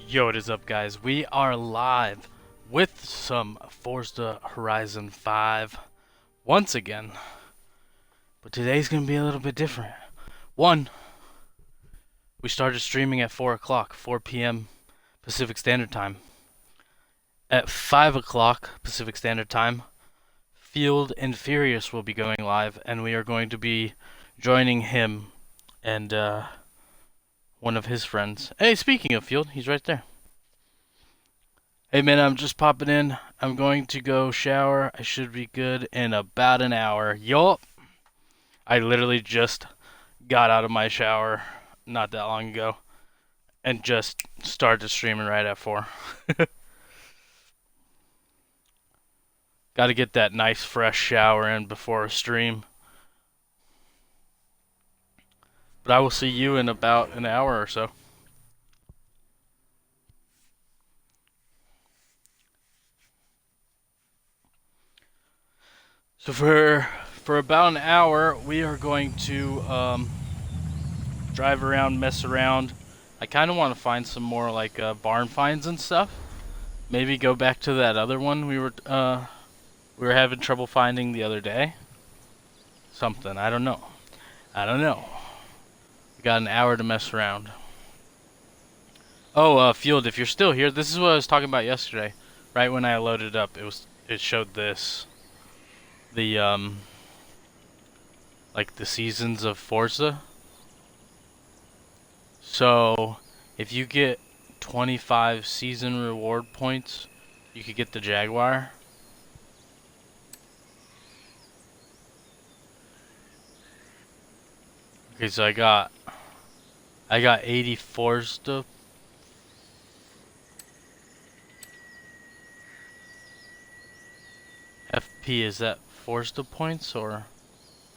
Yo, what is up, guys? We are live with some Forza Horizon 5 once again, but today's gonna be a little bit different. One, we started streaming at 4 o'clock, 4 p.m. Pacific Standard Time. At 5 o'clock Pacific Standard Time, FueledNFurious will be going live, and we are going to be joining him and one of his friends. Hey, speaking of Fueled, he's right there. Hey man, I'm just popping in. I'm going to go shower. I should be good in about an hour. Yup. I literally just got out of my shower not that long ago and just started streaming right at 4. Got to get that nice fresh shower in before a stream. But I will see you in about an hour or so. So for about an hour, we are going to drive around, mess around. I kind of want to find some more like barn finds and stuff. Maybe go back to that other one we were having trouble finding the other day. Something, I don't know. We got an hour to mess around. Oh, Fueled, if you're still here, this is what I was talking about yesterday. Right when I loaded up, it showed this. The like the seasons of Forza. So if you get 25 season reward points, you could get the Jaguar. Okay, so I got 80 Forza. FP, is that Forza points or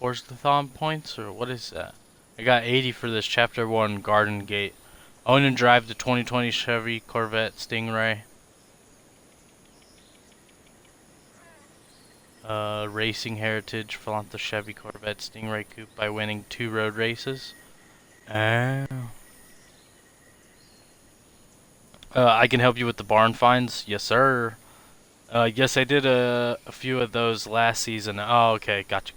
Forzathon points or what is that? I got 80 for this Chapter 1 Garden Gate. Own and drive the 2020 Chevy Corvette Stingray. Racing Heritage, flaunt the Chevy Corvette Stingray Coupe by winning 2 road races. I can help you with the barn finds. Yes, sir. Yes, I did a few of those last season. Oh, okay. Gotcha.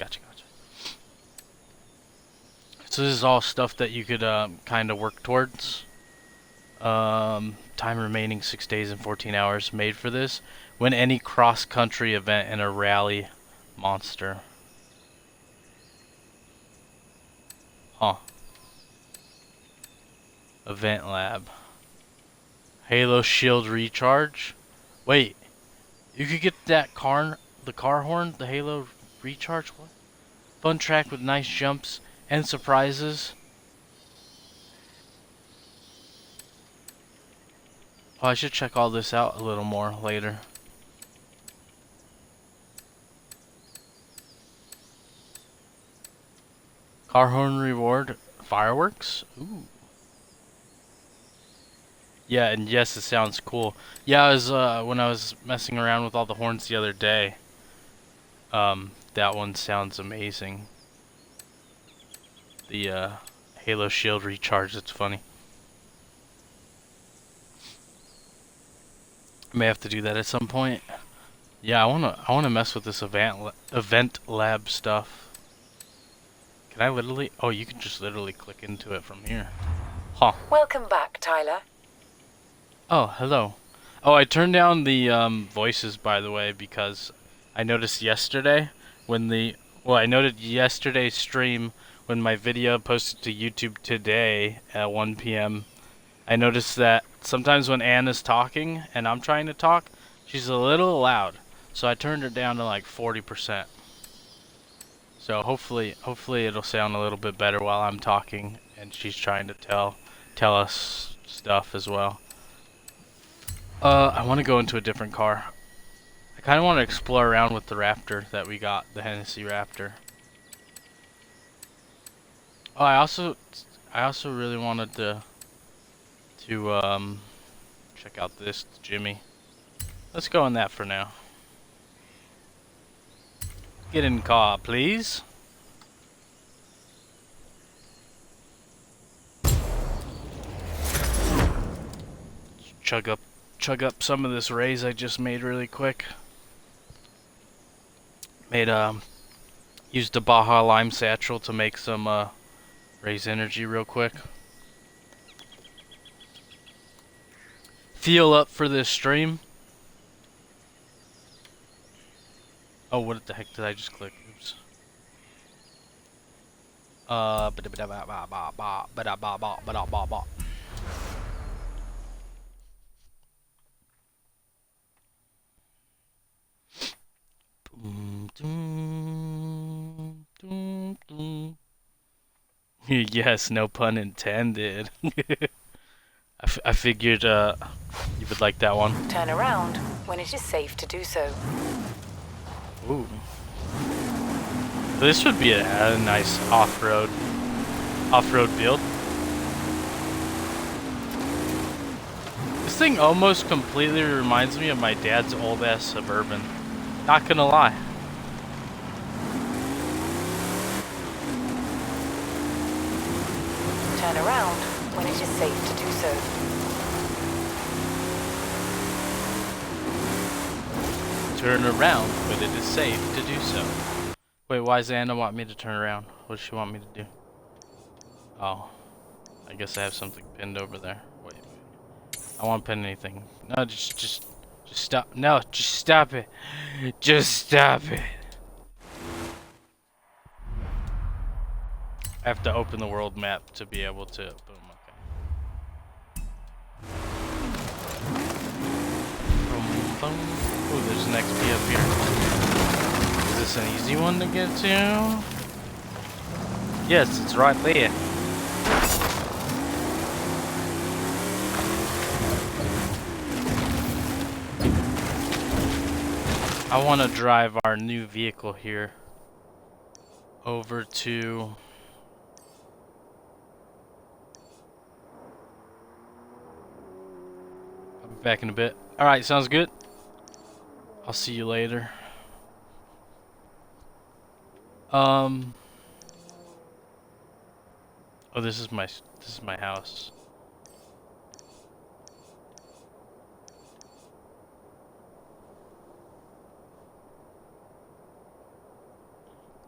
So this is all stuff that you could kind of work towards. Time remaining 6 days and 14 hours made for this. Win any cross-country event in a rally monster. Huh. Event lab. Halo shield recharge. Wait. You could get that the car horn, the Halo recharge. What? Fun track with nice jumps and surprises. Oh, I should check all this out a little more later. Car horn reward, fireworks. Ooh. Yeah, and yes, it sounds cool. Yeah, I was when I was messing around with all the horns the other day. That one sounds amazing. The Halo shield recharge. It's funny. I may have to do that at some point. Yeah, I wanna mess with this event lab stuff. Can I literally? Oh, you can just literally click into it from here. Huh. Welcome back, Tyler. Oh, hello. Oh, I turned down the voices, by the way, because I noticed yesterday I noted yesterday's stream when my video posted to YouTube today at 1 p.m. I noticed that sometimes when Anna's talking and I'm trying to talk, she's a little loud. So I turned her down to like 40%. So hopefully it'll sound a little bit better while I'm talking and she's trying to tell us stuff as well. I want to go into a different car. I kind of want to explore around with the Raptor that we got, the Hennessy Raptor. Oh, I also really wanted to check out this Jimmy. Let's go in that for now. Get in car, please. chug up some of this raise I just made really quick. Used the Baja Lime Satchel to make some raise energy real quick. Feel up for this stream. Oh, what the heck did I just click? Oops. Yes, no pun intended. I figured you would like that one. Turn around when it is safe to do so. Ooh. This would be a nice off-road build. This thing almost completely reminds me of my dad's old-ass Suburban. Not gonna lie. Turn around when it is safe to do so. Turn around when it is safe to do so. Wait, why does Anna want me to turn around? What does she want me to do? Oh. I guess I have something pinned over there. Wait. I won't pin anything. No, just stop. No, just stop it. Just stop it. I have to open the world map to be able to. Boom, okay. Boom, boom. Ooh, there's an XP up here. Is this an easy one to get to? Yes, it's right there. I want to drive our new vehicle here over to... I'll be back in a bit. Alright, sounds good. I'll see you later. Oh, this is my house.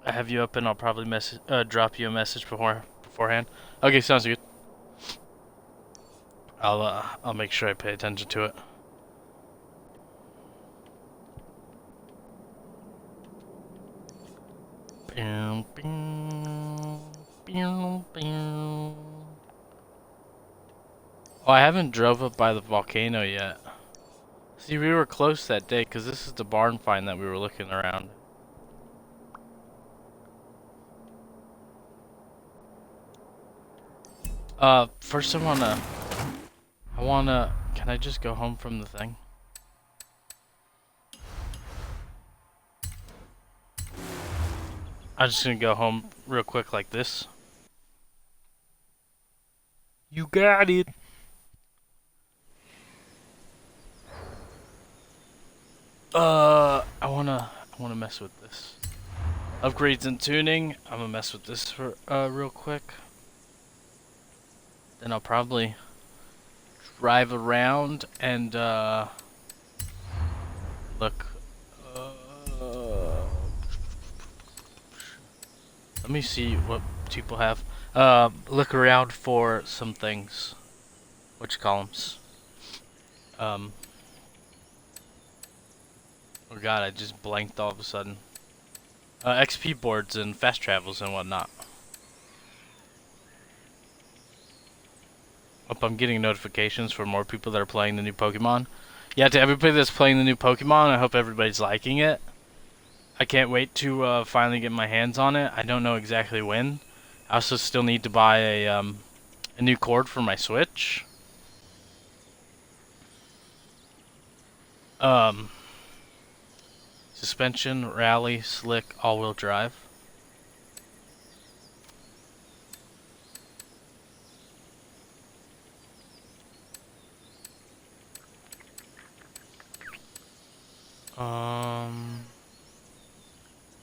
I have you up and I'll probably drop you a message beforehand. Okay, sounds good. I'll make sure I pay attention to it. Oh, I haven't drove up by the volcano yet. See, we were close that day because this is the barn find that we were looking around. First can I just go home from the thing? I'm just gonna go home real quick like this. You got it. I wanna mess with this. Upgrades and tuning. I'm gonna mess with this for real quick. Then I'll probably drive around and look. Let me see what people have. Look around for some things. Which columns? Oh god, I just blanked all of a sudden. XP boards and fast travels and whatnot. Oh, I'm getting notifications for more people that are playing the new Pokemon. Yeah, to everybody that's playing the new Pokemon, I hope everybody's liking it. I can't wait to finally get my hands on it. I don't know exactly when. I also still need to buy a new cord for my Switch. Suspension, rally, slick, all-wheel drive.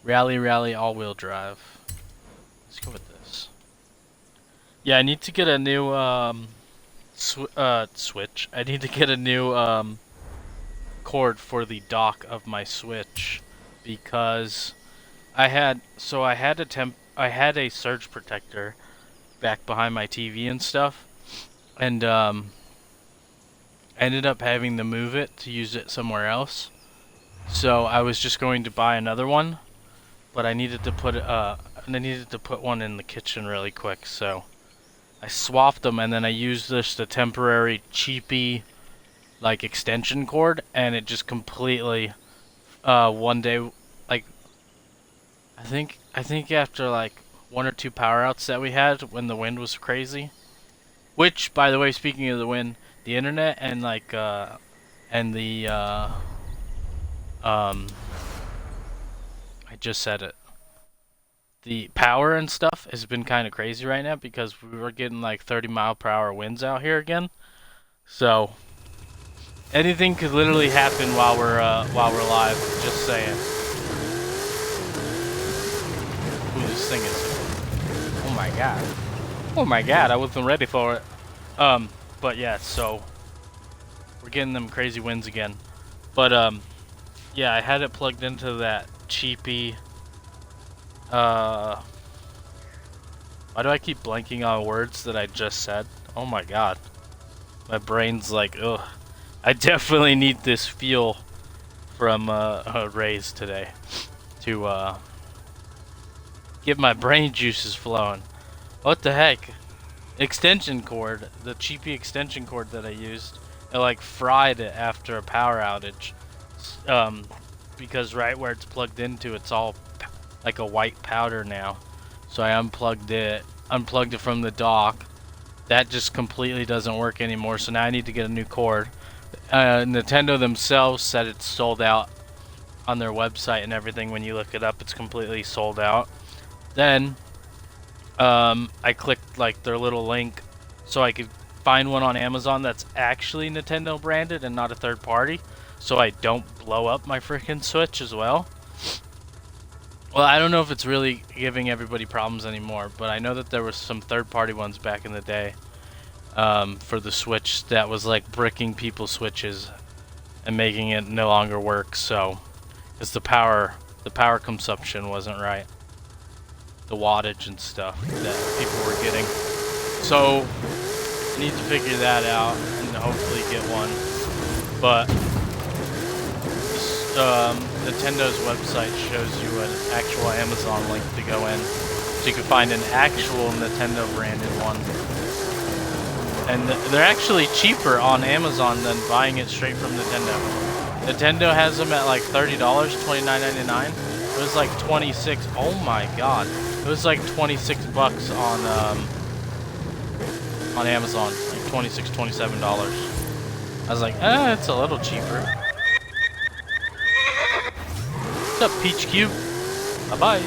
Rally, all-wheel drive. Let's go with this. Yeah, I need to get a new Switch. I need to get a new cord for the dock of my Switch because I had a surge protector back behind my TV and stuff, and I ended up having to move it to use it somewhere else. So I was just going to buy another one, but I needed to put one in the kitchen really quick. So I swapped them, and then I used the temporary cheapy like extension cord, and it just completely one day, like I think after like one or two power outs that we had when the wind was crazy. Which, by the way, speaking of the wind, the internet and like and the I just said it. The power and stuff has been kind of crazy right now because we were getting like 30-mile-per-hour winds out here again. So anything could literally happen while we're live. Just saying. Ooh, this thing is. Oh my god. Oh my god, I wasn't ready for it. But yeah, so we're getting them crazy winds again. But yeah, I had it plugged into that cheapy. Why do I keep blanking on words that I just said? Oh my god. My brain's like, ugh. I definitely need this fuel from Ray's today to get my brain juices flowing. What the heck? Extension cord, the cheapy extension cord that I used, it like fried it after a power outage. Because right where it's plugged into, it's all like a white powder now. So I unplugged it from the dock. That just completely doesn't work anymore, so now I need to get a new cord. Nintendo themselves said it's sold out on their website and everything. When you look it up, it's completely sold out. Then I clicked like their little link so I could find one on Amazon that's actually Nintendo branded and not a third party, so I don't blow up my freaking Switch as well. Well, I don't know if it's really giving everybody problems anymore, but I know that there was some third-party ones back in the day for the Switch that was like bricking people's Switches and making it no longer work. So, because the power consumption wasn't right, the wattage and stuff that people were getting. So, I need to figure that out and hopefully get one. But Nintendo's website shows you an actual Amazon link to go in, so you can find an actual Nintendo branded one. And they're actually cheaper on Amazon than buying it straight from Nintendo. Nintendo has them at like $30, $29.99. It was like 26. Oh my god! It was like 26 bucks on Amazon, like $26, $27. I was like, it's a little cheaper. What's up, Peach Cube? Bye-bye.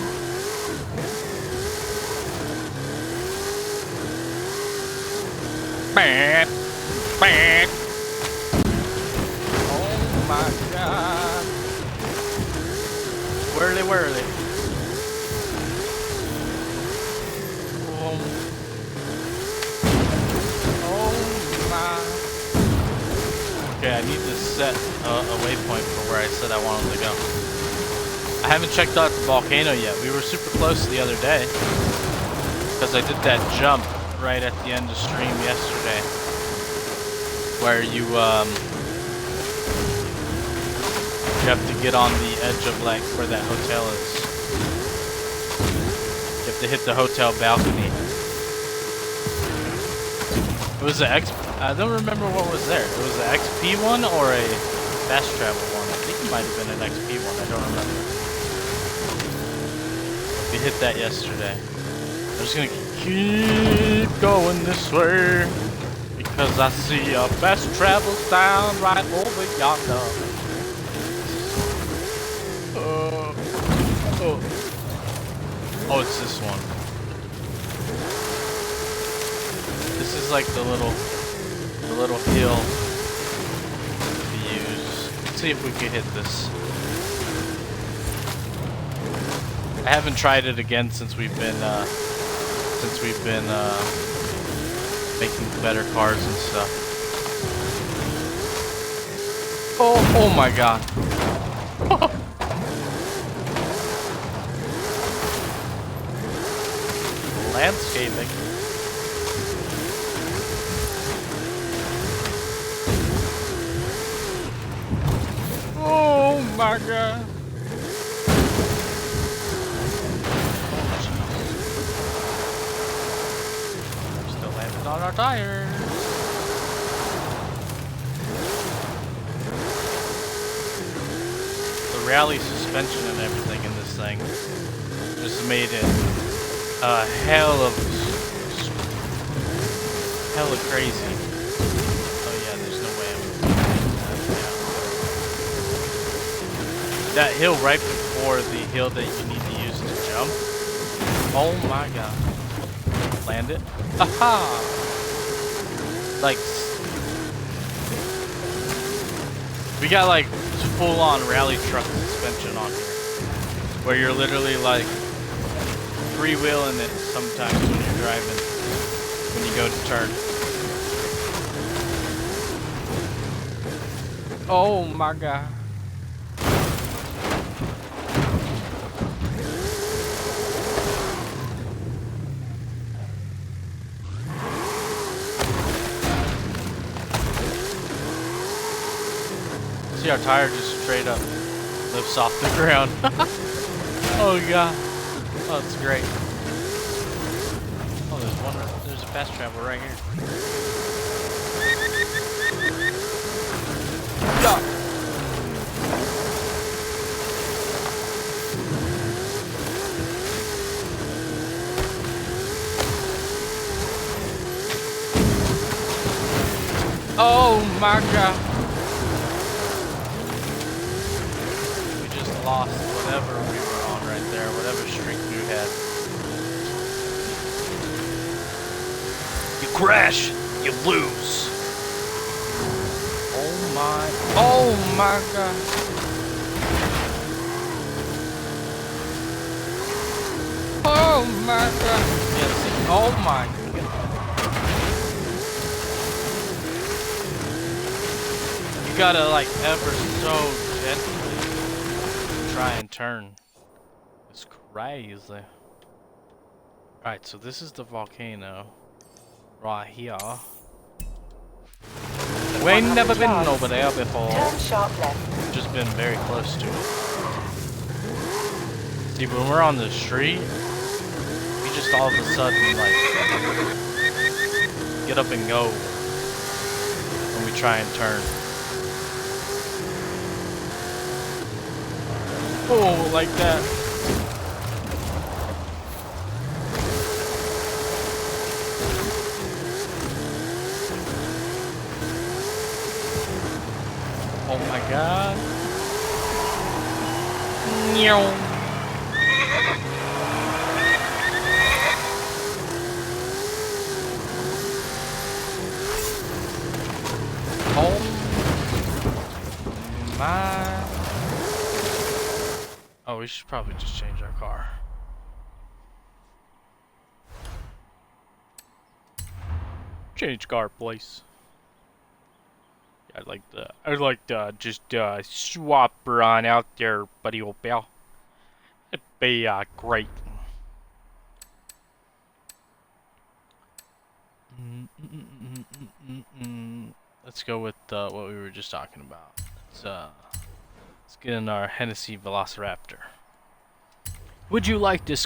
Oh my god. Whirly whirly. Oh my. Okay, I need to set a waypoint for where I said I wanted to go. I haven't checked out the volcano yet. We were super close the other day because I did that jump right at the end of stream yesterday where you have to get on the edge of like where that hotel is. You have to hit the hotel balcony. It was I don't remember what was there. It was an XP one or a fast travel one. I think it might have been an XP one. I don't remember. We hit that yesterday. I'm just gonna keep going this way because I see a fast travel sound right over yonder. Oh, it's this one. This is like the little hill to use. Let's see if we can hit this. I haven't tried it again since we've been making better cars and stuff. Oh my god. Landscaping. Oh my god. Still landing on our tires. The rally suspension and everything in this thing just made it a hella crazy. Oh yeah, there's no way I'm that hill right before the hill that you need to use to jump. Oh my god. Land it. Aha! Like, we got like full on rally truck suspension on here. Where you're literally like freewheeling it sometimes when you're driving. When you go to turn. Oh my god. See, our tire just straight up lifts off the ground. Oh god. Oh, it's great. Oh, there's a fast travel right here. Yeah. Oh my god. We just lost whatever we were on right there, whatever streak we had. You crash, you lose. Oh my god. Oh my god. Yes, oh my god. You gotta like ever so gently try and turn. It's crazy. Alright, so this is the volcano right here. We ain't never been over there before. Turn sharp left. Just been very close to it. See, when we're on the street, we just all of a sudden like get up and go when we try and turn. Oh, like that. Oh my god. Meow. Oh my. Oh, we should probably just change our car. Change car, please. I'd like to just swap Ron out there, buddy old pal. It'd be great. Let's go with what we were just talking about. Let's get in our Hennessy Velociraptor. Would you like this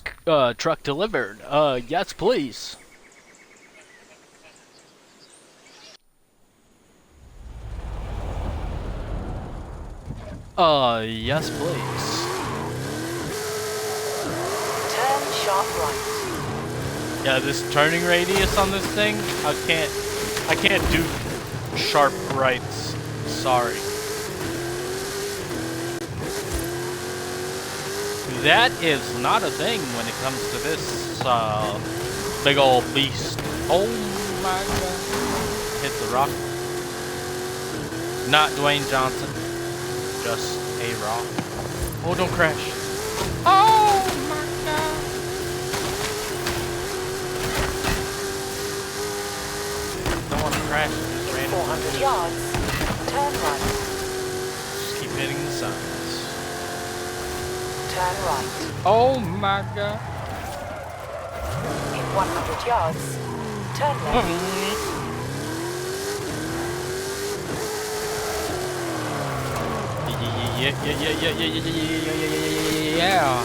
truck delivered? Yes, please. Yes, please. Turn sharp right. Yeah, this turning radius on this thing, I can't do sharp rights. Sorry. That is not a thing when it comes to this big old beast. Oh my god. Hit the rock. Not Dwayne Johnson. Just a rock. Oh, don't crash. Oh my god. crash. Just In ran 400 into it. yards, turn right. Just keep hitting the signs. Turn right. Oh my god. In 100 yards, turn left. Yeah.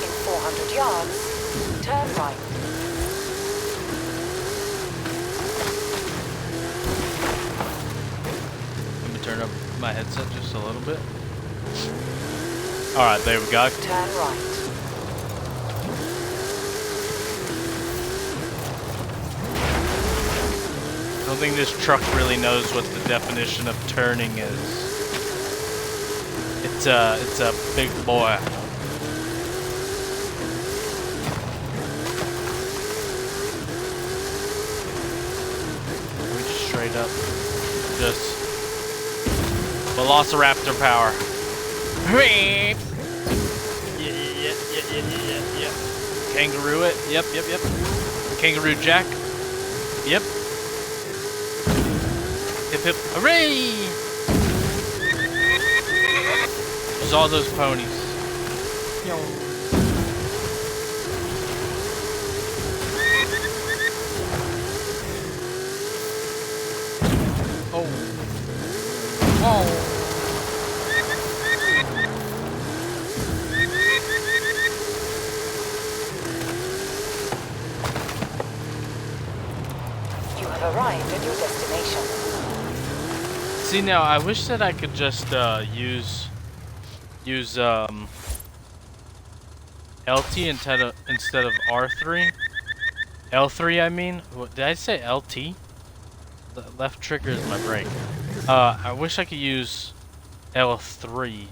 In 400 yards, turn right. Let me turn up my headset just a little bit. Alright, there we go. Turn right. I don't think this truck really knows what the definition of turning is. It's a big boy. We just straight up just Velociraptor power. Yeah. Kangaroo it. Yep. Kangaroo Jack. Yep. Hip hip hooray! There's all those ponies. Yo. Oh. You have arrived at your destination. See now, I wish that I could just use LT instead of R3. L3, I mean. What, did I say LT? The left trigger is my brake. I wish I could use L3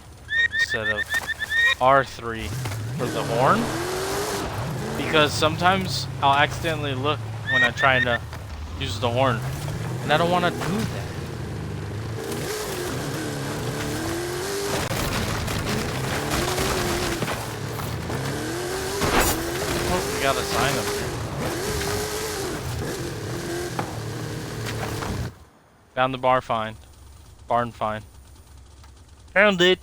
instead of R3 for the horn, because sometimes I'll accidentally look when I'm trying to use the horn, and I don't want to do that. Oh, we got a sign up here. Found the barn find. Found it.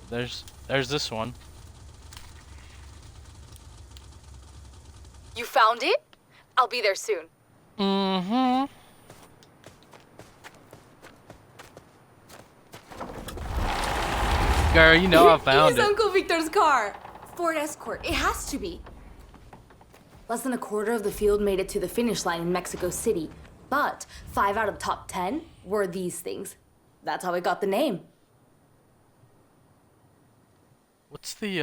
There's this one. You found it? I'll be there soon. Mm-hmm. Girl, you know I found It is it. Uncle Victor's car. Ford Escort. It has to be. Less than a quarter of the field made it to the finish line in Mexico City, but 5 out of the top 10 were these things. That's how it got the name. What's the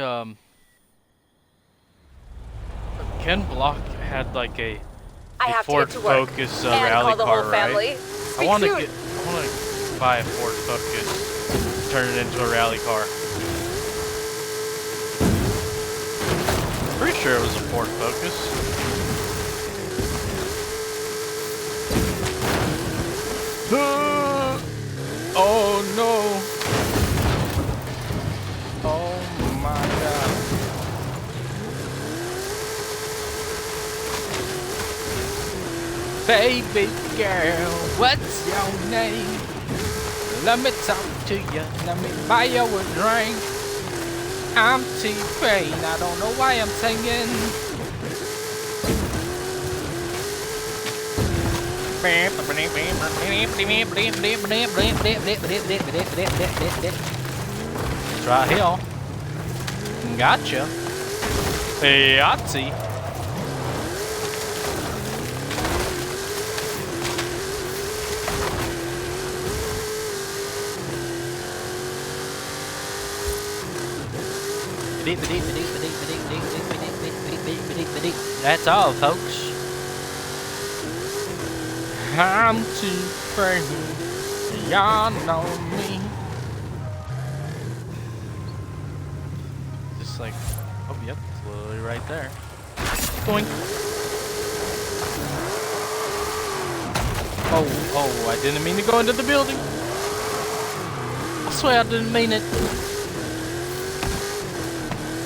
Ken Block had like a I have Ford to get to work. Focus And rally call the car, whole family. right? Speak I want to soon. buy a Ford Focus, turn it into a rally car. Pretty sure it was a Ford Focus. Oh no! Oh my god! Baby girl, what's your name? Let me talk to you, let me buy you a drink. I'm T-Pain, I don't know why I'm singing. It's right here. Gotcha. Yahtzee. That's all, folks. I'm T-Spring. Y'all know me. Just like, oh, yep, it's literally right there. Doink. Oh, I didn't mean to go into the building. I swear I didn't mean it.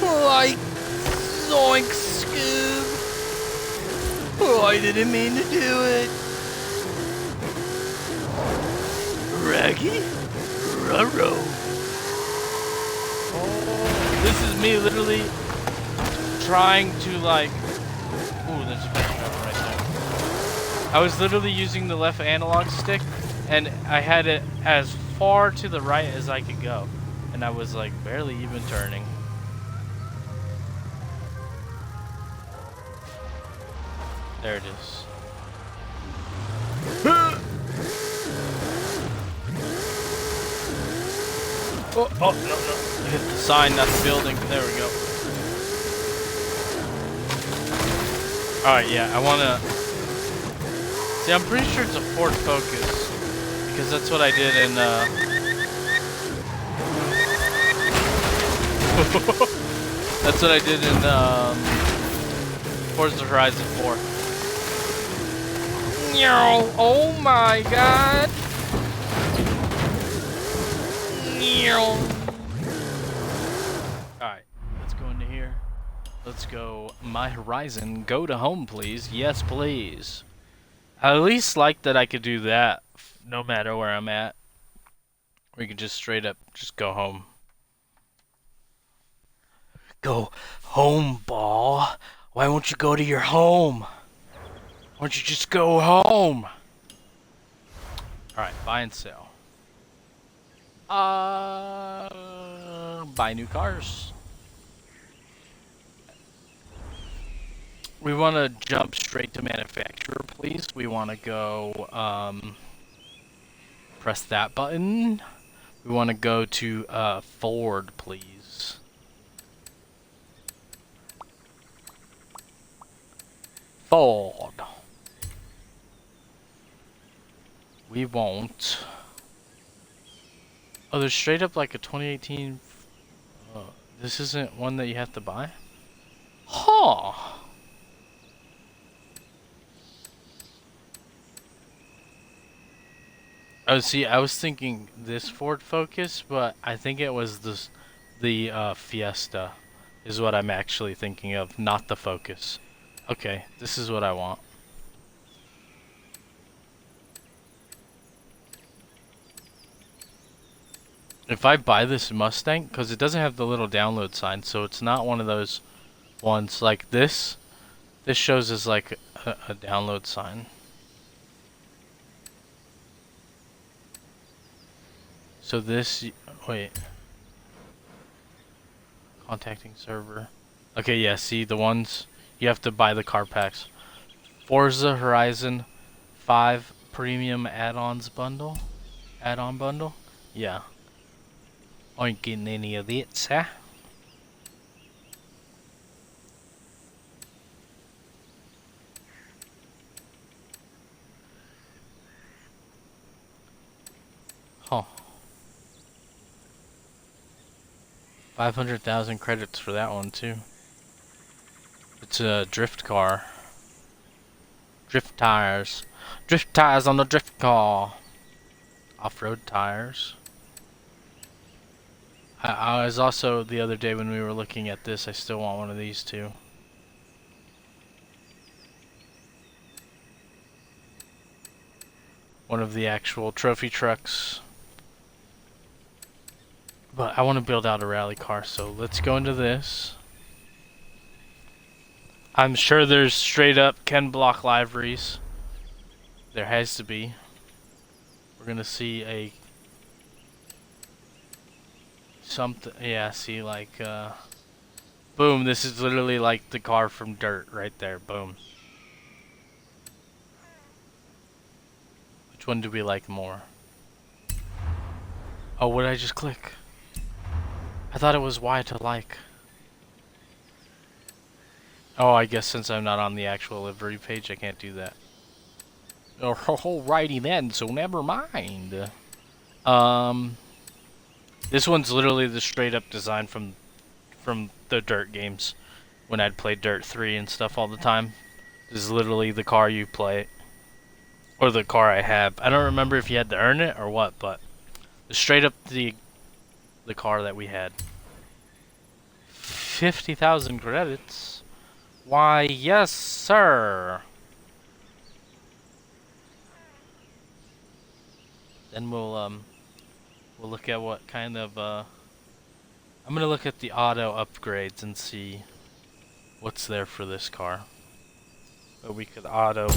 Like, zoink, Scoob. Oh, I didn't mean to do it. Raggy? Rurro. Oh, this is me literally trying to like... Ooh, there's a bench driver right there. I was literally using the left analog stick, and I had it as far to the right as I could go. And I was like barely even turning. There it is. Oh, no. I hit the sign, not the building. There we go. Alright, yeah, I wanna... See, I'm pretty sure it's a Ford Focus. Because that's what I did in, That's what I did in, Forza Horizon 4. Oh my god! Alright, let's go into here. Let's go. My Horizon, go to home, please. Yes, please. I at least like that I could do that no matter where I'm at. We could just straight up just go home. Go home, ball. Why won't you go to your home? Why don't you just go home? Alright, buy and sell. Buy new cars. We want to jump straight to manufacturer, please. We want to go, press that button. We want to go to, Ford, please. Ford. We won't. Oh, there's straight up like a 2018. This isn't one that you have to buy? Huh. Oh, see, I was thinking this Ford Focus, but I think it was this, the Fiesta is what I'm actually thinking of, not the Focus. Okay, this is what I want. If I buy this Mustang, because it doesn't have the little download sign, so it's not one of those ones like this. This shows as like a download sign. So this, wait. Contacting server. Okay, yeah, see the ones, you have to buy the car packs. Forza Horizon 5 Premium Add-ons bundle? Add-on bundle? Yeah. I ain't getting any of it, huh? Huh. 500,000 credits for that one, too. It's a drift car. Drift tires. Drift tires on the drift car. Off-road tires. I was also, the other day when we were looking at this, I still want one of these too. One of the actual trophy trucks. But I want to build out a rally car, so let's go into this. I'm sure there's straight up Ken Block liveries. There has to be. We're gonna see a something, yeah, see, like, boom, this is literally like the car from Dirt right there, boom. Which one do we like more? Oh, what did I just click? I thought it was Y to like. Oh, I guess since I'm not on the actual livery page, I can't do that. Alrighty then, so never mind. This one's literally the straight up design from the Dirt games. When I'd play Dirt 3 and stuff all the time. This is literally the car you play. Or the car I have. I don't remember if you had to earn it or what, but straight up the car that we had. 50,000 credits. Why, yes, sir. Then we'll look at what kind of I'm gonna look at the auto upgrades and see what's there for this car. But we could auto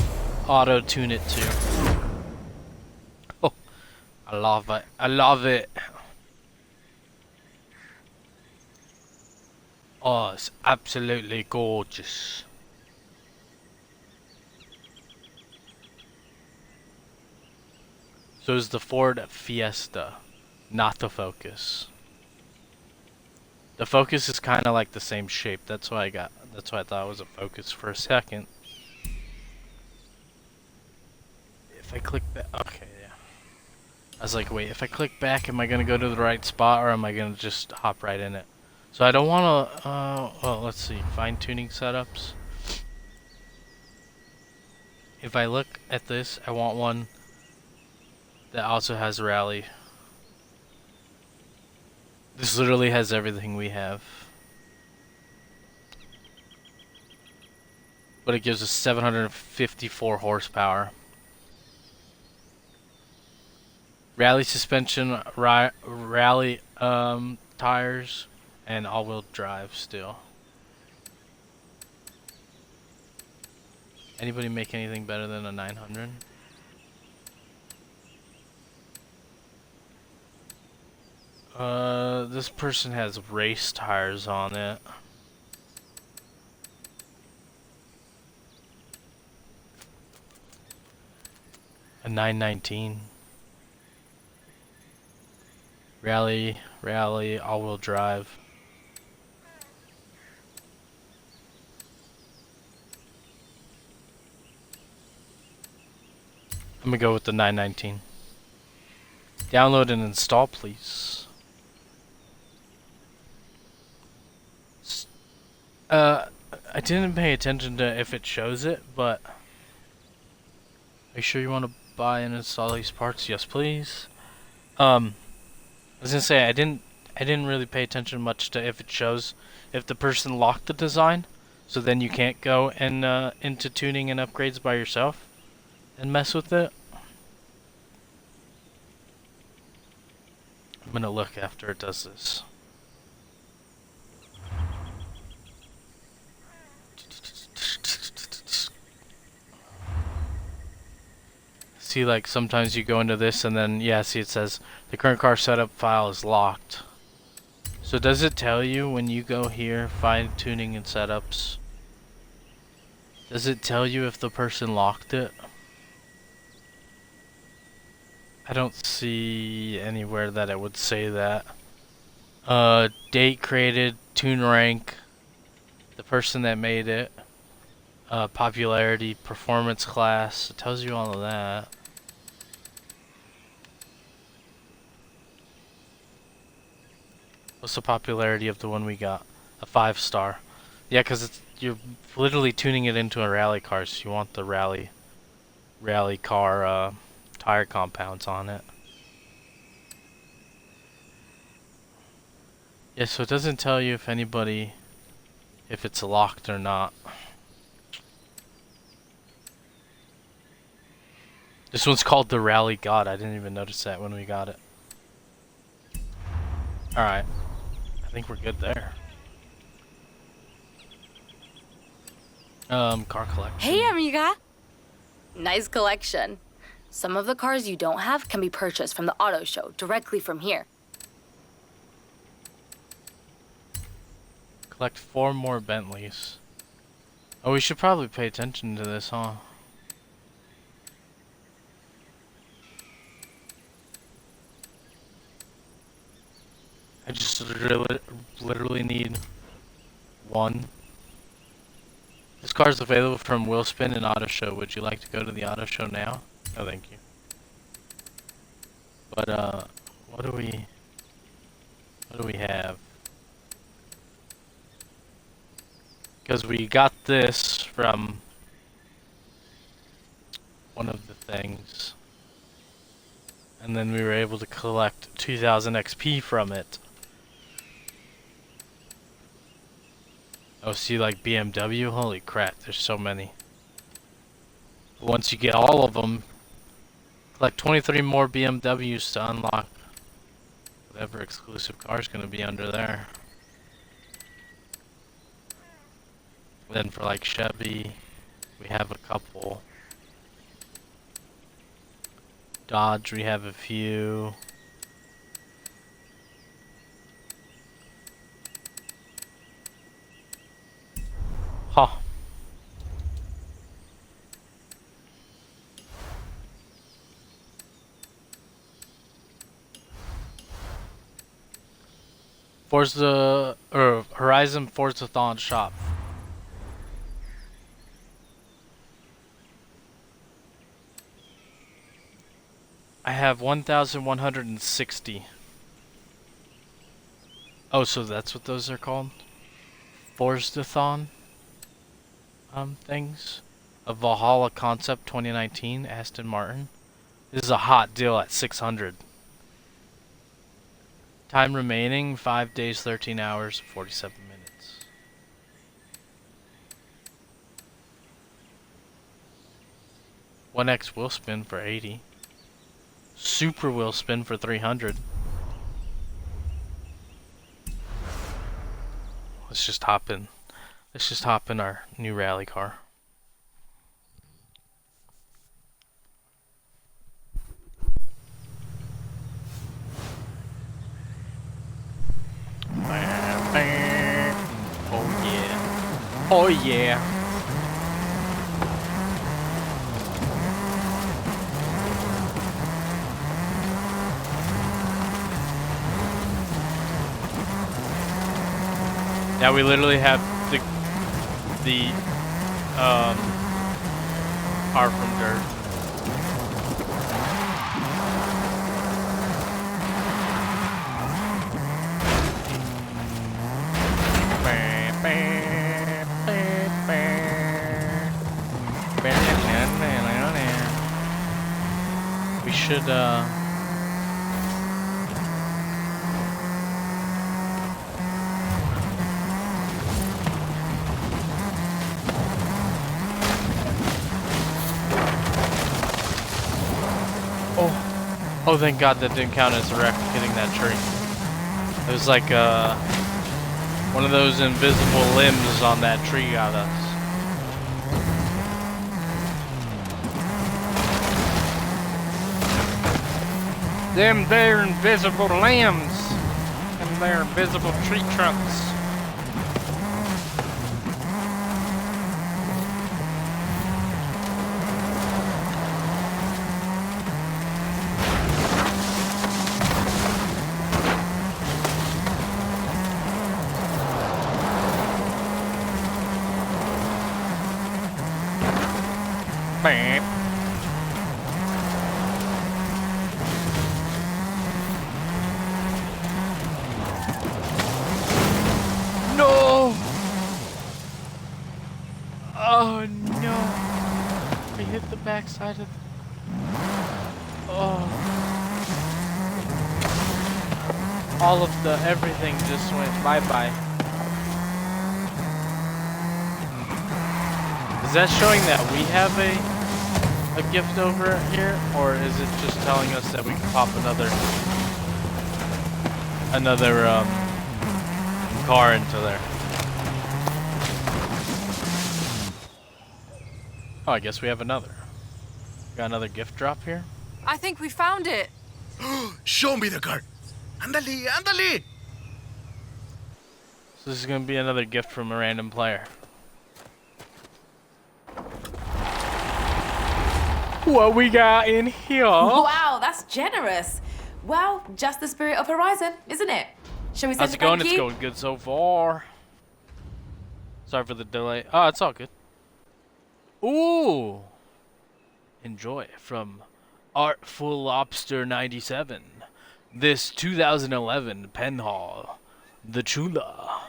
tune it too. Oh, I love it. I love it. Oh, it's absolutely gorgeous. So is the Ford Fiesta, not the Focus. The Focus is kind of like the same shape. That's why I thought it was a Focus for a second. If I click back, okay, yeah. I was like, wait, if I click back, am I gonna go to the right spot or am I gonna just hop right in it? So I don't wanna, well, let's see, fine tuning setups. If I look at this, I want one that also has rally. This literally has everything we have. But it gives us 754 horsepower. Rally suspension, rally tires, and all-wheel drive still. Anybody make anything better than a 900? This person has race tires on it. A 919. Rally, all-wheel drive. I'm gonna go with the 919. Download and install, please. I didn't pay attention to if it shows it, but are you sure you want to buy and install these parts? Yes, please. I was gonna say I didn't really pay attention much to if it shows if the person locked the design, so then you can't go and into tuning and upgrades by yourself and mess with it. I'm gonna look after it does this. See, like sometimes you go into this and then yeah, see it says the current car setup file is locked. So does it tell you when you go here, fine tuning and setups? Does it tell you if the person locked it? I don't see anywhere that it would say that. Date created, tune rank, the person that made it, popularity, performance class. It tells you all of that. What's the popularity of the one we got? A 5-star. Yeah, because you're literally tuning it into a rally car, so you want the rally car tire compounds on it. Yeah, so it doesn't tell you if it's locked or not. This one's called the Rally God. I didn't even notice that when we got it. Alright. I think we're good there. Car collection. Hey, amiga! Nice collection. Some of the cars you don't have can be purchased from the auto show directly from here. Collect 4 more Bentleys. Oh, we should probably pay attention to this, huh? I just literally need 1. This car is available from Willspin and Auto Show. Would you like to go to the Auto Show now? No, thank you. But what do we have? Because we got this from one of the things. And then we were able to collect 2000 XP from it. Oh, see, like BMW? Holy crap, there's so many. Once you get all of them, collect 23 more BMWs to unlock whatever exclusive car is going to be under there. Then for like Chevy, we have a couple. Dodge, we have a few. Huh. Forza, or Horizon Forza-thon shop. I have 1,160. Oh, so that's what those are called? Forza-thon? Things? A Valhalla Concept 2019, Aston Martin. This is a hot deal at 600. Time remaining, 5 days, 13 hours, 47 minutes. One X wheel spin for 80. Super wheel spin for 300. Let's just hop in. Let's just hop in our new rally car. Oh yeah. Oh yeah. Now we literally have the car from dirt. We should Oh, thank God that didn't count as a wreck hitting that tree. It was like one of those invisible limbs on that tree got us. Them there invisible limbs and their invisible tree trunks. No! Oh no! We hit the backside of. Oh! All of the everything just went bye bye. Is that showing that we have a gift over here, or is it just telling us that we can pop another car into there? Oh, I guess we have another. Got another gift drop here. I think we found it. Show me the card. Ándale, ándale. So this is gonna be another gift from a random player. What we got in here? Wow, that's generous. Well, just the spirit of Horizon, isn't it? Shall we say How's it going? It's going good so far. Sorry for the delay. Oh, it's all good. Ooh. Enjoy from Artful Lobster 97. This 2011 Penhall, the Chula,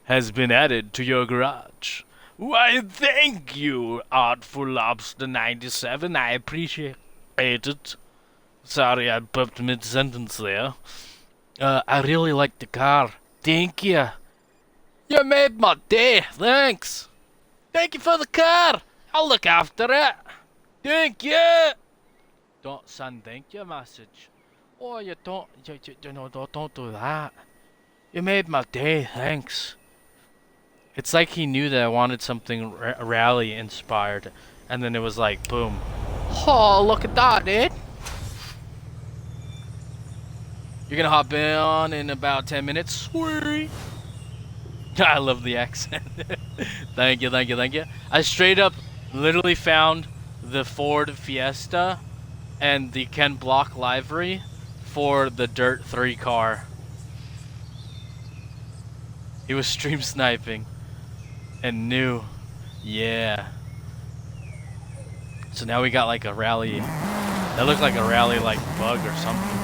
has been added to your garage. Why, thank you, Artful Lobster 97. I appreciate it. Sorry, I burped mid-sentence there. I really like the car. Thank you. You made my day. Thanks. Thank you for the car. I'll look after it. Thank you. Don't send thank you message. Oh, you don't. You know, don't do that. You made my day. Thanks. It's like he knew that I wanted something rally inspired, and then it was like, boom. Oh, look at that, dude. You're gonna hop on in about 10 minutes. Sweet. I love the accent. Thank you, thank you, thank you. I straight up literally found the Ford Fiesta and the Ken Block livery for the Dirt 3 car. He was stream sniping and knew. Yeah. So now we got like a rally. That looked like a rally like bug or something.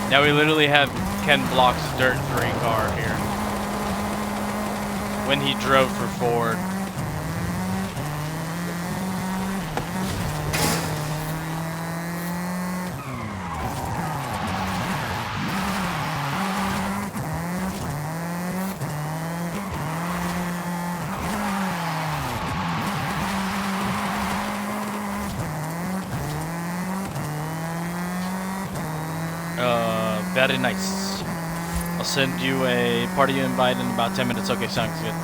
Now we literally have Ken Block's Dirt 3 car here. When he drove for Ford. Very nice. I'll send you a party invite in about 10 minutes. Okay, sounds good.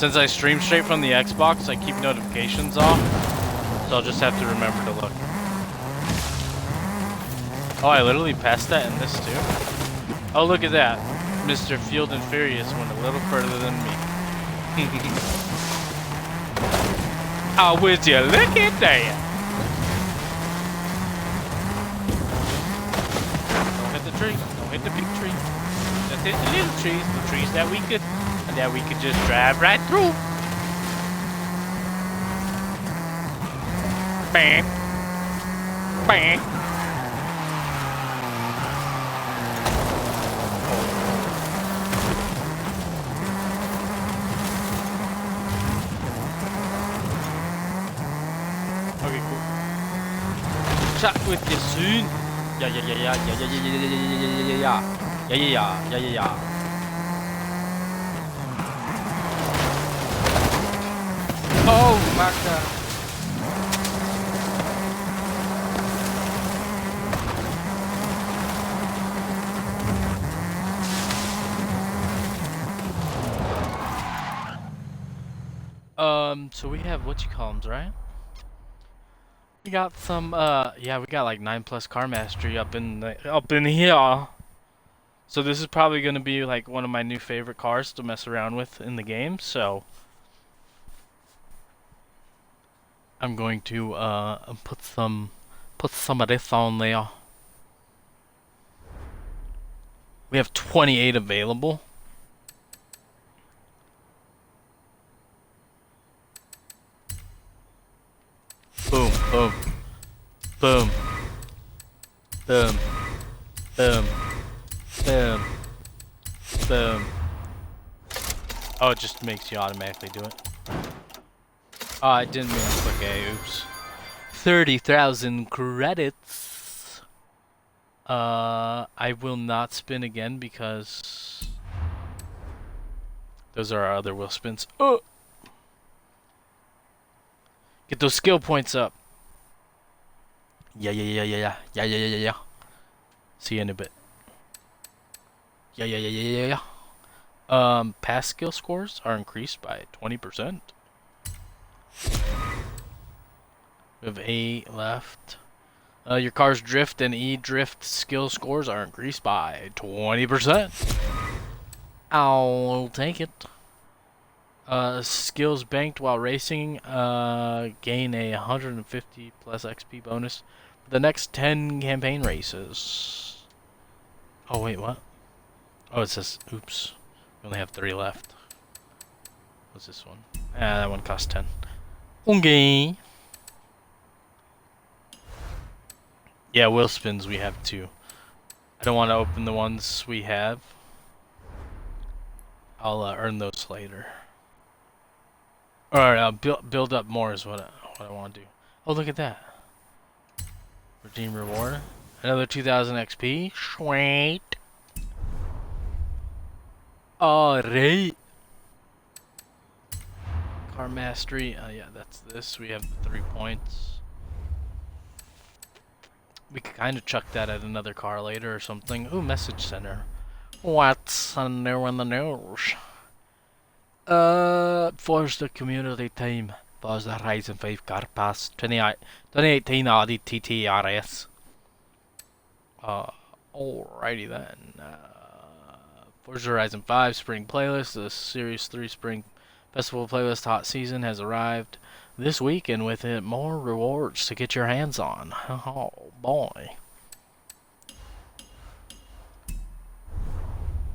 Since I stream straight from the Xbox, I keep notifications off. So I'll just have to remember to look. Oh, I literally passed that in this too. Oh, look at that. Mr. FueledNFurious went a little further than me. Oh, would you look at that? Tree. Don't hit the big tree. Just hit the little trees, the trees that we could just drive right through. Bang. Bang. Okay, cool. Chat with you soon. Yeah. Oh my god. So we have what you call them, right? We got some, yeah, we got like 9+ car mastery up in here. So this is probably gonna be like one of my new favorite cars to mess around with in the game. So I'm going to put some of this on there. We have 28 available. Boom, boom, boom, boom, boom, boom, boom. Oh, it just makes you automatically do it. Oh, I didn't mean to click A, oops. 30,000 credits. I will not spin again because those are our other will spins. Oh! Get those skill points up. Yeah. See you in a bit. Yeah. Past skill scores are increased by 20%. We have A left. Your car's drift and E drift skill scores are increased by 20%. I'll take it. Skills banked while racing gain a 150 plus XP bonus for the next 10 campaign races. Oh wait, what? Oh, it says, oops, we only have 3 left. What's this one? Ah, that one costs 10. Okay. Yeah, wheel spins we have 2. don't want to open the ones we have. I'll earn those later. Or build up more is what I want to do. Oh, look at that. Redeem reward. Another 2,000 XP. Sweet. Alright. Car mastery. Yeah, that's this. We have the 3 points. We could kind of chuck that at another car later or something. Ooh, message center. What's new in the news? Forza community time. Forza Horizon 5 Car Pass 2018 Audi TTRS. Alrighty then. Forza Horizon 5 Spring Playlist. The Series 3 Spring Festival Playlist Hot Season has arrived this week, and with it, more rewards to get your hands on. Oh boy.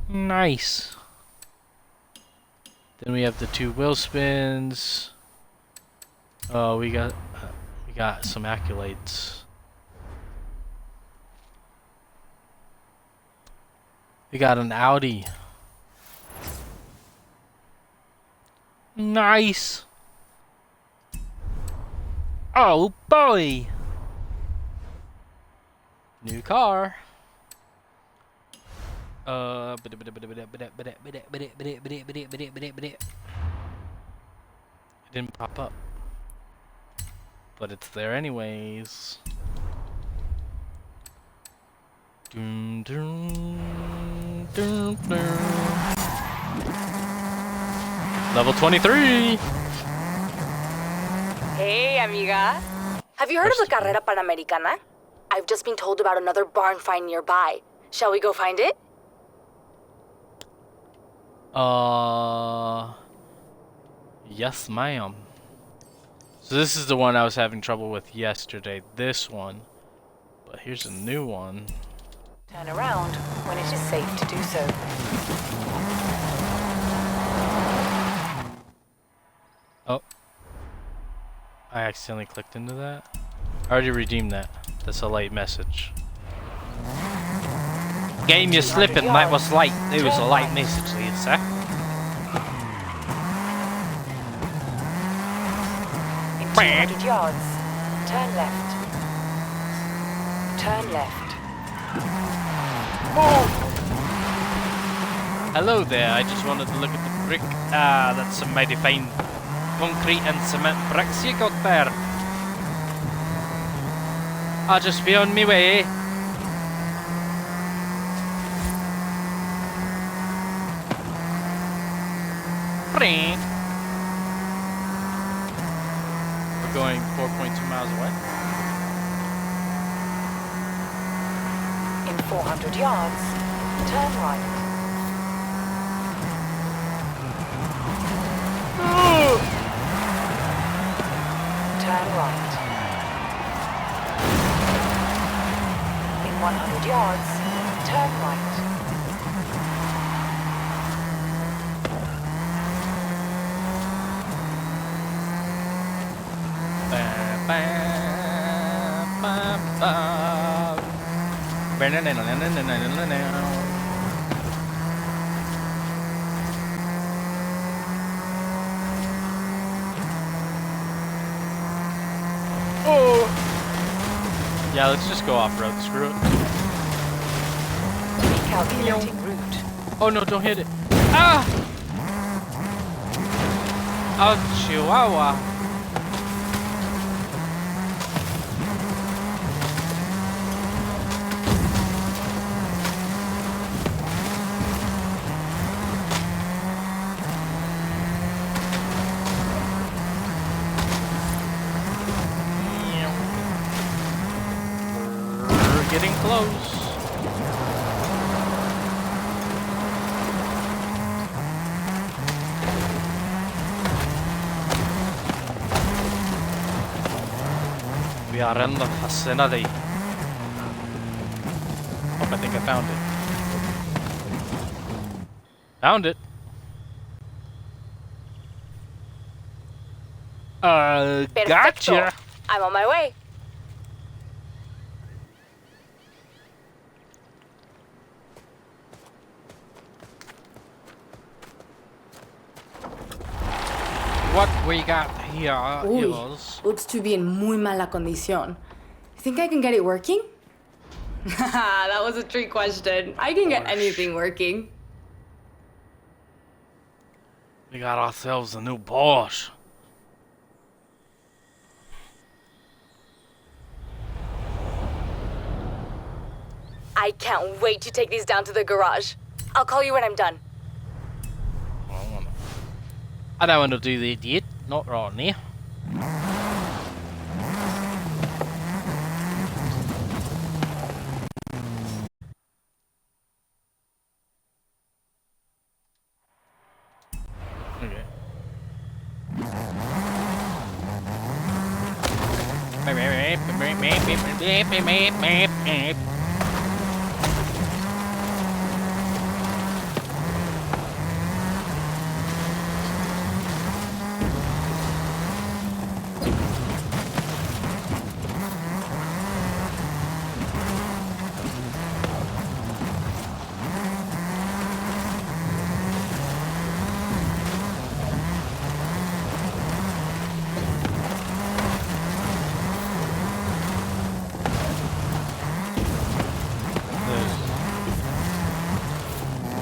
Nice. Then we have the 2 wheel spins. Oh, we got some accolades. We got an Audi. Nice. Oh boy. New car. It didn't pop up, but it's there anyways. Dun, dun, dun, dun. Level 23. Hey, amiga. Have you heard of the Carrera Panamericana? I've just been told about another barn find nearby. Shall we go find it? Yes, ma'am. So this is the one I was having trouble with yesterday. This one. But here's a new one. Turn around when it is safe to do so. Oh. I accidentally clicked into that. I already redeemed that. That's a late message. Game, you're slipping. That was late. It was a late message here, sir. In 200 yards, turn left. Turn left. Hello there. I just wanted to look at the brick. Ah, that's some mighty fine concrete and cement bricks you got there. I'll just be on my way. We're going 4.2 miles away. In 400 yards, turn right. Turn right. In 100 yards, turn right. Oh! Yeah, let's just go off-road. Screw it. Recalculating route. Oh no, don't hit it. Ah! Oh, Chihuahua. We're getting close. We are in the vicinity. Oh, I think I found it. Found it. Gotcha. Perfecto. I'm on my way. what we got here Uy, is... looks to be in muy mala condición. Think I can get it working? That was a trick question. I can get anything working. We got ourselves a new Porsche. I can't wait to take these down to the garage. I'll call you when I'm done. I don't want to do that yet. Not right now. Okay.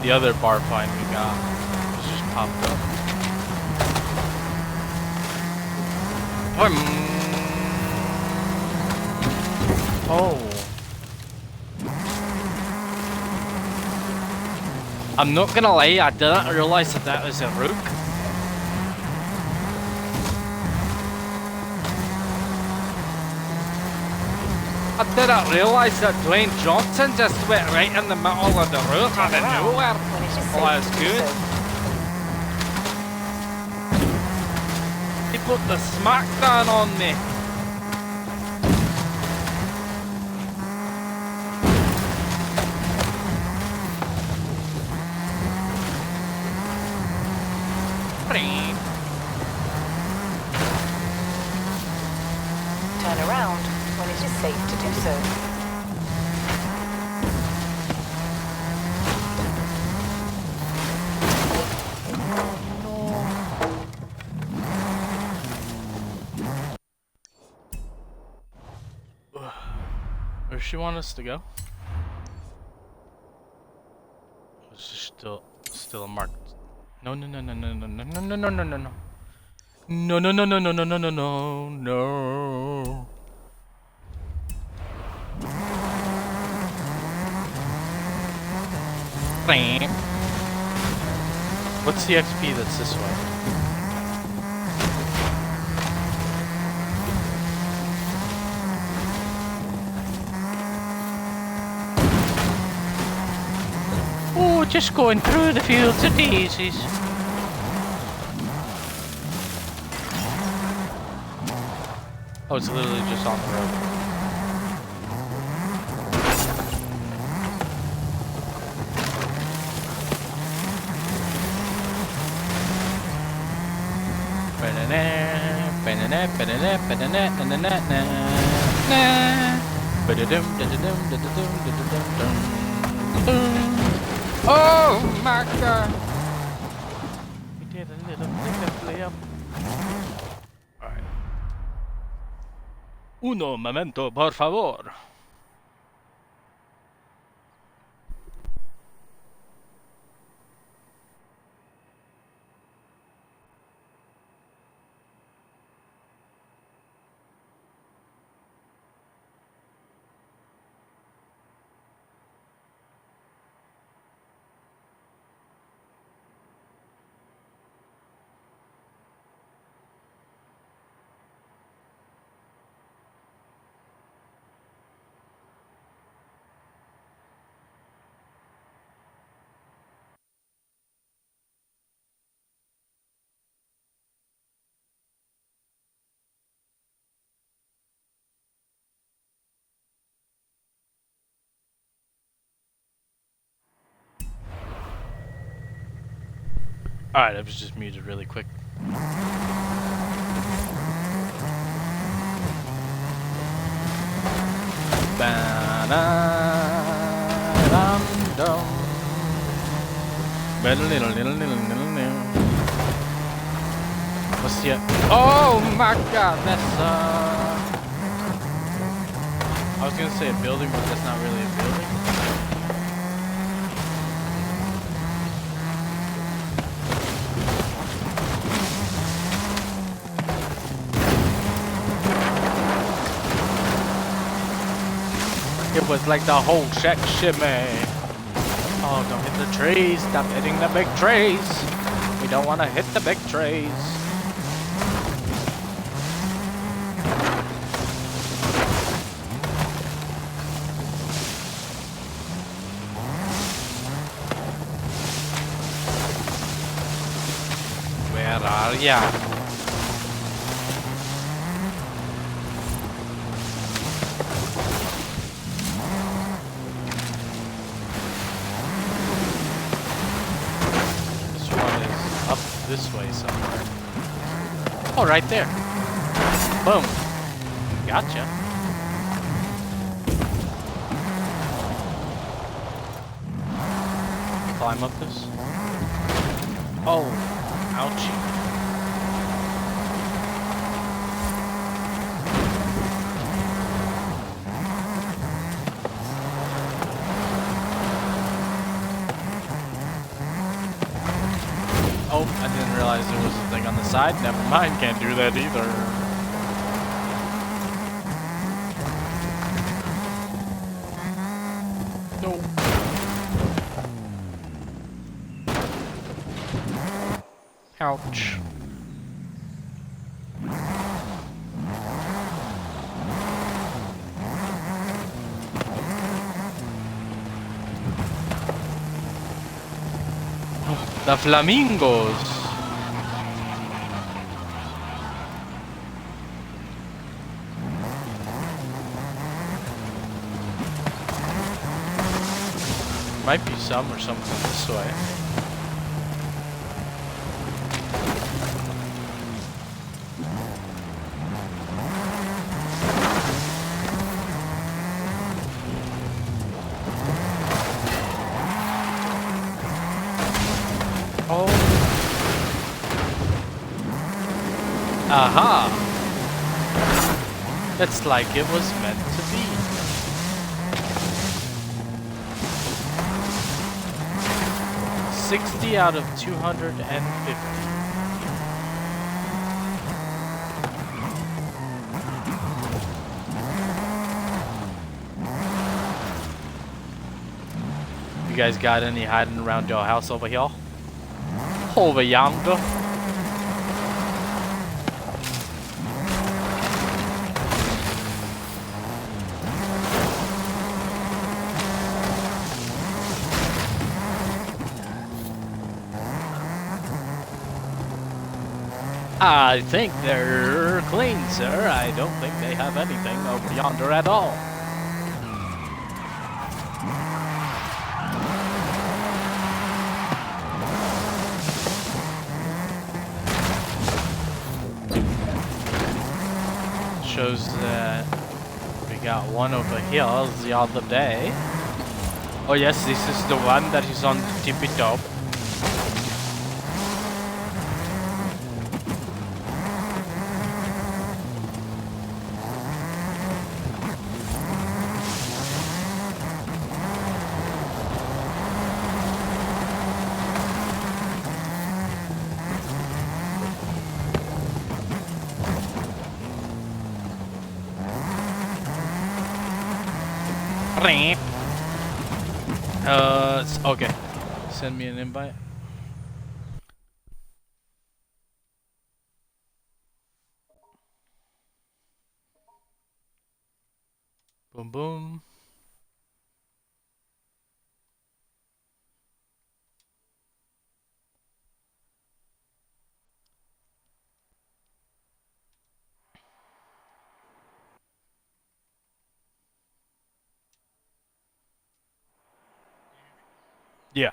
The other bar find we got just popped up. Oh. I'm not gonna lie, I didn't realize that that was a rook. I didn't realize that Dwayne Johnson just went right in the middle of the road out of nowhere. Oh, that's good. He put the smackdown on me. Turn around when it is safe to do so. Where does she want us to go? It's still a mark. No. No. What's the XP that's this way? Oh, just going through the fields of daisies. Oh, it's literally just on the road. Oh my god! We did a little flip. Alright. Uno momento, por favor. Alright, I was just muted really quick. just yet. Oh my god, that's I was gonna say a building, but that's not really a building. It was like the whole shack shimmy. Oh, don't hit the trees. Stop hitting the big trees. We don't want to hit the big trees. Where are ya? This way somewhere. Oh, right there. Boom. Gotcha. Climb up this. Oh, ouchie. Oh, I didn't realize there was a thing on the side. Never mind, can't do that either. No. Ouch. The flamingos. Might be some or something this way. Oh. Aha. It's like it was meant to be. $60 out of 250. You guys got any hiding around your house over here? Over yonder. I think they're clean, sir. I don't think they have anything over yonder at all. Shows that we got one over here the other day. Oh yes, this is the one that is on the tippy top. Okay. Send me an invite. Boom boom. Yeah.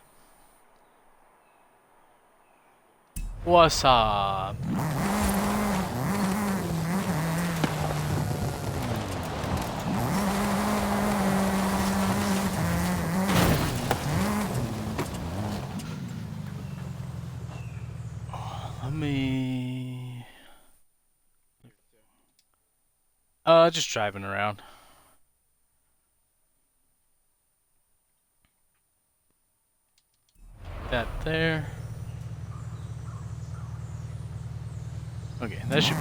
What's up? Let me Just driving around. That there. Okay, that should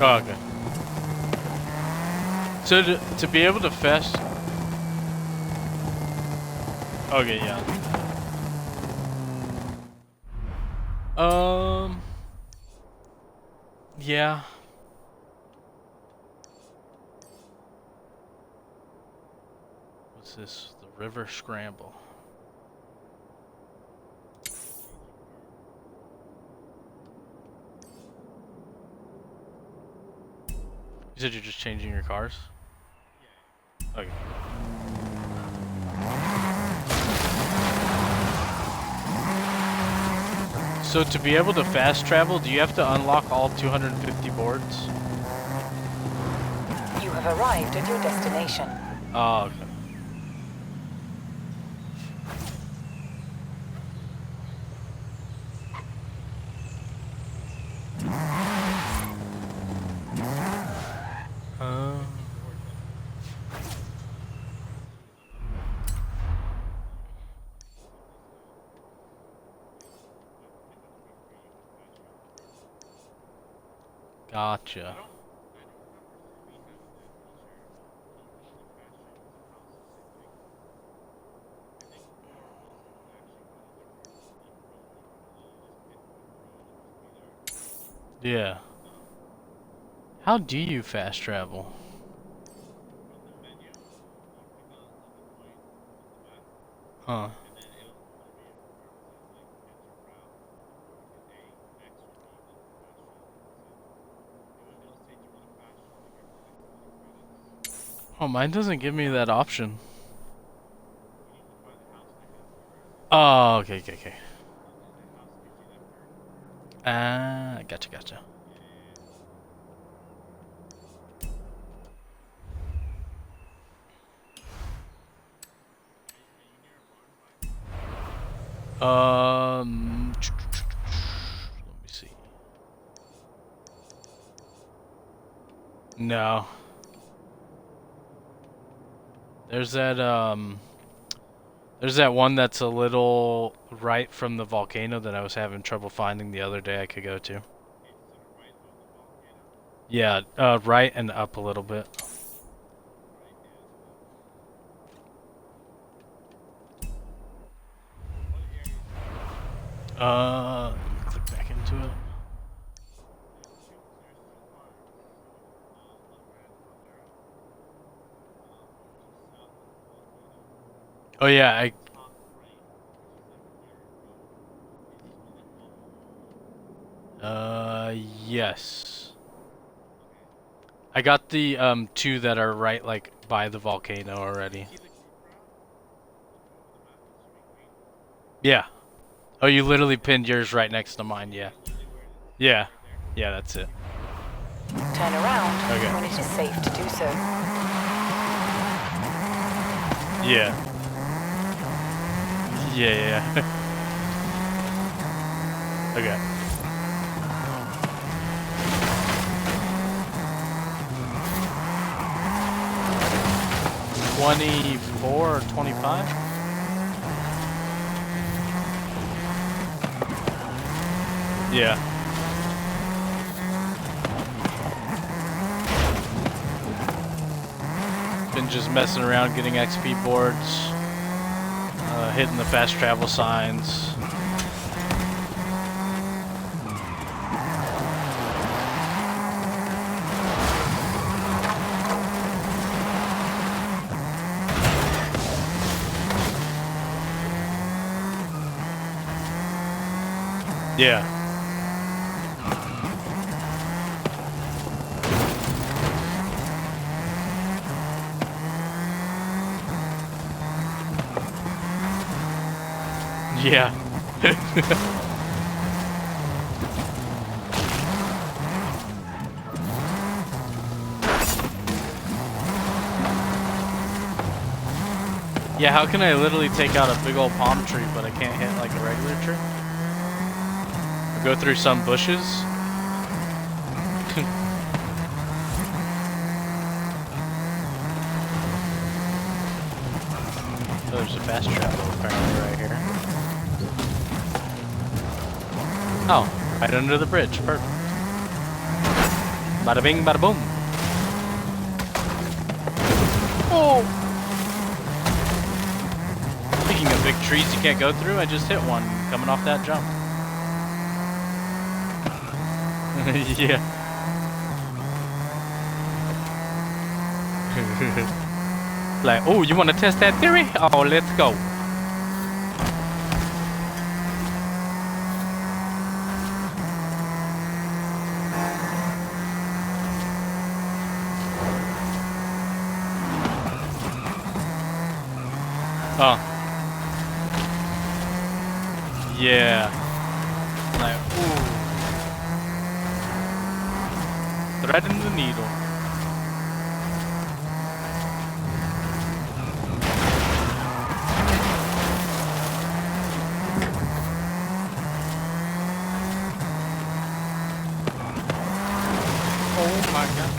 Oh, okay. So to be able to fast. Okay, yeah. Yeah. What's this? The River Scramble. You said you're just changing your cars? Okay. So to be able to fast travel, do you have to unlock all 250 boards? You have arrived at your destination. Oh, okay. Gotcha. Yeah. How do you fast travel? Huh. Oh, mine doesn't give me that option. Oh, okay, okay, okay. Ah, gotcha, gotcha. Let me see. No. There's that one that's a little right from the volcano that I was having trouble finding the other day I could go to. Yeah, right and up a little bit. Click back into it. Oh yeah, yes. I got the two that are right like by the volcano already. Yeah. Oh, you literally pinned yours right next to mine, yeah. Yeah. Yeah, that's it. Turn around Okay. when it is safe to do so. Yeah. Yeah, yeah. Okay. $24 or $25? Yeah. Been just messing around getting XP boards, hitting the fast travel signs. Yeah. Yeah. Yeah, how can I literally take out a big old palm tree, but I can't hit like a regular tree? Or go through some bushes? Oh, there's a fast travel apparently right here. Oh, right under the bridge. Perfect. Bada bing, bada boom. Oh! Speaking of big trees you can't go through, I just hit one coming off that jump. Yeah. Like, oh, you want to test that theory? Oh, let's go. Oh. Yeah. Like, ooh. Threading the needle. Oh my god.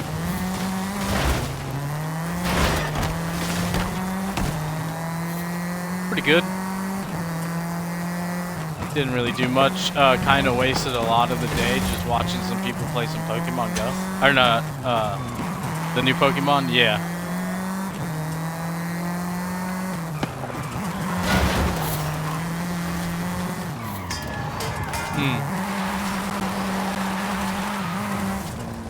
Pretty good. Didn't really do much. Kind of wasted a lot of the day just watching some people play some Pokemon Go. Or not, the new Pokemon? Yeah.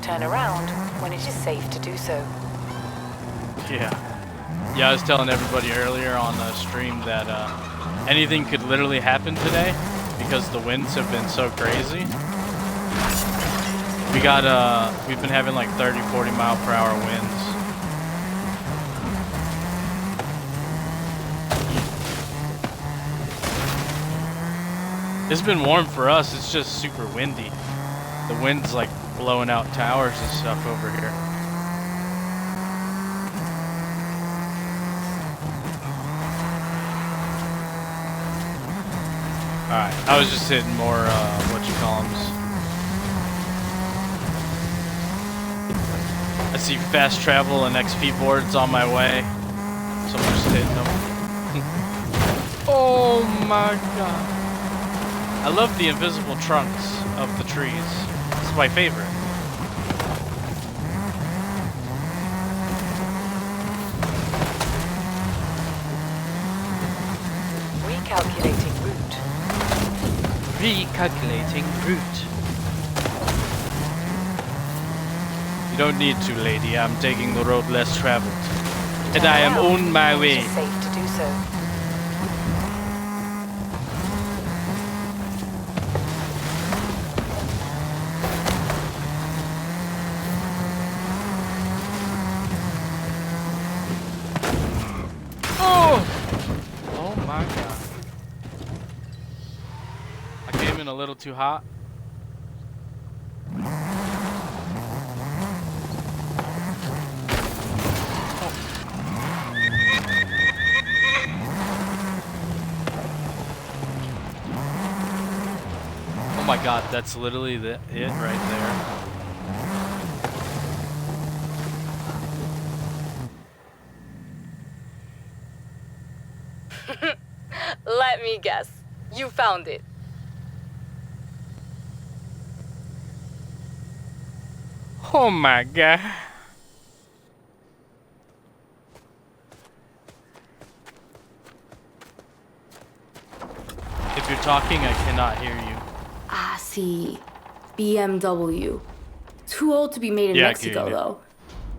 Turn around when it is safe to do so. Yeah. Yeah, I was telling everybody earlier on the stream that anything could literally happen today because the winds have been so crazy. We've been having like 30, 40 mile per hour winds. It's been warm for us, it's just super windy. The wind's like blowing out towers and stuff over here. Alright, I was just hitting more, whatchamacallums. I see fast travel and XP boards on my way, so I'm just hitting them. Oh my god. I love the invisible trunks of the trees. It's my favorite. Recalculating route. Recalculating route. You don't need to, lady. I'm taking the road less traveled. And I am on my way. It is safe to do so. Oh my god. I came in a little too hot. Oh my god, that's literally it right there. Let me guess. You found it. Oh my god. If you're talking, I cannot hear you. Ah, see. BMW. Too old to be made in Yeah, I Mexico, can hear you. though.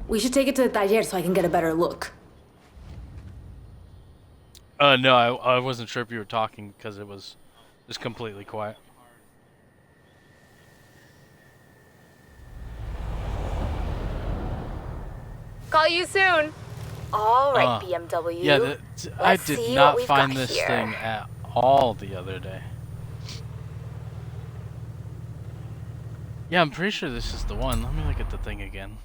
We should take it to the taller so I can get a better look. No, I wasn't sure if you were talking because it was just completely quiet. Call you soon. All right, BMW. Yeah, I Let's did see not what we've find got this here. thing at all the other day. Yeah, I'm pretty sure this is the one. Let me look at the thing again.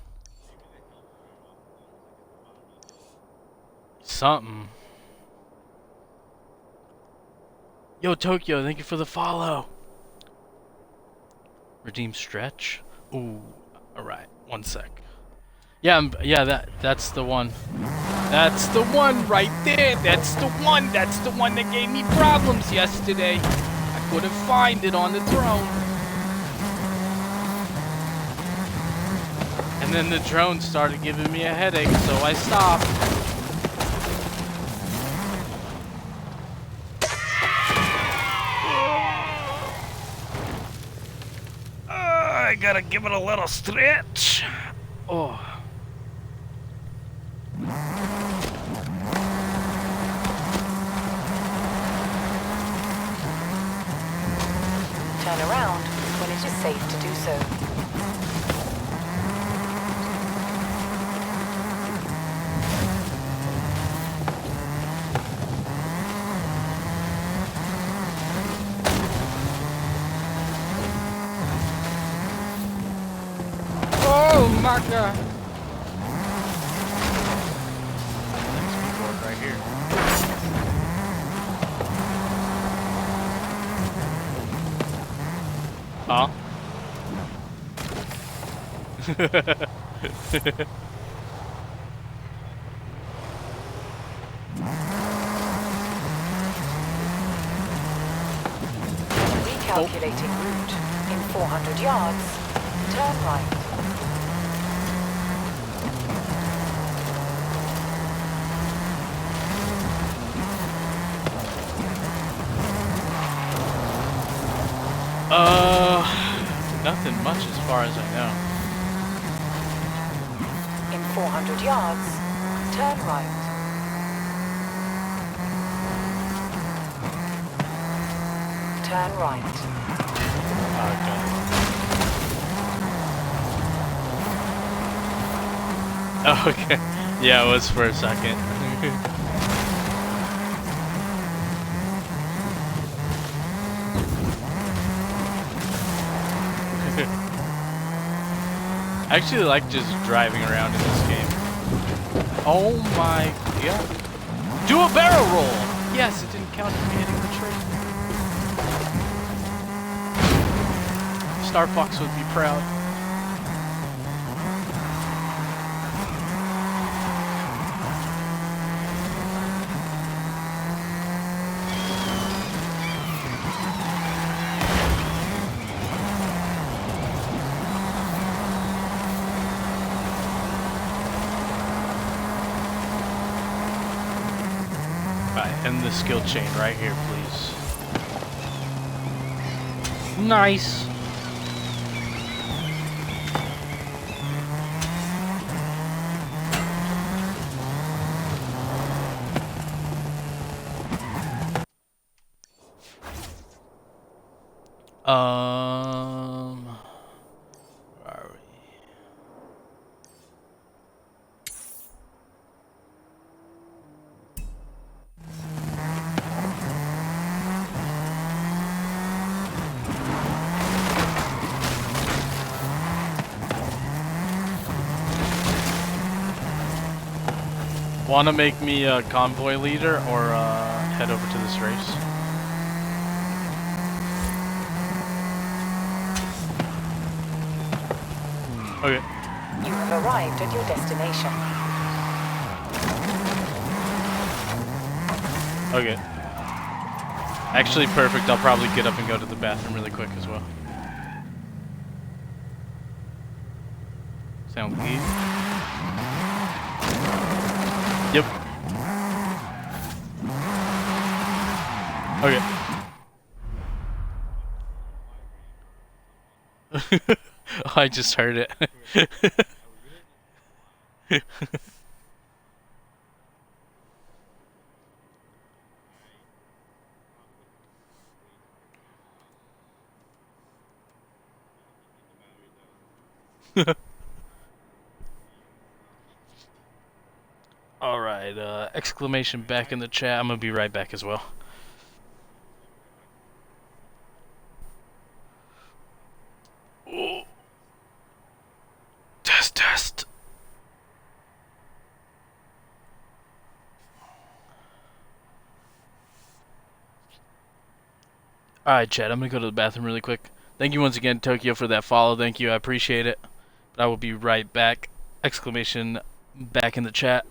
Something. Yo, Tokyo, thank you for the follow. Redeem stretch. Ooh, alright, 1 sec. Yeah, yeah, that's the one. That's the one right there. That's the one. That's the one that gave me problems yesterday. I couldn't find it on the drone. And then the drone started giving me a headache, so I stopped. I gotta give it a little stretch. Oh. Turn around when it is safe to do so. Oh my god. Next board right here. Huh? Recalculating route. In 400 yards, turn right. Nothing much as far as I know. In 400 yards, turn right. Turn right. Okay. Okay. Yeah, it was for a second. I actually like just driving around in this game. Oh my god. Do a barrel roll! Yes, it didn't count as me hitting the tree. Star Fox would be proud. End the skill chain right here, please. Nice. Where are we? Wanna make me a convoy leader or head over to this race? Okay. You have arrived at your destination. Okay. Actually, perfect. I'll probably get up and go to the bathroom really quick as well. Sound good? Yep. Okay. I just heard it. Alright, exclamation back in the chat. I'm gonna be right back as well. Oh. Test. Alright, chat, I'm gonna go to the bathroom really quick. Thank you once again, Tokyo, for that follow. Thank you, I appreciate it. But I will be right back. Exclamation back in the chat.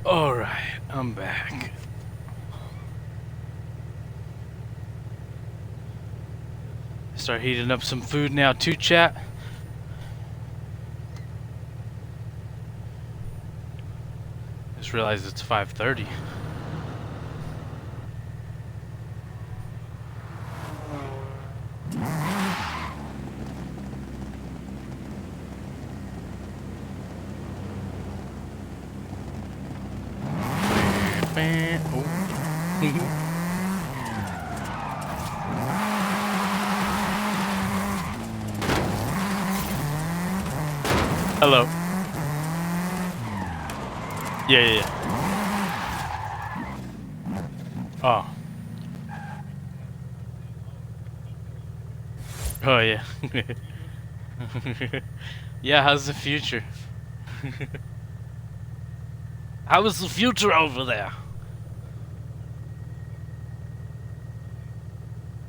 Alright, I'm back. Start heating up some food now too, chat. Just realized it's 5:30. Hello. Yeah. Oh. Oh yeah. Yeah, how's the future? How is the future over there?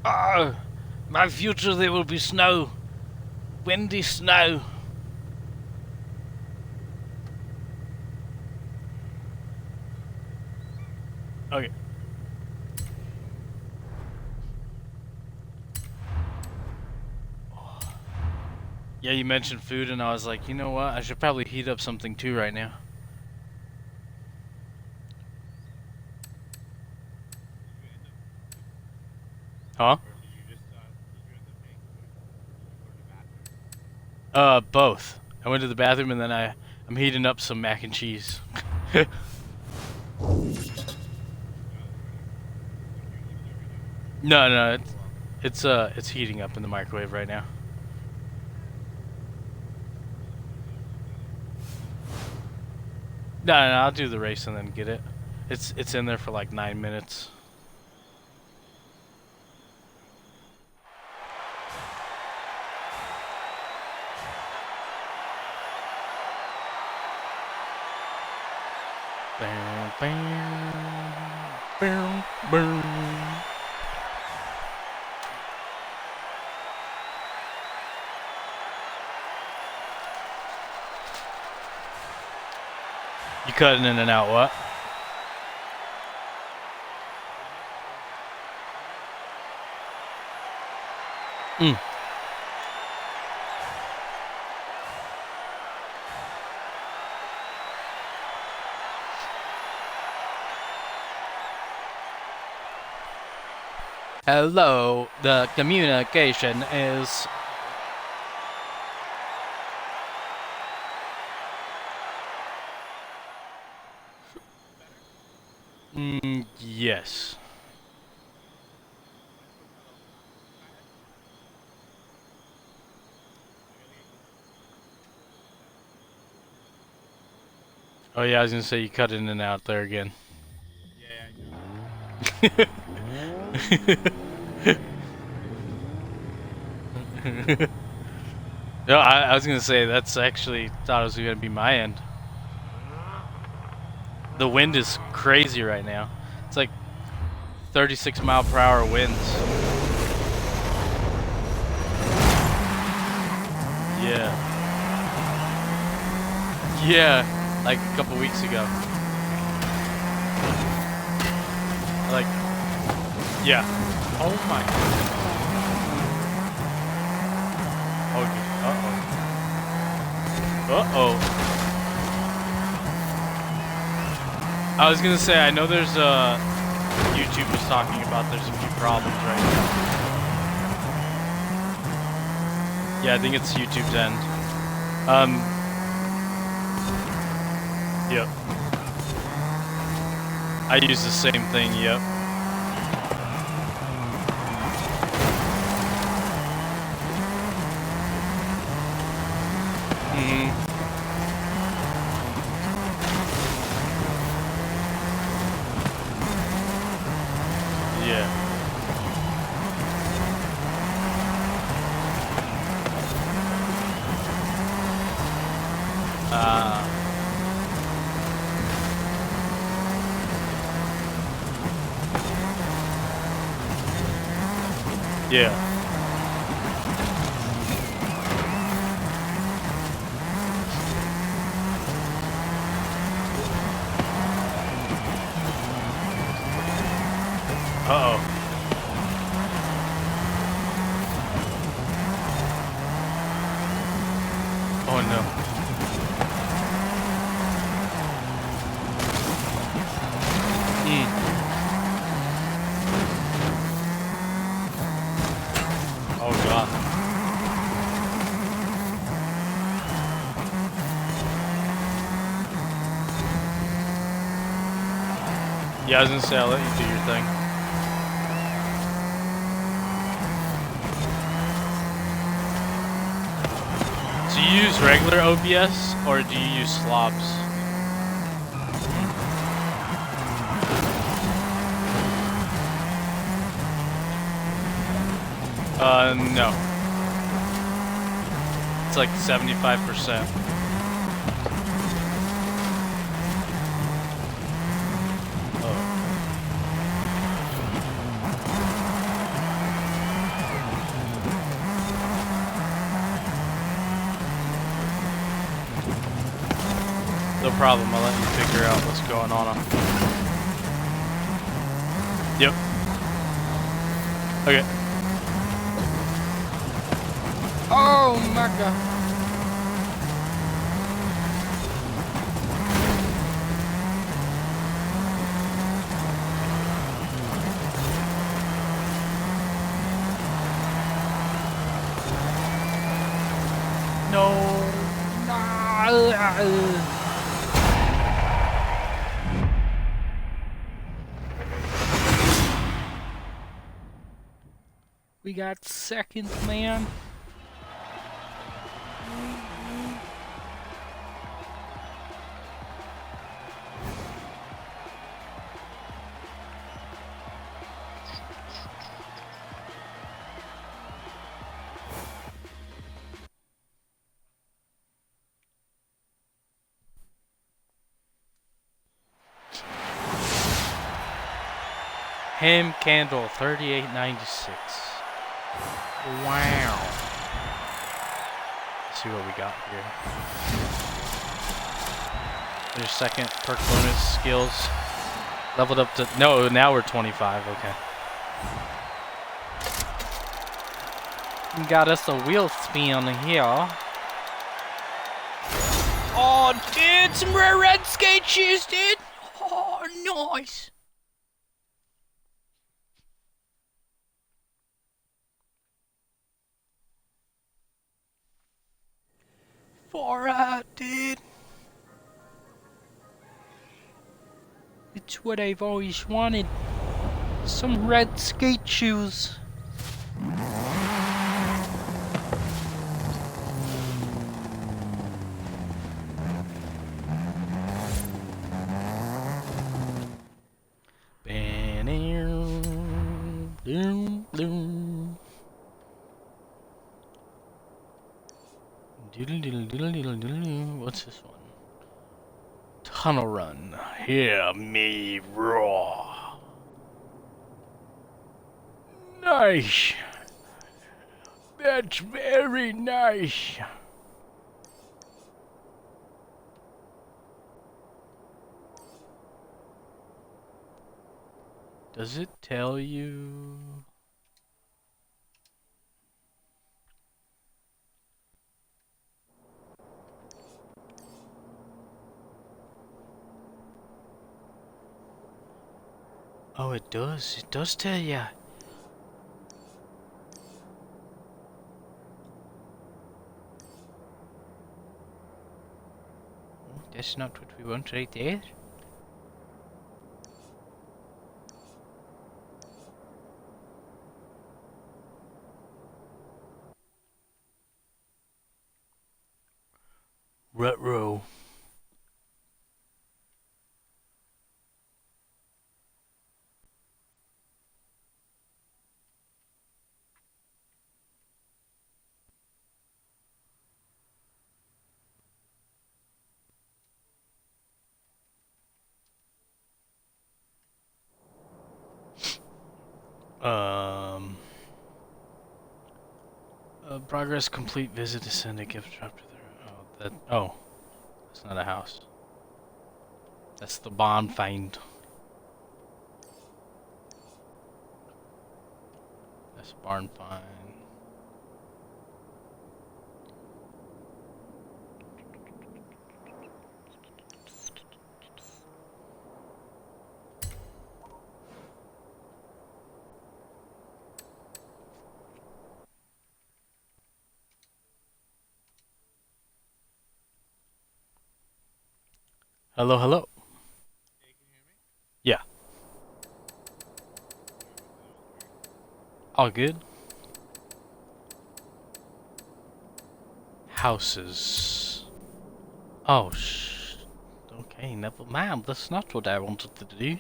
Oh, my future there will be snow. Windy snow. Okay. Yeah, you mentioned food and I was like, you know what? I should probably heat up something too right now. Huh? Both. I went to the bathroom and then I'm heating up some mac and cheese. No, it's heating up in the microwave right now. No, I'll do the race and then get it. It's in there for like 9 minutes. Bam, bam, bam, bam. You cutting in and out what? Mm. Hello, the communication is... yes. Oh yeah, I was gonna say you cut in and out there again. Yeah, No, I was gonna say that's actually thought it was gonna be my end. The wind is crazy right now. It's like 36-mile-per-hour winds. Yeah, like a couple weeks ago. Like, yeah. Oh my. Okay. Uh-oh. I was gonna say, I know there's YouTube was talking about there's a few problems right now. Yeah, I think it's YouTube's end. Yep. I use the same thing, yep. Yeah. Yeah. Uh-oh. Oh no. Yeah, I was gonna say I'll let you do your thing. Do you use regular OBS or do you use slobs? No. It's like 75%. No problem, I'll let you figure out what's going on. Yep. Okay. Oh my god. No. We got second, man. Ham candle 38.96. Wow. Let's see what we got here. There's second perk bonus skills. Leveled up to no, now we're 25, okay. Got us a wheel spin here. Oh dude, some rare red skate shoes, dude! Oh nice. Far out, dude. It's what I've always wanted. Some red skate shoes. What's this one? Tunnel run. Hear me roar. Nice. That's very nice. Does it tell you? Oh, it does. It does tell you. That's not what we want right there. Ruh-roh. Progress complete. Visit to send a gift drop to the. Oh, that's not a house. That's the bond find. That's barn find. Hello, hello. Hey, can you hear me? Yeah. All good. Houses. Oh, okay, never mind. That's not what I wanted to do.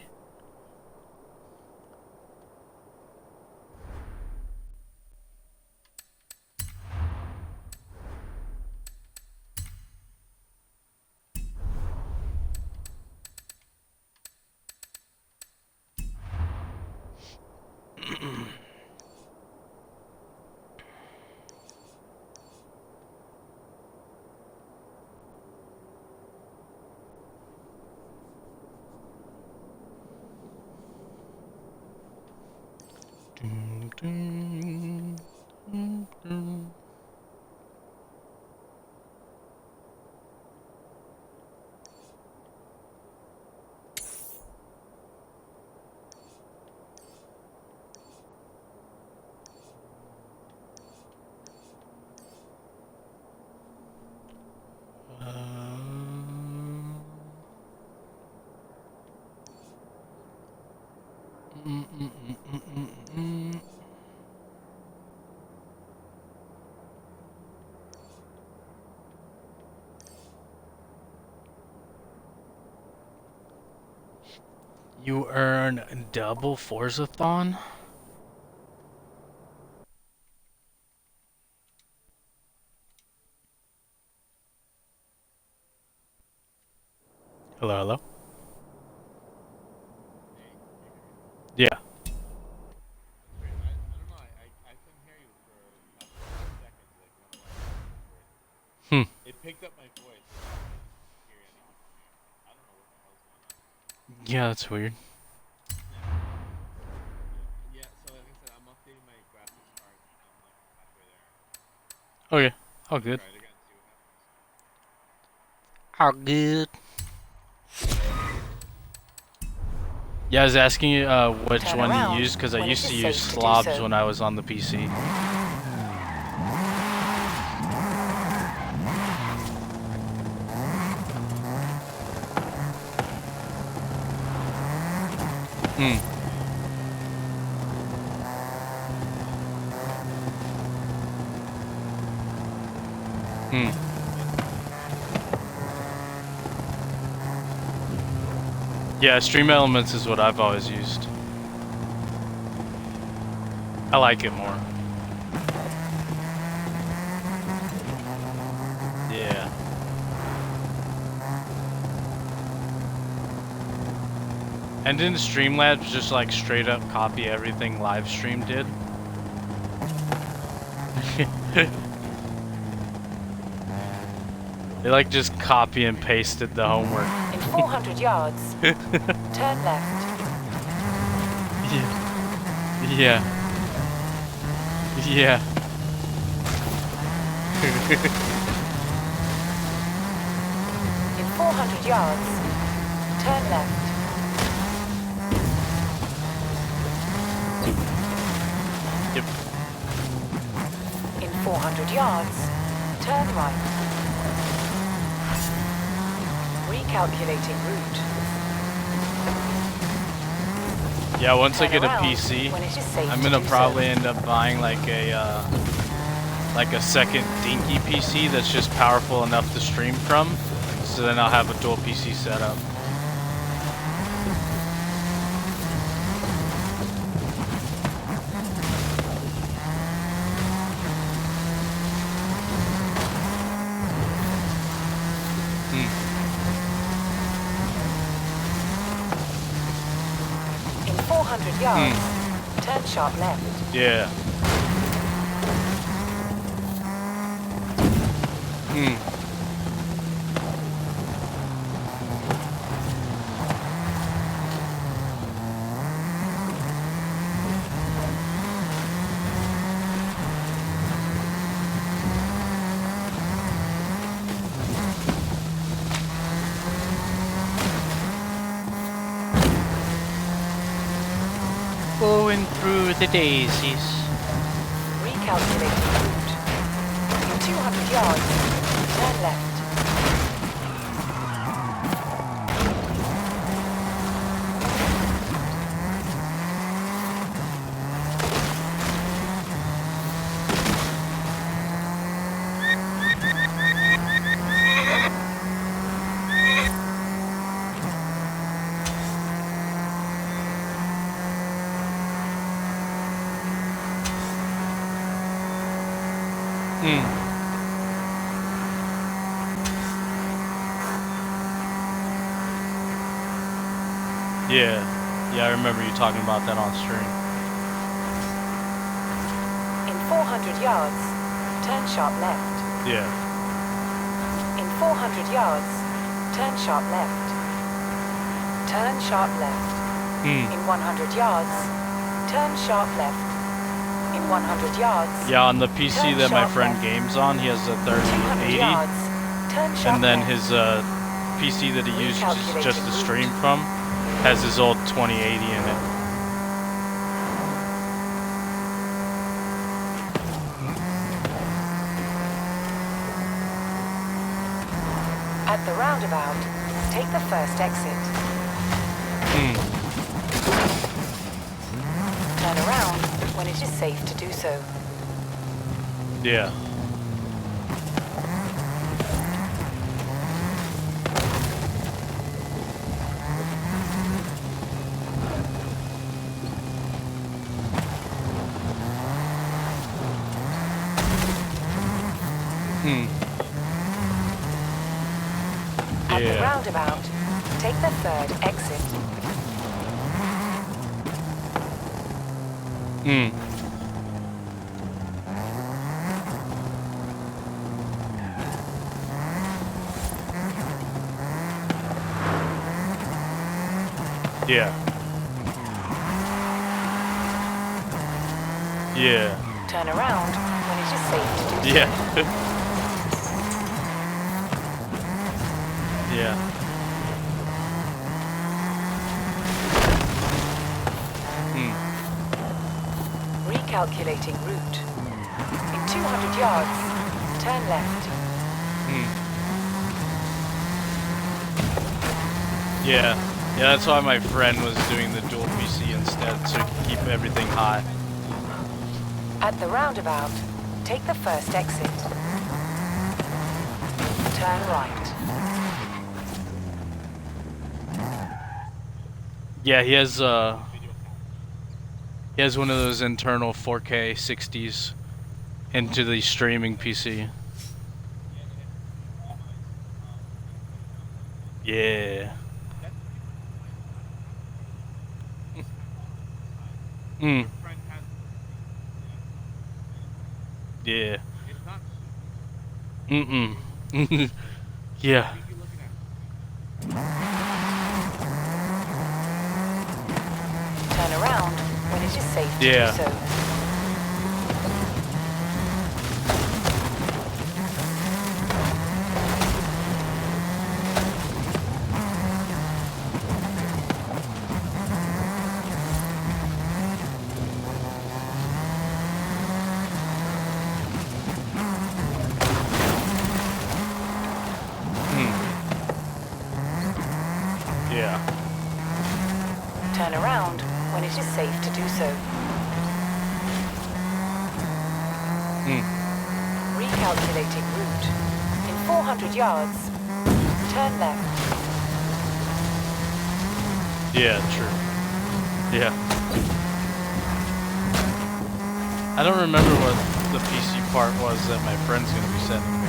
Dun, dun, dun, dun. Mm, mm, mm, mm, mm, mm. You earn double Forzathon? Hello, hello? Yeah. Hmm. It picked up my voice. Yeah, that's weird. Yeah, so like I said, I'm updating my graphics card. I'm like halfway there. Okay. All good. Try it again, see what happens. All good. Yeah, I was asking you which Turn one around you used because I when it used to is use safe to do slobs so. when I was on the PC. Hmm. Hmm. Yeah, Stream Elements is what I've always used. I like it more. Yeah. And didn't Streamlabs just like straight up copy everything Livestream did? They like just copy and pasted the homework. In 400 yards, turn left. Yeah. Yeah. In 400 yards, turn left. Yep. In 400 yards, turn right. Recalculating route. Yeah, once I Turn get a around PC, when it is safe I'm to gonna do probably so. end up buying like a second dinky PC that's just powerful enough to stream from. So then I'll have a dual PC setup. In 400 yards, turn sharp left. Yeah. Going through the daisies. Recalculating route. In 200 yards, turn left. Hmm. Yeah. Yeah, I remember you talking about that on stream. In 400 yards, turn sharp left. Yeah. In 400 yards, turn sharp left. Turn sharp left. Hmm. In 100 yards, turn sharp left. In 100 yards, Yeah, on the PC turn that my sharp friend left. games on, he has a 200 3080, yards, turn sharp and then left. his PC that he uses Recalculating just to route. stream from has his old 2080 in it. At the roundabout, take the first exit. Hmm. Turn around when it is safe to do so. Yeah. Hmm. At the Yeah. roundabout, take the third exit. Hmm. Yeah. Yeah. Turn around when it is safe to do so. Yeah. Yeah. Hmm. Recalculating route. In 200 yards, turn left. Hmm. Yeah. Yeah, that's why my friend was doing the dual PC instead, so he could keep everything high. At the roundabout, take the first exit. Turn right. Yeah, he has one of those internal 4K 60s into the streaming PC. Yeah. Hmm. Friend has Yeah. it's not Mm-mm. Yeah. you'd be looking at Turn around when it is safe to Yeah. do so. Hmm. Yeah. Turn around when it is safe to do so. Hmm. Recalculating route. In 400 yards, turn left. Yeah, true. Yeah. I don't remember what the PC part was that my friend's gonna be sending me.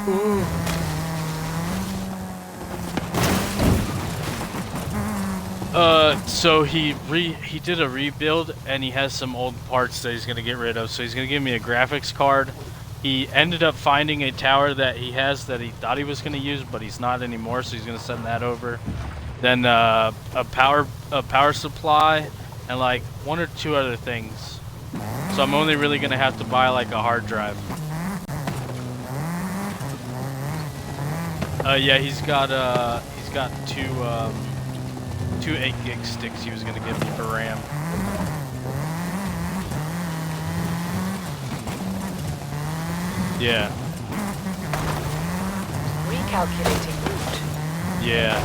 Ooh. So he did a rebuild and he has some old parts that he's gonna get rid of. So he's gonna give me a graphics card. He ended up finding a tower that he has that he thought he was gonna use, but he's not anymore. So he's gonna send that over. Then a power supply and like one or two other things. So I'm only really gonna have to buy like a hard drive. Yeah, he's got two 8 gig sticks he was gonna give me for RAM. Yeah. Recalculating route. Yeah.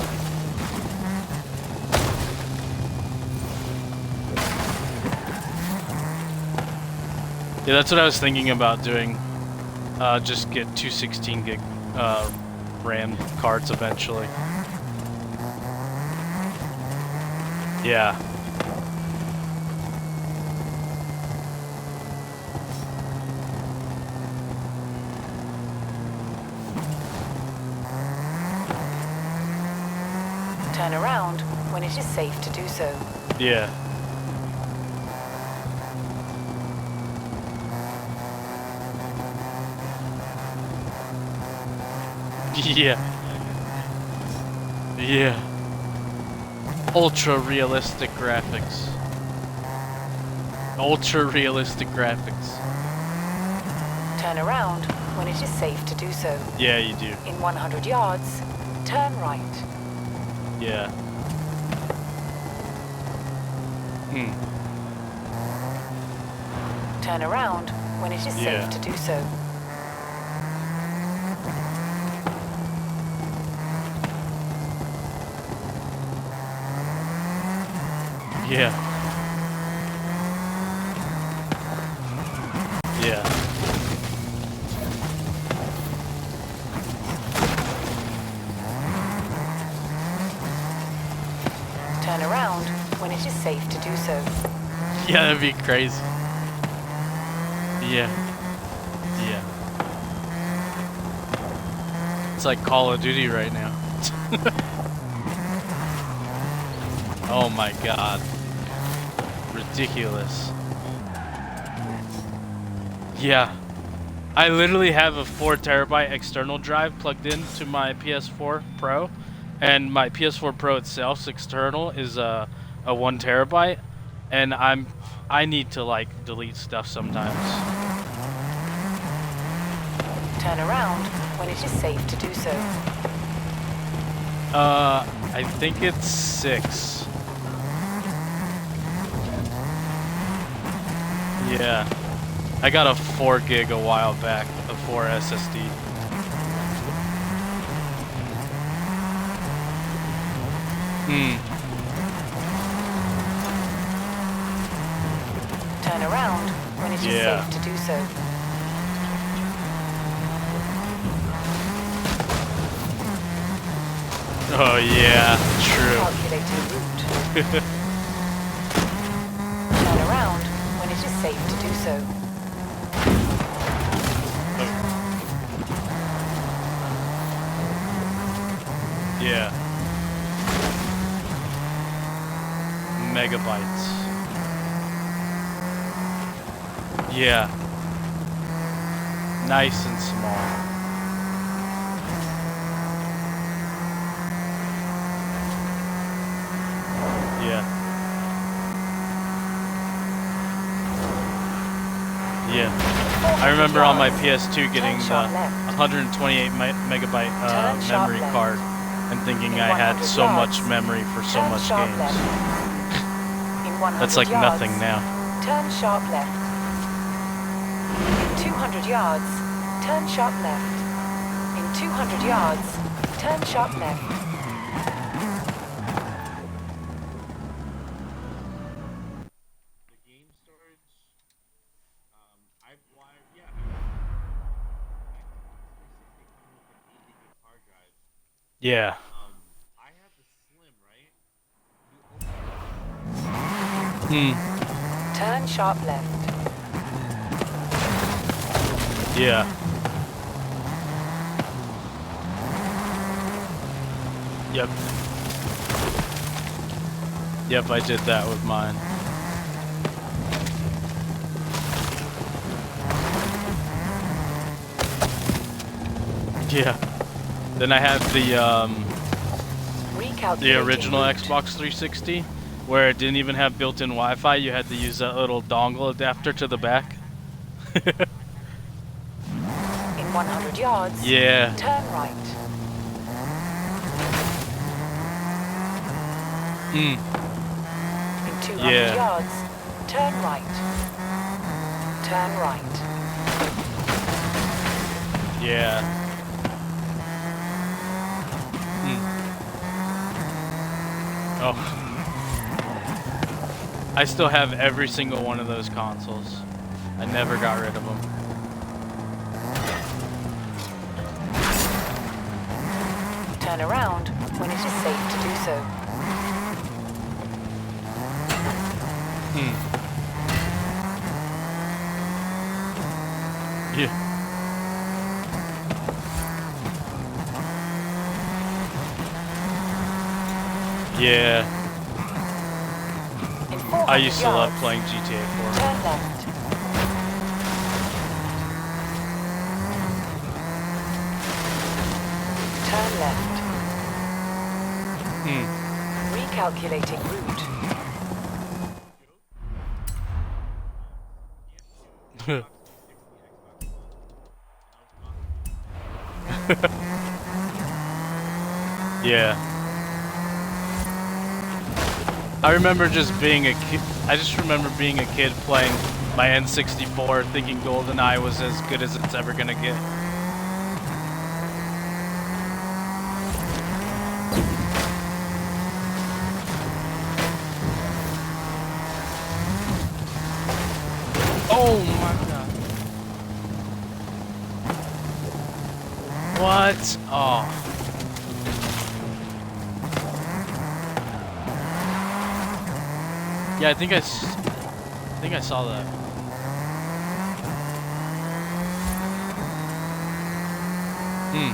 Yeah, that's what I was thinking about doing. Just get two 16 gig RAM cards eventually. Yeah. Turn around when it is safe to do so. Yeah. Yeah. Yeah. Ultra realistic graphics. Ultra realistic graphics. Turn around when it is safe to do so. Yeah, you do. In 100 yards, turn right. Yeah. Turn around when it is Yeah. safe to do so. Yeah. Yeah. Turn around when it is safe to do so. Yeah, that'd be crazy. Yeah. Yeah. It's like Call of Duty right now. Oh my god. Ridiculous. Yeah. I literally have a 4 terabyte external drive plugged into my PS4 Pro, and my PS4 Pro itself's external is a 1 terabyte, and I need to like delete stuff sometimes. Turn around when it is safe to do so. I think it's 6. Yeah. I got a 4 gig a while back, a 4 SSD. Turn around when it is Yeah. safe to do so. Oh yeah, true. Calculating route. Turn around when it is safe to do so. Yeah. Megabytes. Yeah. Nice and small. Yeah. Yeah. I remember on my PS2 getting the 128 megabyte memory card and thinking I had so much memory for so much games. That's like nothing now. Turn sharp left. In 200 yards, turn sharp left. In 200 yards, turn sharp left. The game storage, I've wired, yeah. Xbox 360 comes with an 8 gig hard drive. Yeah. I have the Slim, right? Turn sharp left. Yeah. Yep. Yep, I did that with mine. Yeah. Then I had the original Xbox 360 where it didn't even have built-in Wi-Fi. You had to use that little dongle adapter to the back. In 100 yards, Yeah. turn right. In 200 Yeah. yards, turn right. Turn right. Yeah. Oh. I still have every single one of those consoles. I never got rid of them. Turn around when it is safe to do so. Yeah. Yeah, In 400 I used to love yards, playing GTA 4. turn left. Turn left. Hmm. Recalculating route. Yeah. I remember just being a kid. I just remember being a kid playing my N64, thinking GoldenEye was as good as it's ever gonna get. Oh my god. What? Oh. Yeah, I think I saw that. Hmm.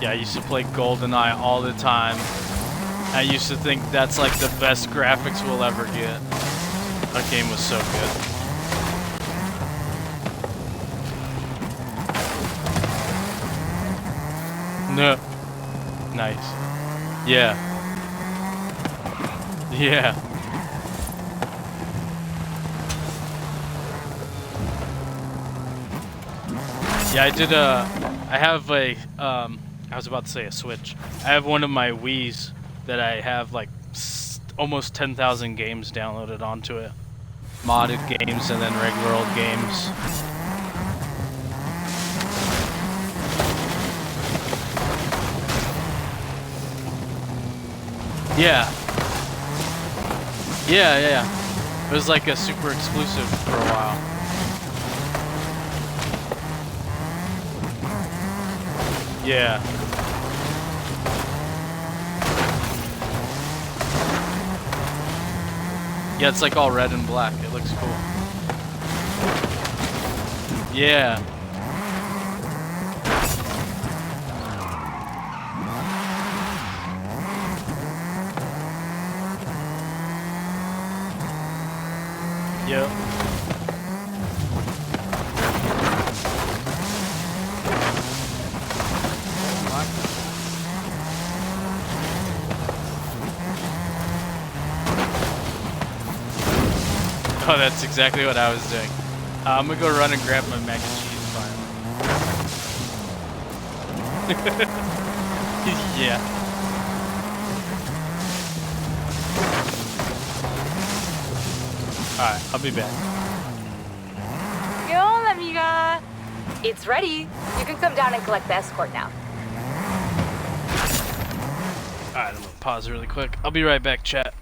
Yeah, I used to play GoldenEye all the time. I used to think that's like the best graphics we'll ever get. That game was so good. No. Nice. Yeah. Yeah. Yeah, I have a, I was about to say a Switch. I have one of my Wiis that I have like almost 10,000 games downloaded onto it. Modded games and then regular old games. Yeah. Yeah. It was like a super exclusive for a while. Yeah. Yeah, it's like all red and black. It looks cool. Yeah. Yep. Oh, that's exactly what I was doing. I'm gonna go run and grab my mac and cheese finally. Yeah. Alright, I'll be back. Yo, amiga. It's ready. You can come down and collect the escort now. Alright, I'm gonna pause really quick. I'll be right back, chat.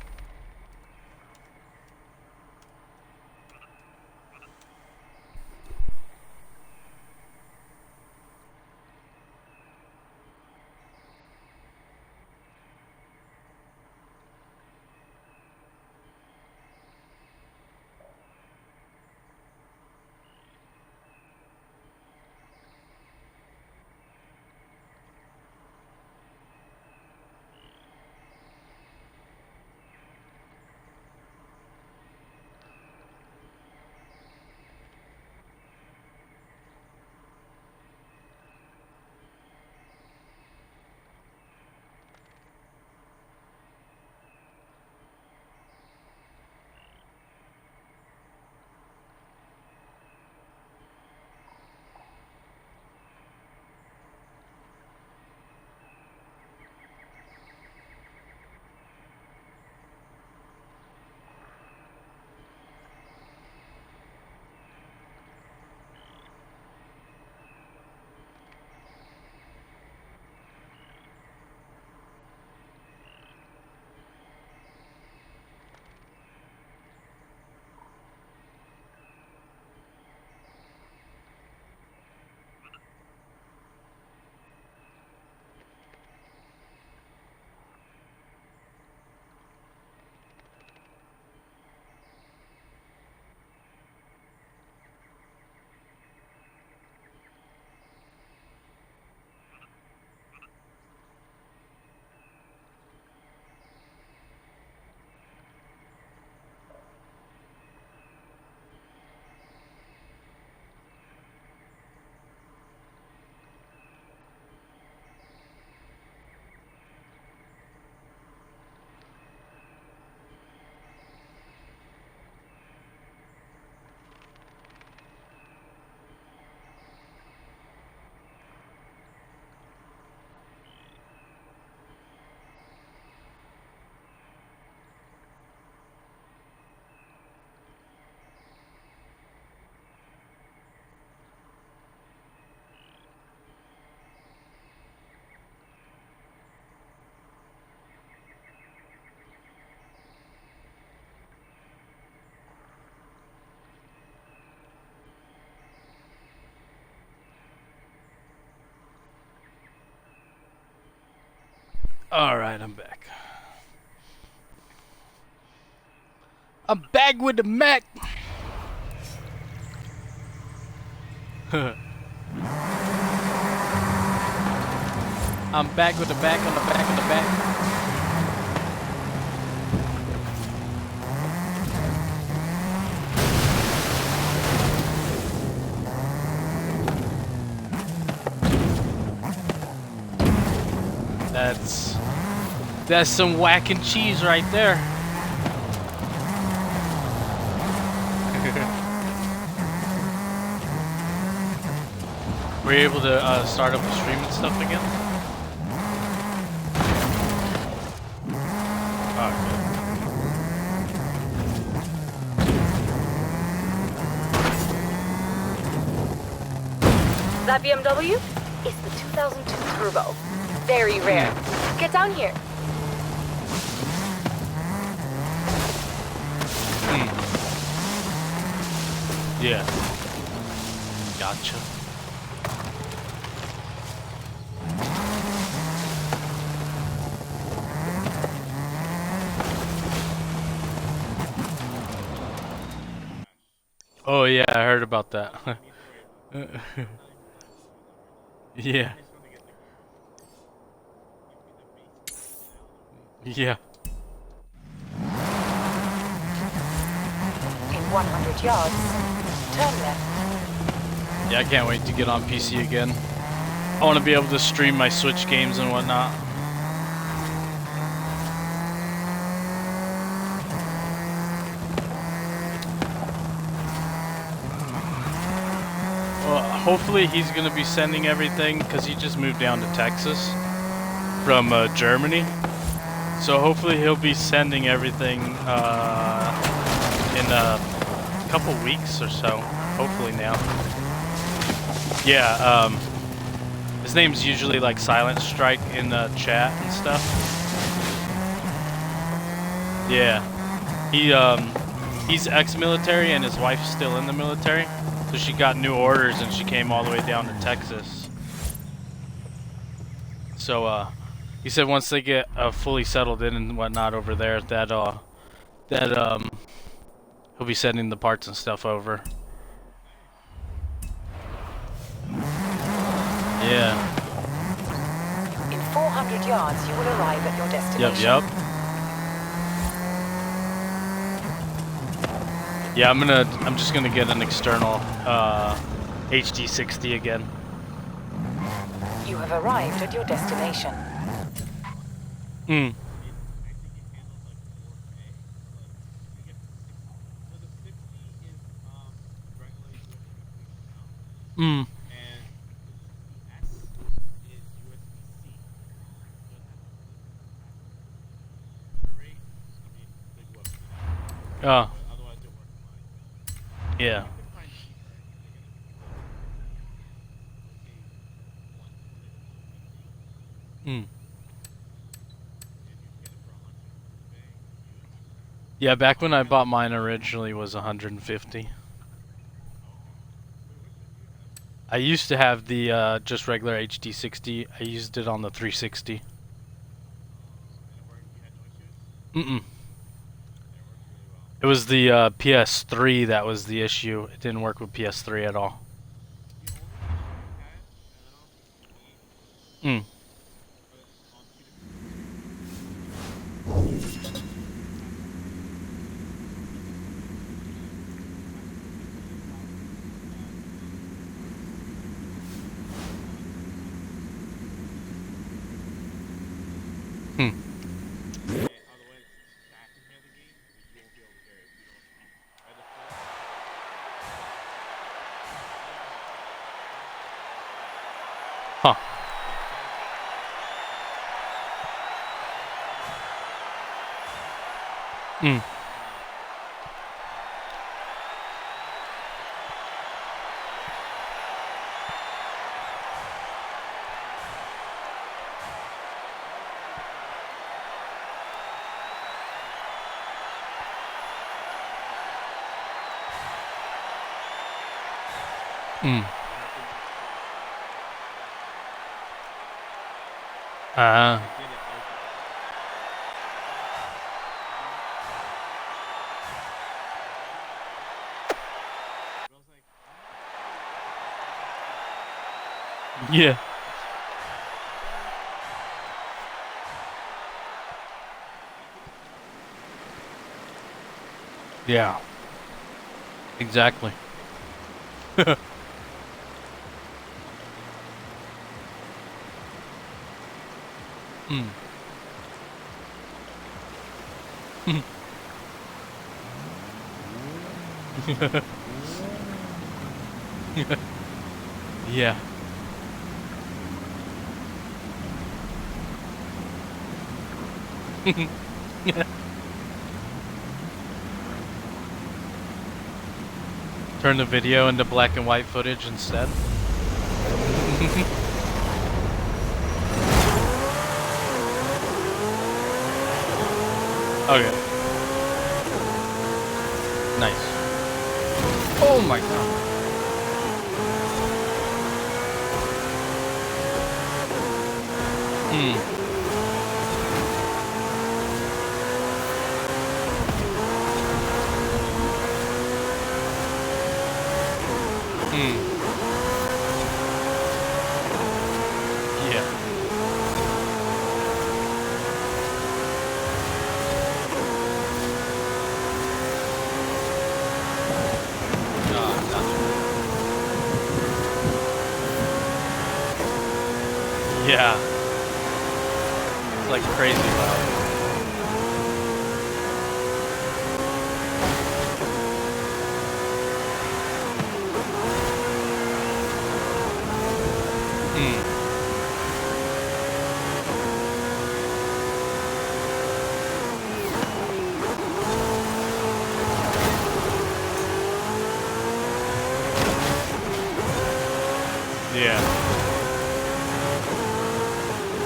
Alright, I'm back. I'm back with the Mac! I'm back with the back on the back on the back. That's some whack and cheese right there. Were you able to start up the stream and stuff again? Oh, That BMW is the 2002 Turbo. Very rare. Get down here. Yeah. Gotcha. Oh yeah, I heard about that. Yeah. Yeah. In 100 yards, turn left. Yeah, I can't wait to get on PC again. I want to be able to stream my Switch games and whatnot. Well, hopefully he's going to be sending everything because he just moved down to Texas from Germany. So hopefully he'll be sending everything in a couple weeks or so. Hopefully now. Yeah, his name's usually like Silent Strike in the chat and stuff. Yeah. He's ex-military and his wife's still in the military. So she got new orders and she came all the way down to Texas. So he said once they get fully settled in and whatnot over there, that he'll be sending the parts and stuff over. Yeah. In 400 yards, you will arrive at your destination. Yep. Yeah, I'm just gonna get an external HD60 again. You have arrived at your destination. Hmm. Hmm. Oh. Yeah. Hmm. Yeah, back when I bought mine originally was 150. I used to have the just regular HD60. I used it on the 360. Mm-mm. It was the PS3 that was the issue. It didn't work with PS3 at all. Hmm. Huh. Hmm. Hmm. Yeah. Yeah. Exactly. Hmm. Yeah. Turn the video into black and white footage instead. Okay. Nice. Oh my god. Hmm. Hmm. Yeah. Yeah. It's like crazy loud. Hmm. Yeah.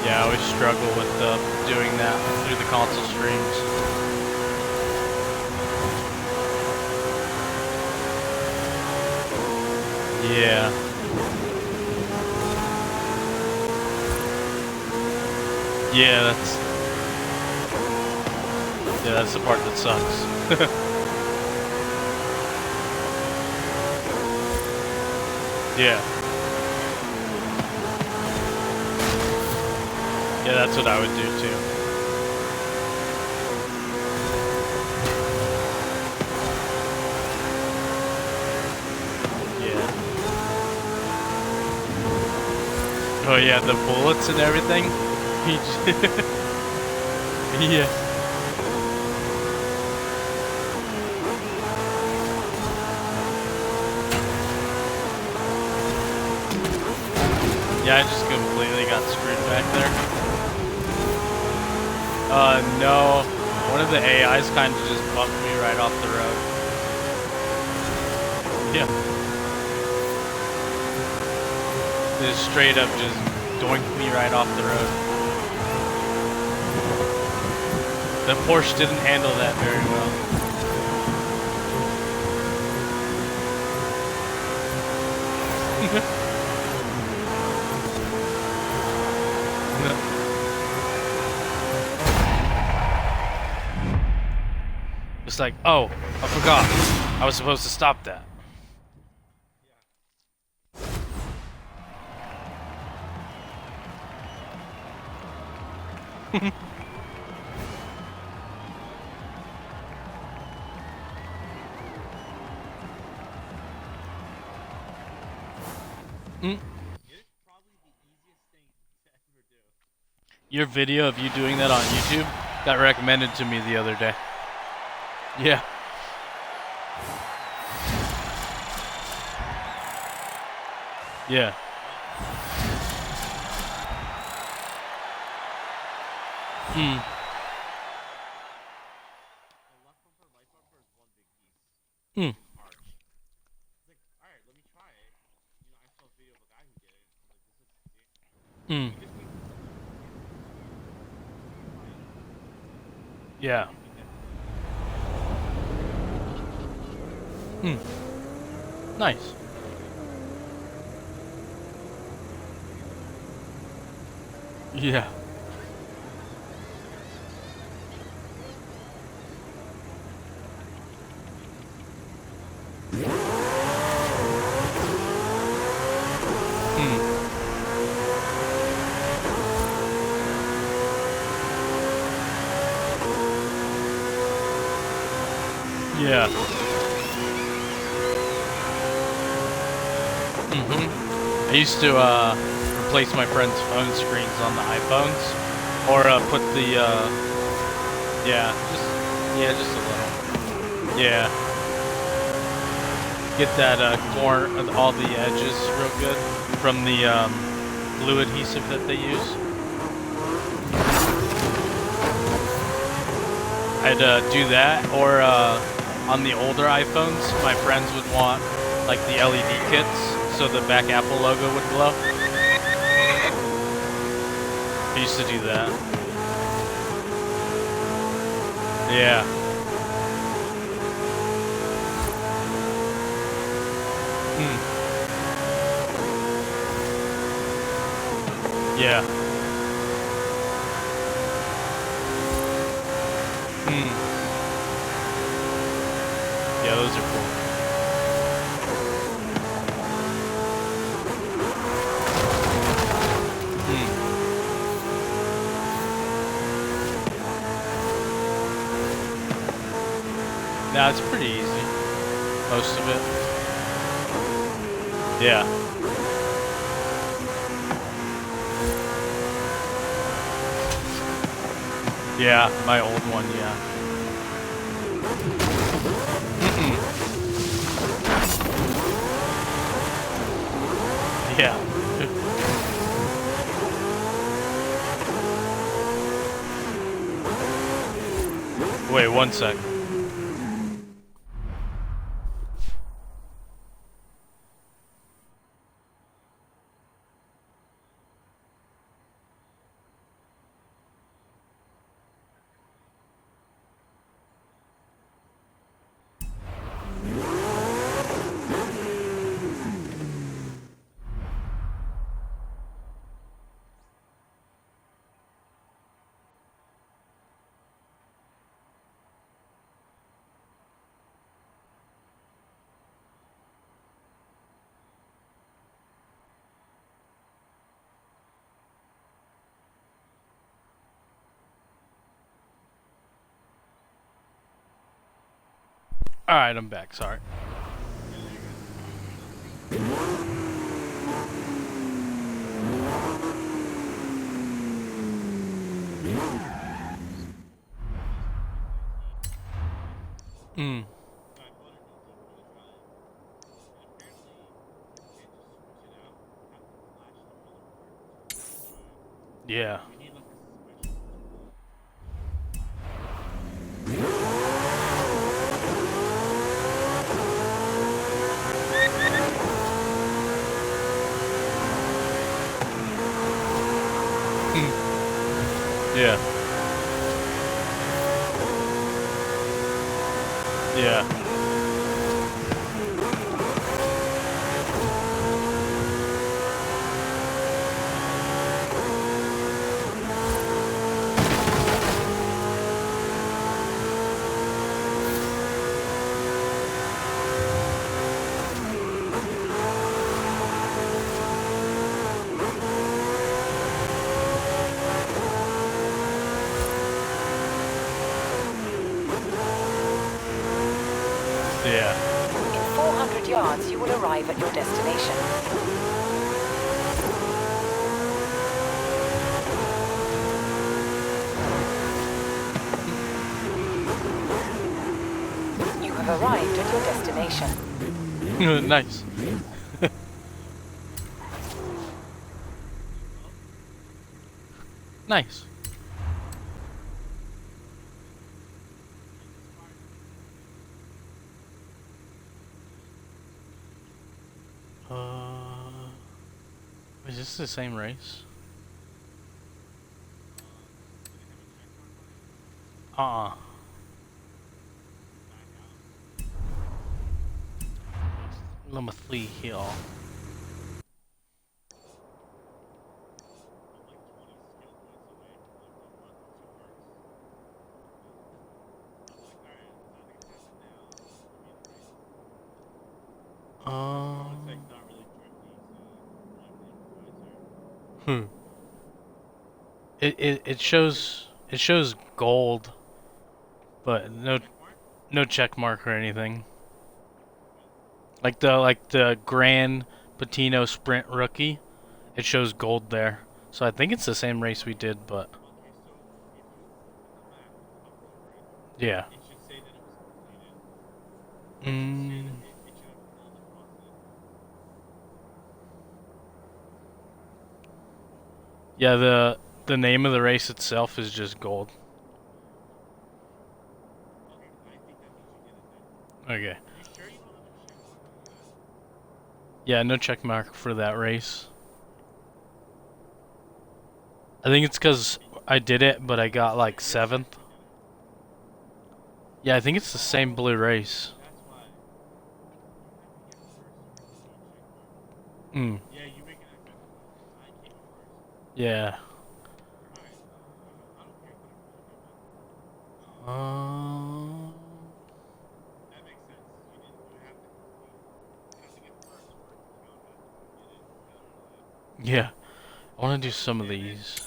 Yeah, I always struggle with doing that through the console streams. Yeah. Yeah, that's the part that sucks. Yeah. Yeah, that's what I would do too. Yeah. Oh yeah, the bullets and everything. Yeah. Yeah, I just completely got screwed back there. No. One of the AIs kind of just bumped me right off the road. Yeah. They just straight up just doinked me right off the road. The Porsche didn't handle that very well. It's like, oh, I forgot. I was supposed to stop that. Your video of you doing that on YouTube got recommended to me the other day. Yeah. Yeah. Hmm. Hmm. Hmm. Yeah. Hmm. Nice. Yeah. Hmm. Yeah. I used to replace my friends' phone screens on the iPhones, or put the just a little. Yeah. Get that all the edges real good from the glue adhesive that they use. I'd do that, or on the older iPhones, my friends would want like the LED kits, so the back Apple logo would glow. I used to do that. Yeah. Yeah. Yeah, those are cool. Nah, it's pretty easy. Most of it. Yeah. Yeah, my old one, yeah. Yeah. Wait, 1 sec. Alright, I'm back, sorry. Yeah. Yeah. Yeah. Yeah. In 400 yards, you will arrive at your destination. You have arrived at your destination. Nice. Nice. Is this the same race? Limothley Hill. It shows gold, but no. No check mark or anything. Like the Grand Patino Sprint Rookie, it shows gold there. So I think it's the same race we did, but Okay, so if you look at the map up there, right? yeah. It should say that it was completed. It should say that Mm, it should have pulled across it. yeah, the name of the race itself is just gold. Okay, I think that means you did it then. Okay. You sure you don't have a check mark on that? Yeah, no check mark for that race. I think it's because I did it, but I got like 7th. Yeah, I think it's the same blue race. That's why. You have to get first or check mark. Hmm. Yeah, you make an accurate point. I came first. Yeah. Alright, I don't care. Whatever. That makes sense. You have to get first for it to count as completed. Yeah. I want to do some of these.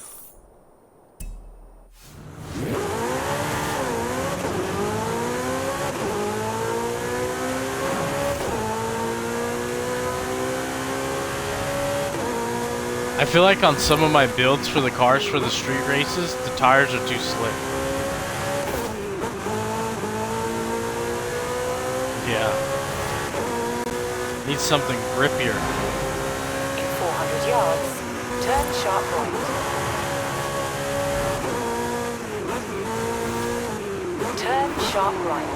I feel like on some of my builds for the cars for the street races, the tires are too slick. Yeah. Need something grippier. In 400 yards, turn sharp right. Turn sharp right.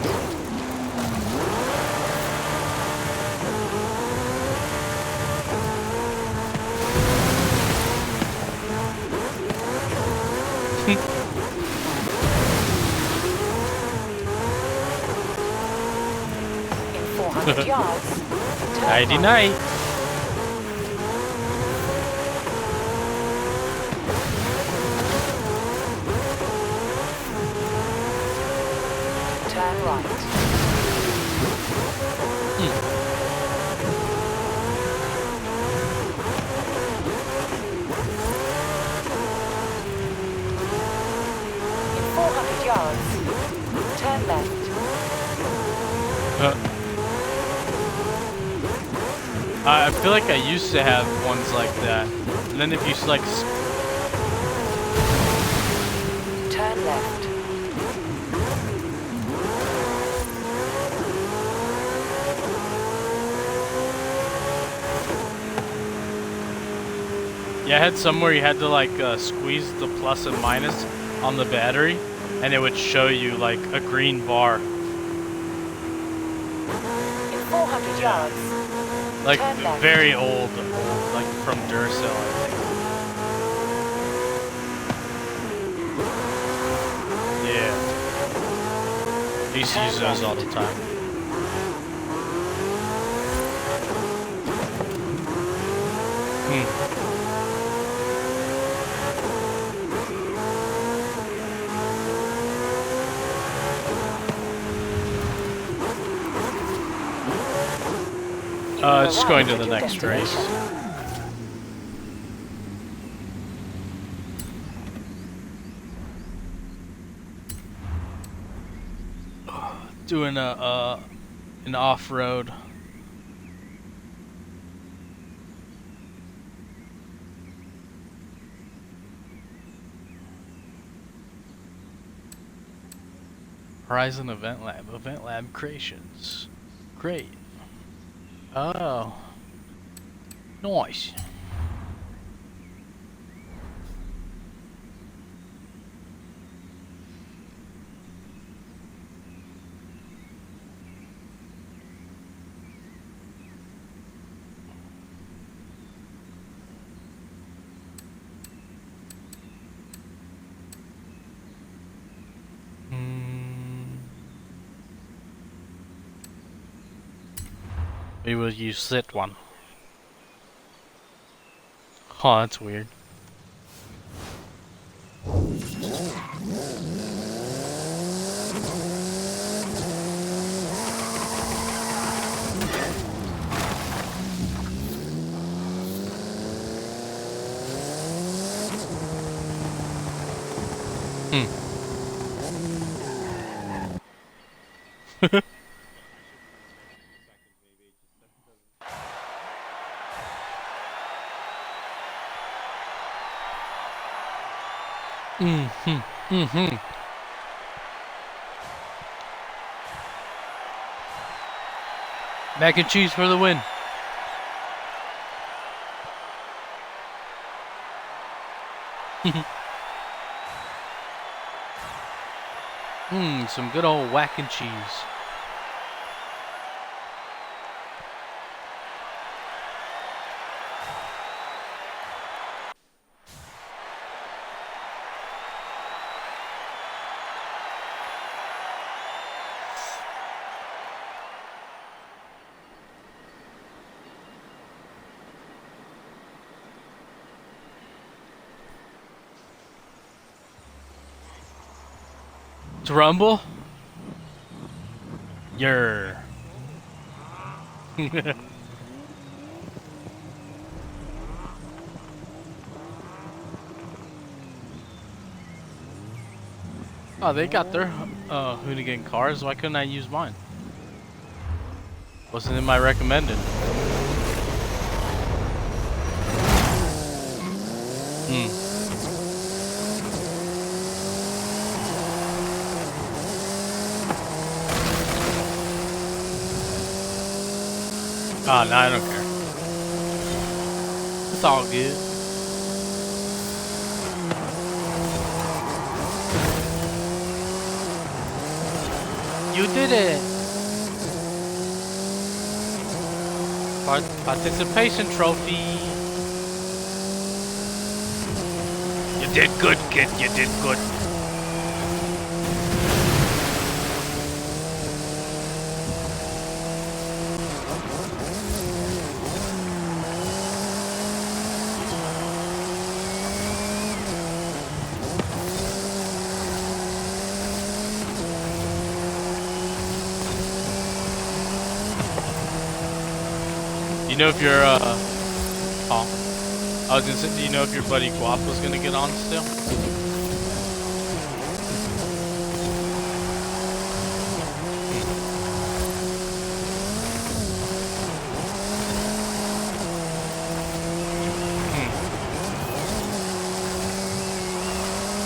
In 400 yards, turn Nighty right. night. Turn right. In 400 yards, turn left. I feel like I used to have ones like that. And then if you like, Turn left. yeah, I had some where you had to like squeeze the plus and minus on the battery, and it would show you like a green bar. In 400 yards, Like turn left. very old, like from Duracell, I think. Yeah. I used to use those all the time. You have Just going to arrived the at your next race. destination. Doing an off-road. Horizon Event Lab creations. Great. Oh. Nice. We will use that one. Oh, that's weird. Mm-hmm. Mm-hmm. Mac and cheese for the win. Some good old whack and cheese. To rumble? Yer. Oh, they got their hoonigan cars. Why couldn't I use mine? Wasn't in my recommended. Oh, no, I don't care. It's all good. You did it! Participation trophy! You did good, kid. You did good. You know if your I was gonna say, do you know if your buddy Guap was gonna get on still?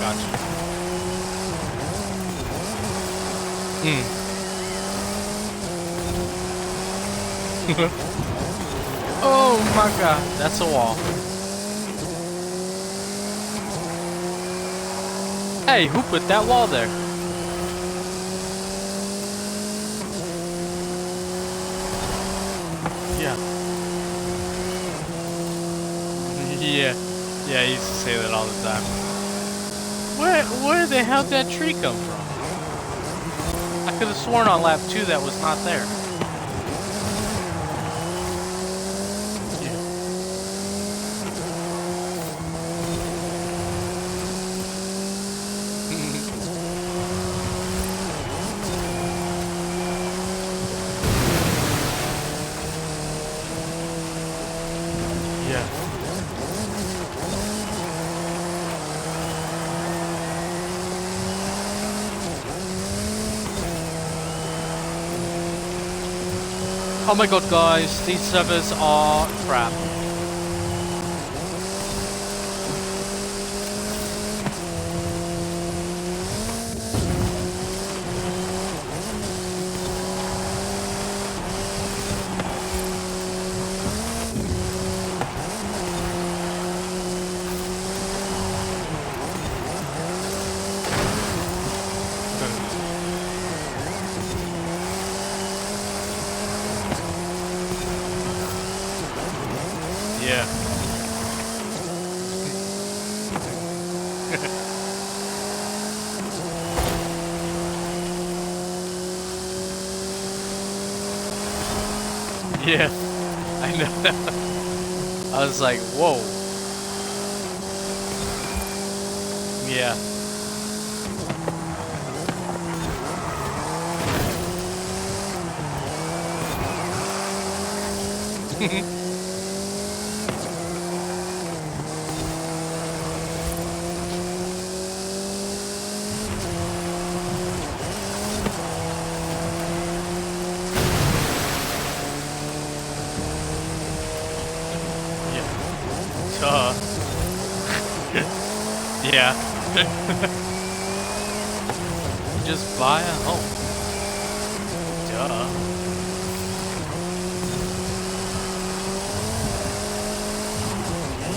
Gotcha. Oh my god, that's a wall. Hey, who put that wall there? Yeah. Yeah, he used to say that all the time. Where the hell did that tree come from? I could have sworn on lap 2 that was not there. Oh my god, guys, these servers are crap. Yeah. Yeah, I know. I was like, whoa. Yeah. Yeah. Just buy a home. Duh.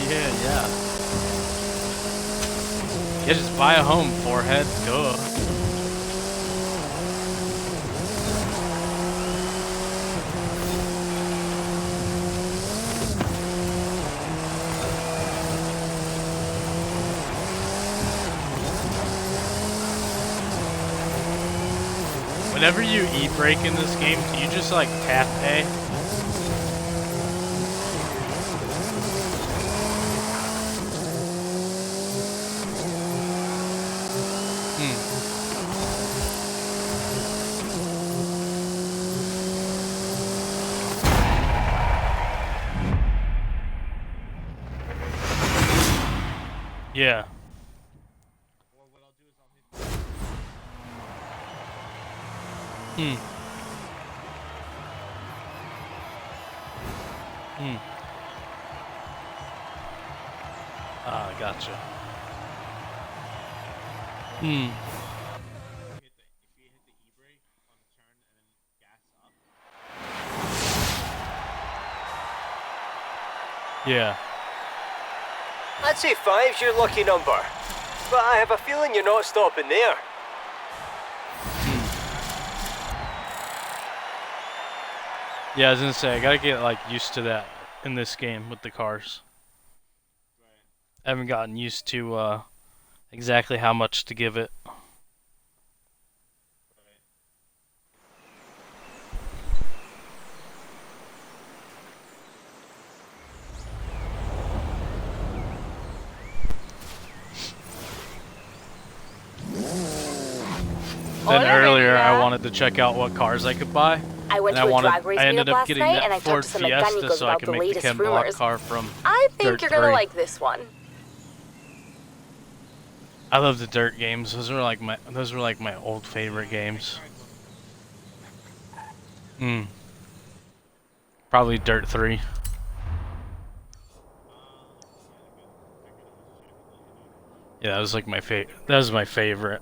Yeah. Yeah, just buy a home, forehead. Duh. Whenever you e-brake in this game, do you just like tap A? Yeah. Or what I'll do is I'll hit. Ah, gotcha. If you hit the e-brake on the turn and then gas up. Yeah. I'd say 5's your lucky number, but I have a feeling you're not stopping there. Yeah, I was gonna say, I gotta get like used to that in this game with the cars. I haven't gotten used to exactly how much to give it. Then earlier I wanted to check out what cars I could buy. I went And to a drag race I ended meetup up last getting night that and I Ford talked to some Fiesta mechanics so I about can the make the latest Ken Block rumors. car from I think Dirt you're gonna 3. like this one. I love the dirt games. Those were like my old favorite games. Probably Dirt 3. Yeah, that was like my favorite. That was my favorite.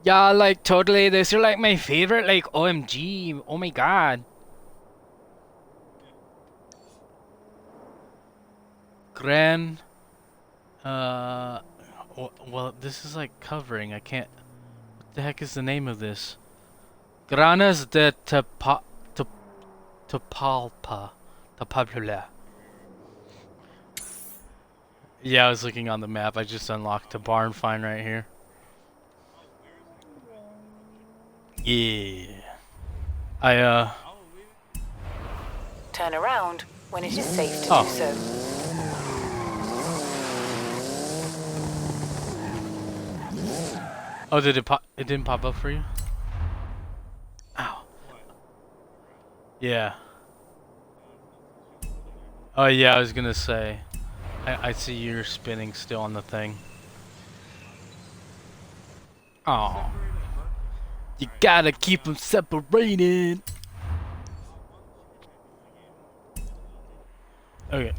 Yeah, like totally. Those are like my favorite. Like OMG. Oh my god. Gran. Well, this is like covering. I can't. What the heck is the name of this? Granas de Tapalpa. Yeah, I was looking on the map. I just unlocked a barn find right here. Yeah. Turn around when it is safe to Oh. do so. Oh, did it pop? It didn't pop up for you? Ow. Yeah. Oh yeah, I was gonna say. I see you're spinning still on the thing. Oh. You gotta keep them separated. Okay.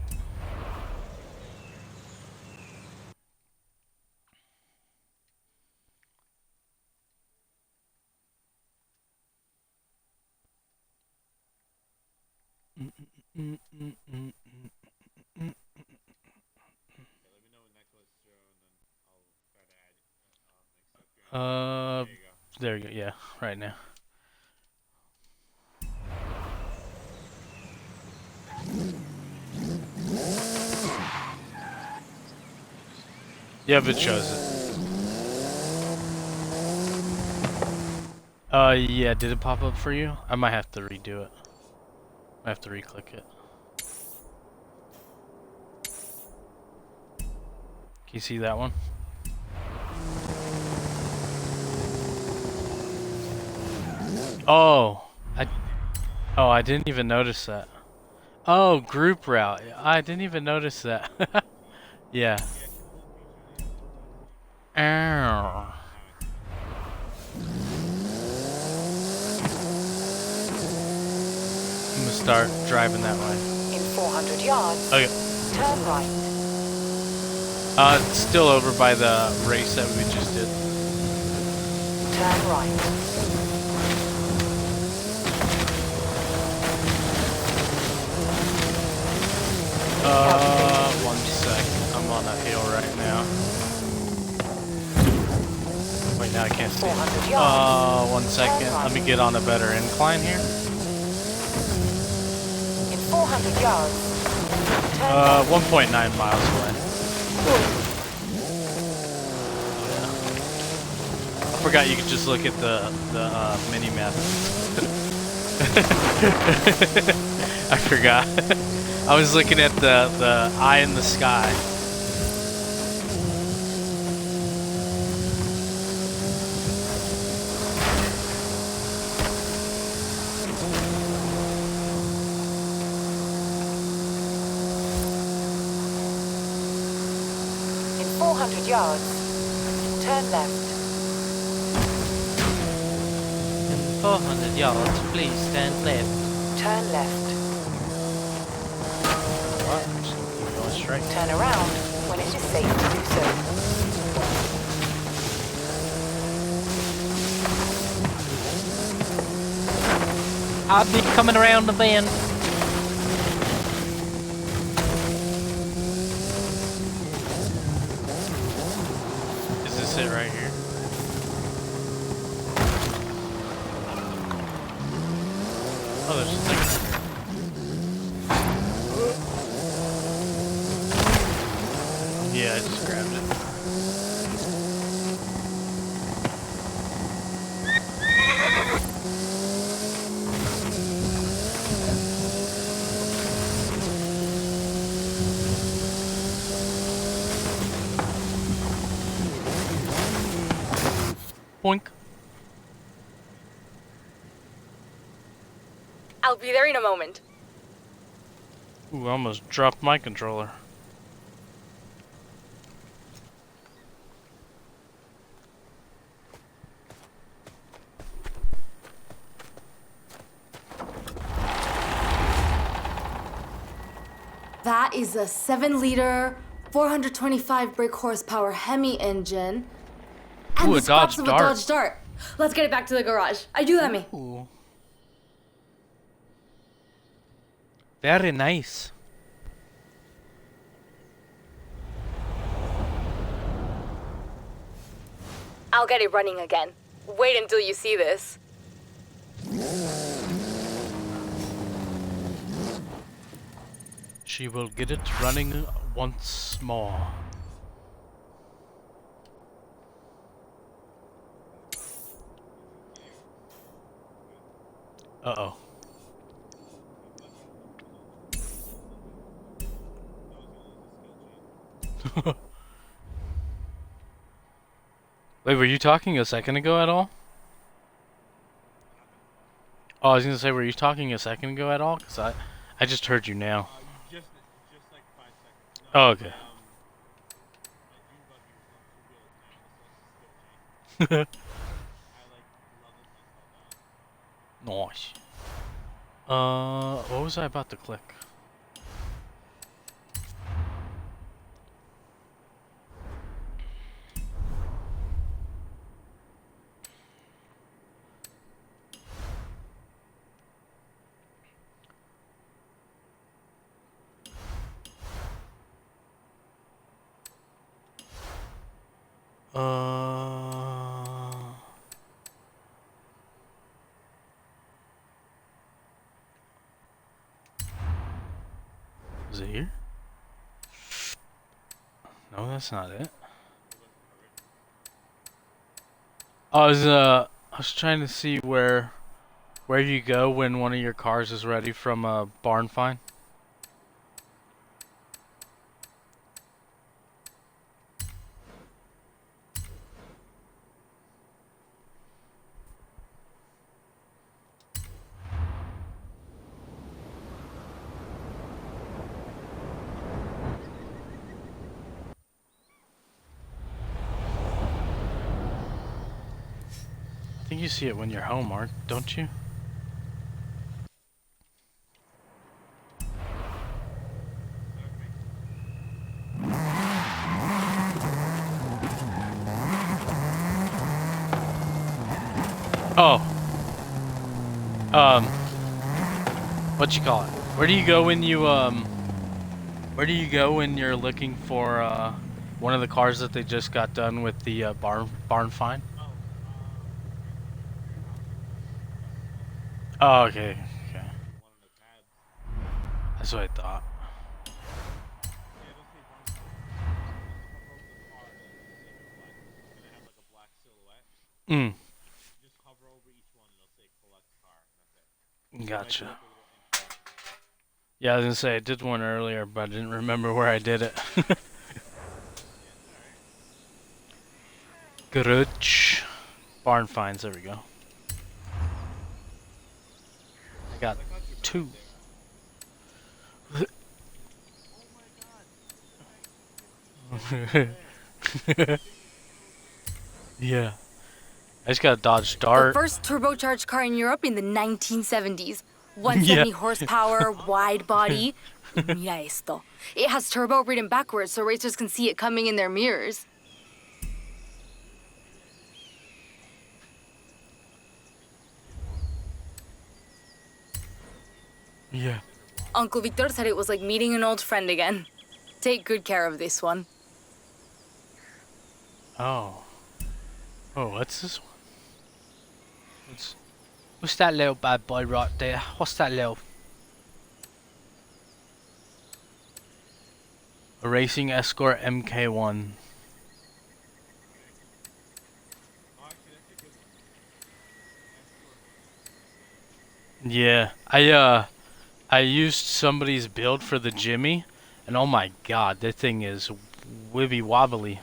There you go. Yeah, right now. Yeah, but it shows it. Yeah, did it pop up for you? I might have to redo it. I have to re-click it. Can you see that one? Oh, I didn't even notice that. Oh, group route. I didn't even notice that. Yeah. Ow. I'm gonna start driving that way. In 400 yards, Okay. Turn right. It's still over by the race that we just did. Turn right. One sec. I'm on a hill right now. Wait, now I can't see. 400 yards. 1 second. Let me get on a better incline here. In 400 yards. Turn left. 1.9 miles away. I forgot you could just look at the mini map. I forgot. I was looking at the eye in the sky. In 400 yards. Turn left. In 400 yards, please stand left. Turn left. What? I'm just gonna keep going straight. Turn around when it is safe to do so. I'll be coming around the bend. Is this it right here? Oh, there's a thing. Yeah, I just grabbed it. Boink. I'll be there in a moment. Ooh, I almost dropped my controller. That is a 7-liter, 425 brake horsepower Hemi engine. And Ooh, the a Dodge scraps of a Dart. Dodge Dart. Let's get it back to the garage. Ayúdame. me. Ooh. Very nice. I'll get it running again. Wait until you see this. She will get it running once more. Uh-oh. Wait, were you talking a second ago at all? Oh, I was gonna say, were you talking a second ago at all? Because I just heard you now. Just like 5 seconds. Oh, okay. My Dune buggy was on 2 wheels now, so it's still cheap. I like Nice. What was I about to click? Is it here? No, that's not it. I was trying to see where you go when one of your cars is ready from a barn find. I think you see it when you're home, Mark, don't you? Oh. What you call it? Where do you go when you where do you go when you're looking for one of the cars that they just got done with the barn find? Oh, okay. Okay. One of the tabs. That's what I thought. Yeah, it'll say barn find. Just hover over the car and it'll say collect. It's gonna have like a black silhouette. Mm. Just hover over each one and it'll say collect car. And that's it. Gotcha. Like a little info. Yeah, I was gonna say I did one earlier, but I didn't remember where I did it. Garage. Barn finds, there we go. I got 2. Yeah. I just got a Dodge The Dart. first turbocharged car in Europe in the 1970s. 170 Yeah. horsepower, wide body. Mira esto. It has turbo written backwards so racers can see it coming in their mirrors. Yeah. Uncle Victor said it was like meeting an old friend again. Take good care of this one. Oh. Oh, what's this one? What's that little bad boy right there? What's that little? A Racing Escort MK1. Yeah, I used somebody's build for the Jimmy, and oh my god, that thing is wibby wobbly.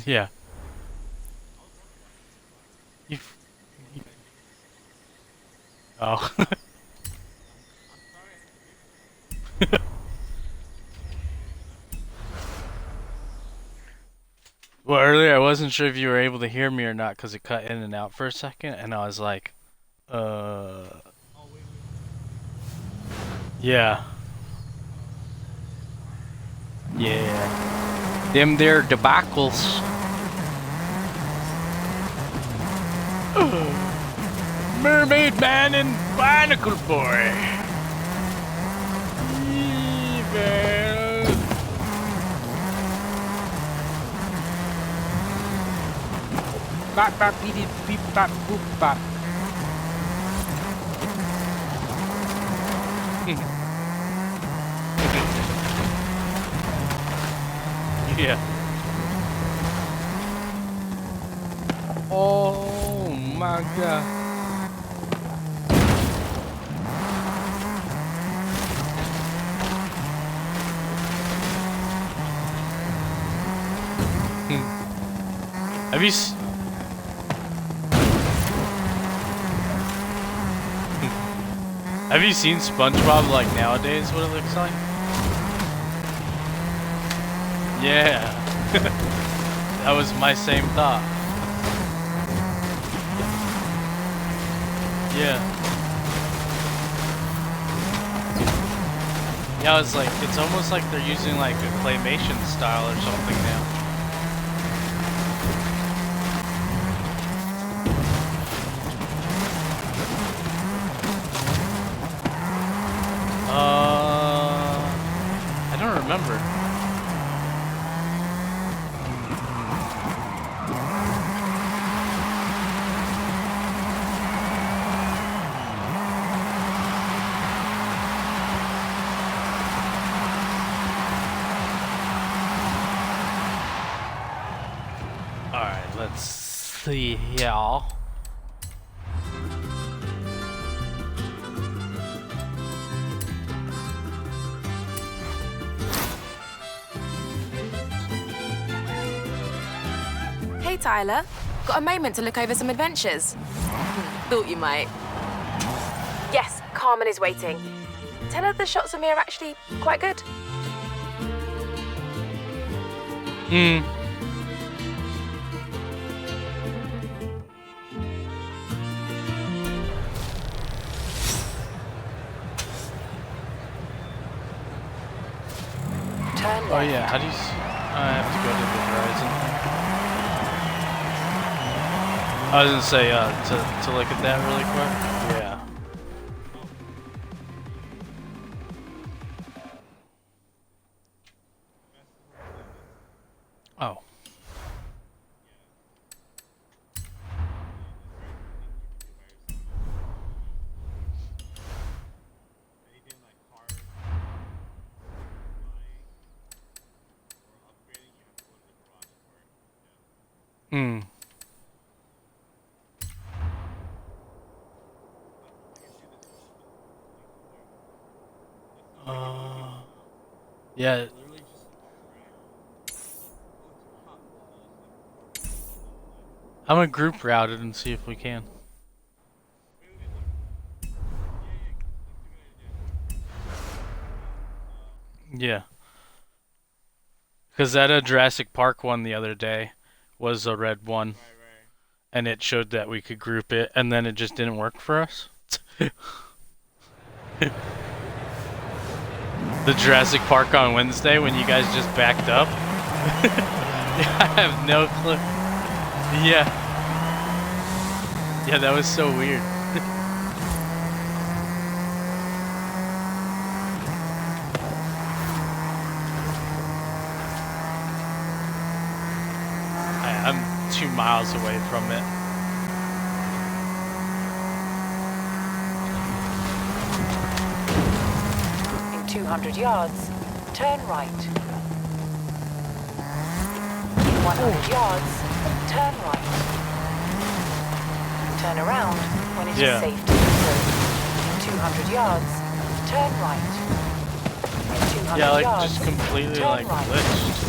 Yeah. You. Oh. Well, earlier I wasn't sure if you were able to hear me or not because it cut in and out for a second, and I was like, yeah. Yeah. Them there debacles. Mermaid Man and Barnacle Boy. Evil. Bop bop beep beep bop boop bop. Yeah. Oh my god. Have you have you seen SpongeBob like nowadays? What it looks like? Yeah, that was my same thought. Yeah. Yeah, I was like, it's almost like they're using like a claymation style or something now. I don't remember. Alright, let's see here. Hey, Tyler. Got a moment to look over some adventures? Thought you might. Yes, Carmen is waiting. Tell her the shots of me are actually quite good. Oh left. yeah, how do you? I have to go to the horizon. I was gonna say to look at that really quick. Yeah. Oh. Anything like cars, buying, or upgrading, you have to go to the garage for it. Hmm. I can see this is Yeah. literally just right. Oh, it's hot. I'm gonna group route it and see if we can. Wait, look. Yeah, that's a good idea. Yeah. Because that Jurassic Park one the other day was a red one, Right. and it showed that we could group it, and then it just didn't work for us. The Jurassic Park on Wednesday when you guys just backed up. I have no clue. Yeah. Yeah, that was so weird. I'm 2 miles away from it. In 200 yards, turn right. In 100 yards, turn right. Turn around when it is Yeah. safe to do so. In 200 yards, turn right. In 200 Yeah, like yards, just completely turn like right. glitched.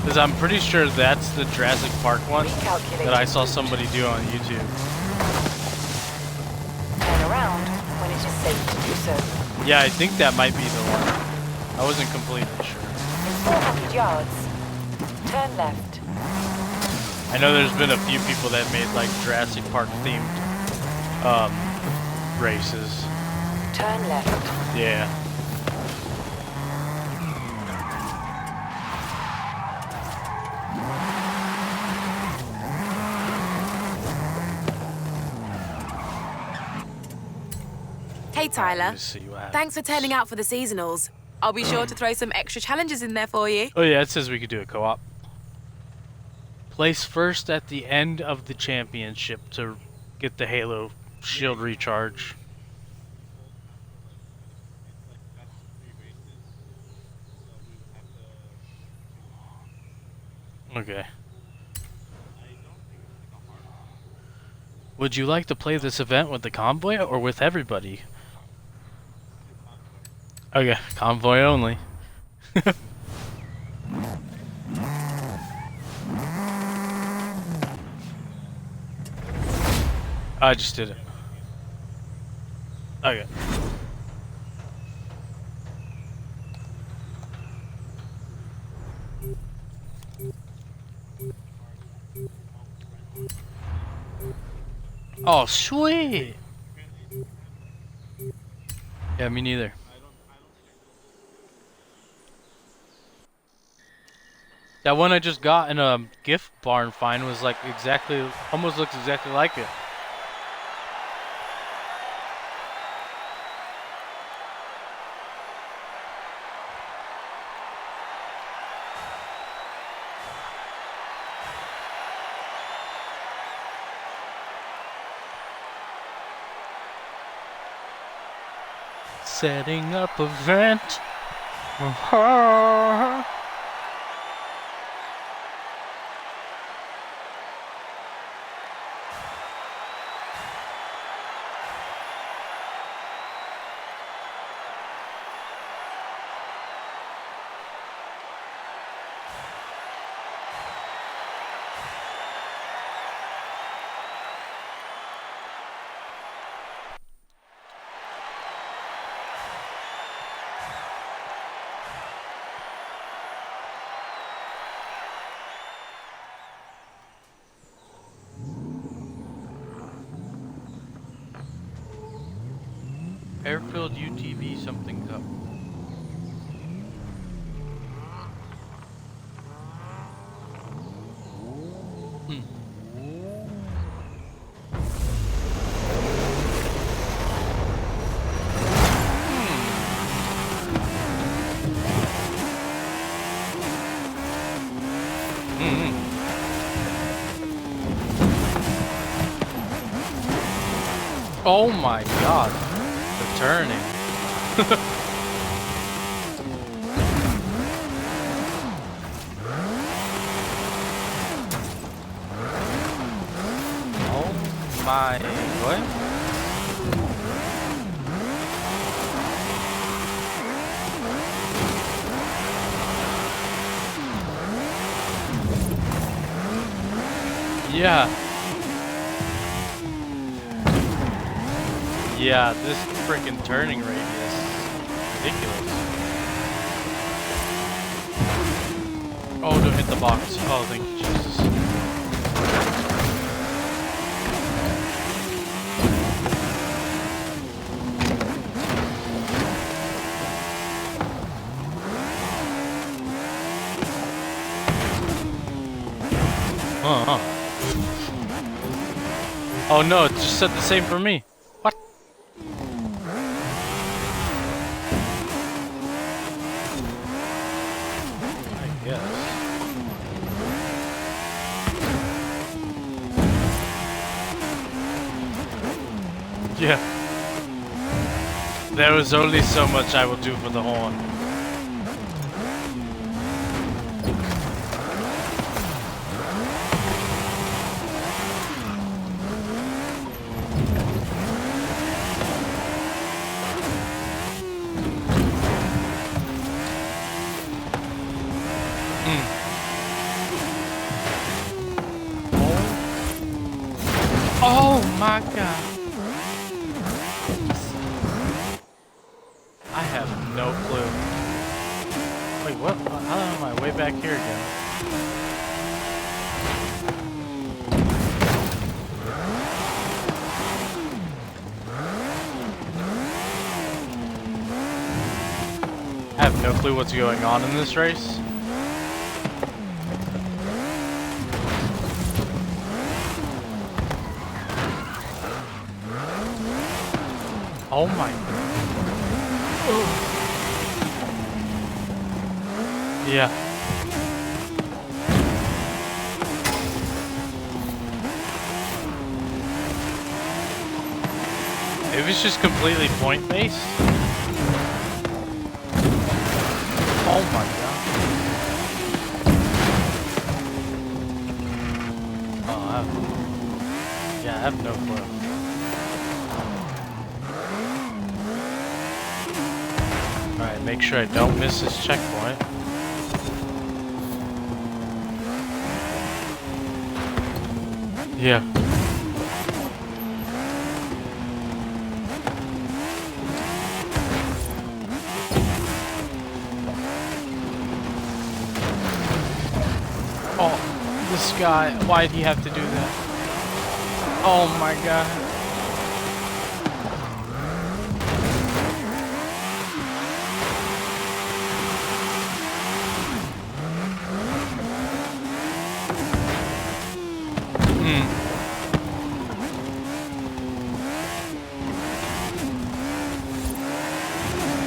Because I'm pretty sure that's the Jurassic Park one that I saw somebody do on YouTube. Turn around when it is safe to do so. Yeah, I think that might be the one. I wasn't completely sure. In 400 yards, turn left. I know there's been a few people that made like Jurassic Park themed races. Turn left. Yeah. Hey, Tyler. Let me see what happens. Thanks for turning out for the seasonals. I'll be sure to throw some extra challenges in there for you. Oh yeah, it says we could do a co-op. Place first at the end of the championship to get the Halo shield recharge. Okay. Would you like to play this event with the convoy or with everybody? Okay, convoy only. I just did it. Okay. Oh, sweet. Yeah, me neither. That one I just got in a gift barn find was like exactly, almost looks exactly like it. Setting up a vent. Airfield UTV something's up. Oh my god, the turning. Oh my, what? Yeah. Yeah, this freaking turning radius is ridiculous. Oh, don't hit the box. Oh, thank you, Jesus. Oh no, it just said the same for me. What? I guess. Yeah. There was only so much I will do for the horn. Oh my god. I have no clue. Wait, what? How am I way back here again? I have no clue what's going on in this race. Oh my. Yeah. It was just completely point based. Oh my god. Oh, yeah, I have no clue. Alright, make sure I don't miss this checkpoint. Yeah. Oh, this guy, why'd he have to do that? Oh my god.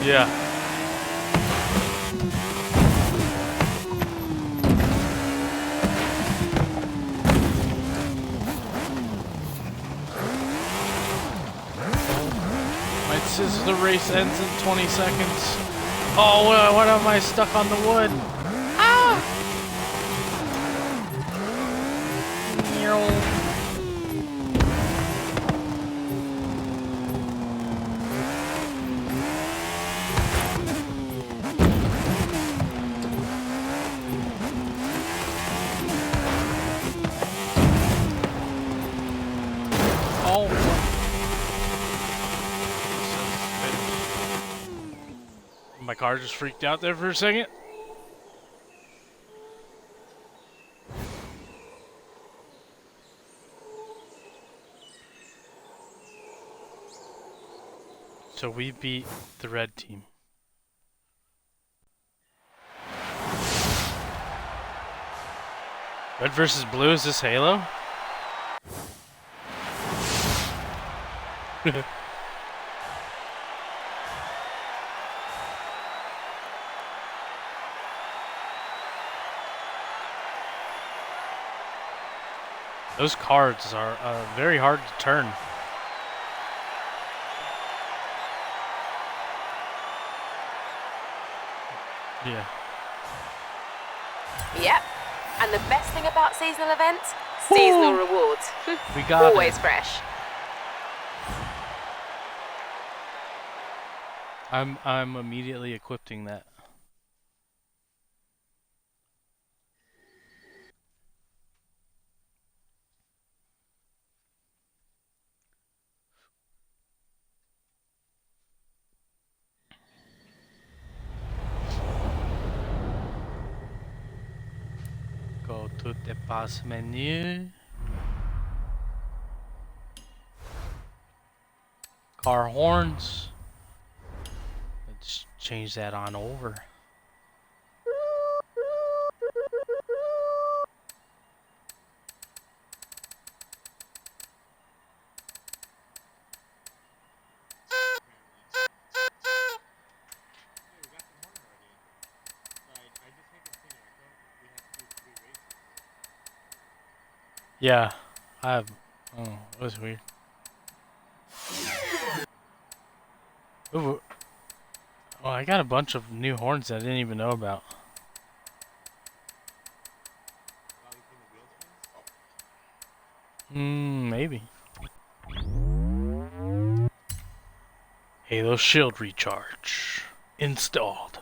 Yeah. It says the race ends in 20 seconds. Oh, what am I stuck on the wood? Ah! My car just freaked out there for a second. So we beat the red team. Red versus blue, is this Halo? Those cards are very hard to turn. Yeah. Yep. And the best thing about seasonal events? Seasonal rewards. We got Always it. fresh. I'm immediately equipping that. Go to the pass menu. Car horns. Let's change that on over. Yeah, I have. Oh, that was weird. Ooh. Oh, I got a bunch of new horns that I didn't even know about. Maybe. Halo shield recharge installed.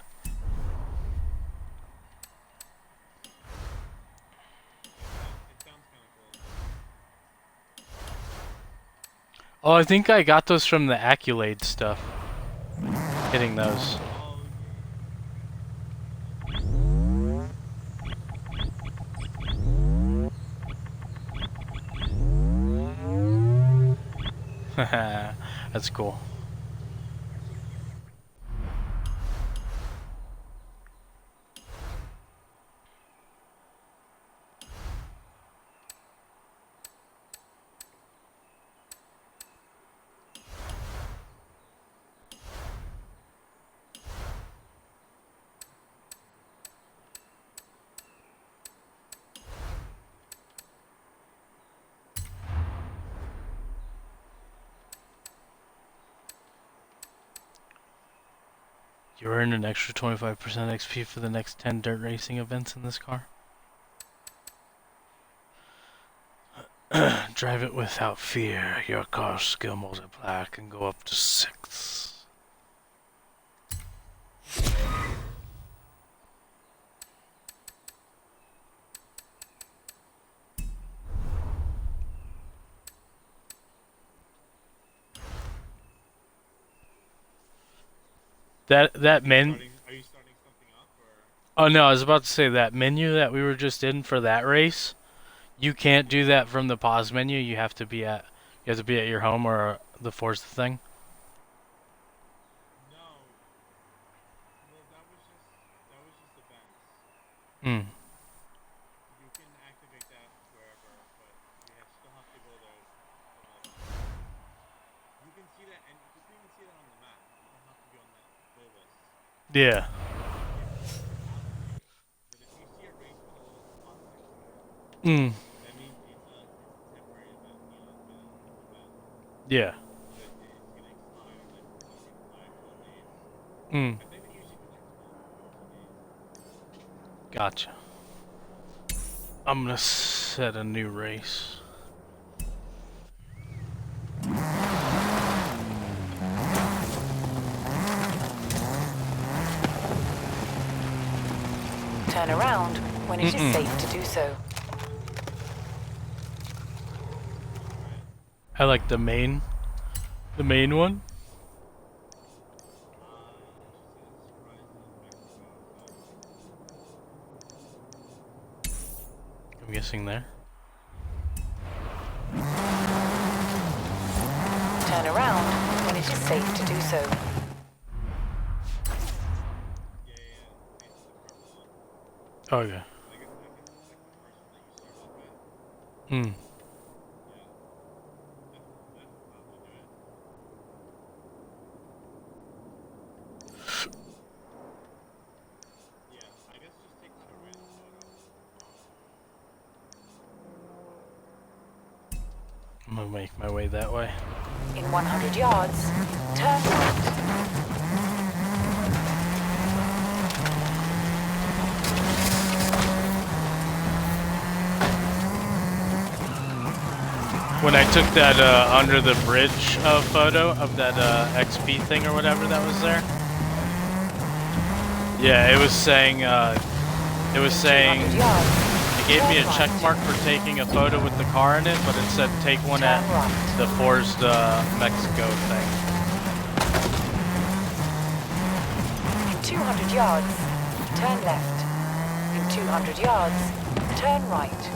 Oh, I think I got those from the Accolade stuff. Hitting those. That's cool. You earn an extra 25% XP for the next 10 dirt racing events in this car. Drive it without fear. Your car's skill multiplier can go up to 6. That men. Are you starting something up, or? Oh no, I was about to say that menu that we were just in for that race. You can't do that from the pause menu. You have to be at your home or the Forza thing. No. Well, that was just events. Hmm. You can activate that wherever, but you still have to go there. You can see that, and you can even see that on the map. You don't have to be on that playlist. Yeah. But if you see a race with a little spot next to it, Hmm. that means it's a temporary event. You know, it's been an event. Yeah. But it's gonna expire in like 5 full days. Hmm. I think they usually do like 12 days. Gotcha. I'm gonna set a new race. Turn around when it is safe to do so. I like the main one. I'm guessing there. Turn around when it is safe to do so. Oh yeah. Hmm. I'm gonna make my way that way. In 100 yards, turn right. When I took that under the bridge photo of that XP thing or whatever that was there, yeah, it was saying it gave me a check mark for taking a photo with the car in it, but it said take one at the Forza Mexico thing. In 200 yards, turn left. In 200 yards, turn right.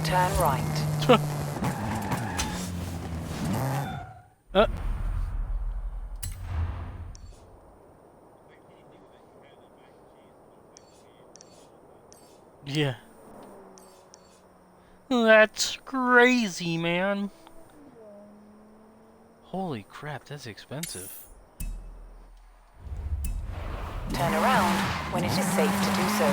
Turn right. Yeah. That's crazy, man. Holy crap, that's expensive. Turn around when it is safe to do so.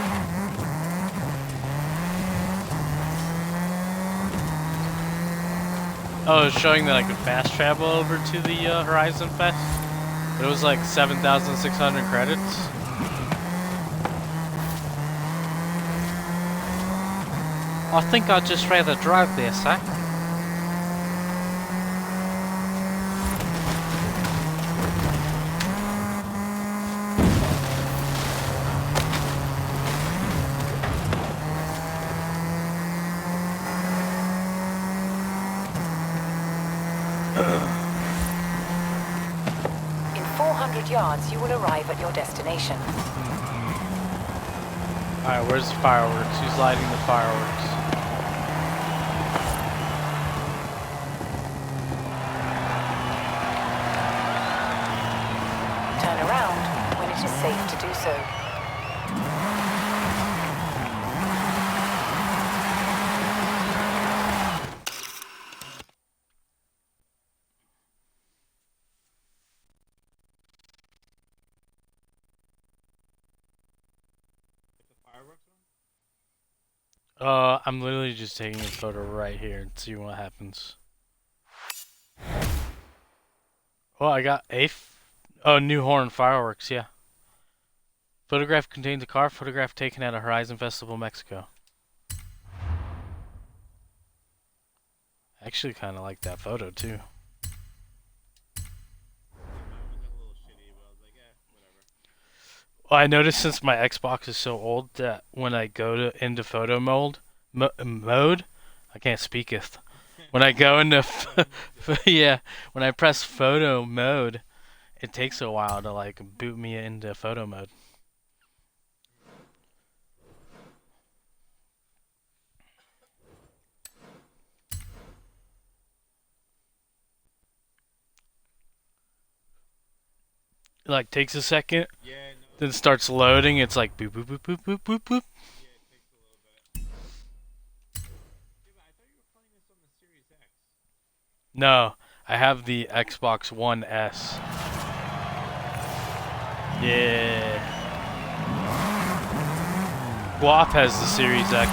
Oh, it was showing that I could fast travel over to the Horizon Fest. It was like 7,600 credits. I think I'd just rather drive there, sir. In 400 yards, you will arrive at your destination. Alright, where's the fireworks? Who's lighting the fireworks? Turn around when it is safe to do so. I'm literally just taking a photo right here and see what happens. Well, I got new horn fireworks, yeah. Photograph contains a car photograph taken at a Horizon Festival, Mexico. I actually kind of like that photo too. Well, I noticed since my Xbox is so old that when I go into photo mode, I can't speaketh. When I go into, yeah, when I press photo mode, it takes a while to like boot me into photo mode. It like takes a second, then it starts loading. It's like boop boop boop boop boop boop boop. No, I have the Xbox One S. Yeah. Guap has the Series X.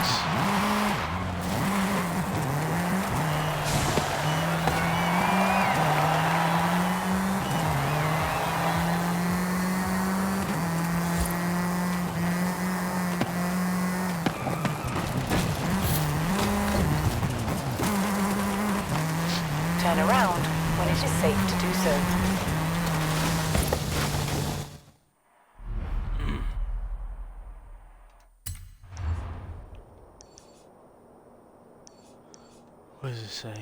Turn around when it is safe to do so. What does it say?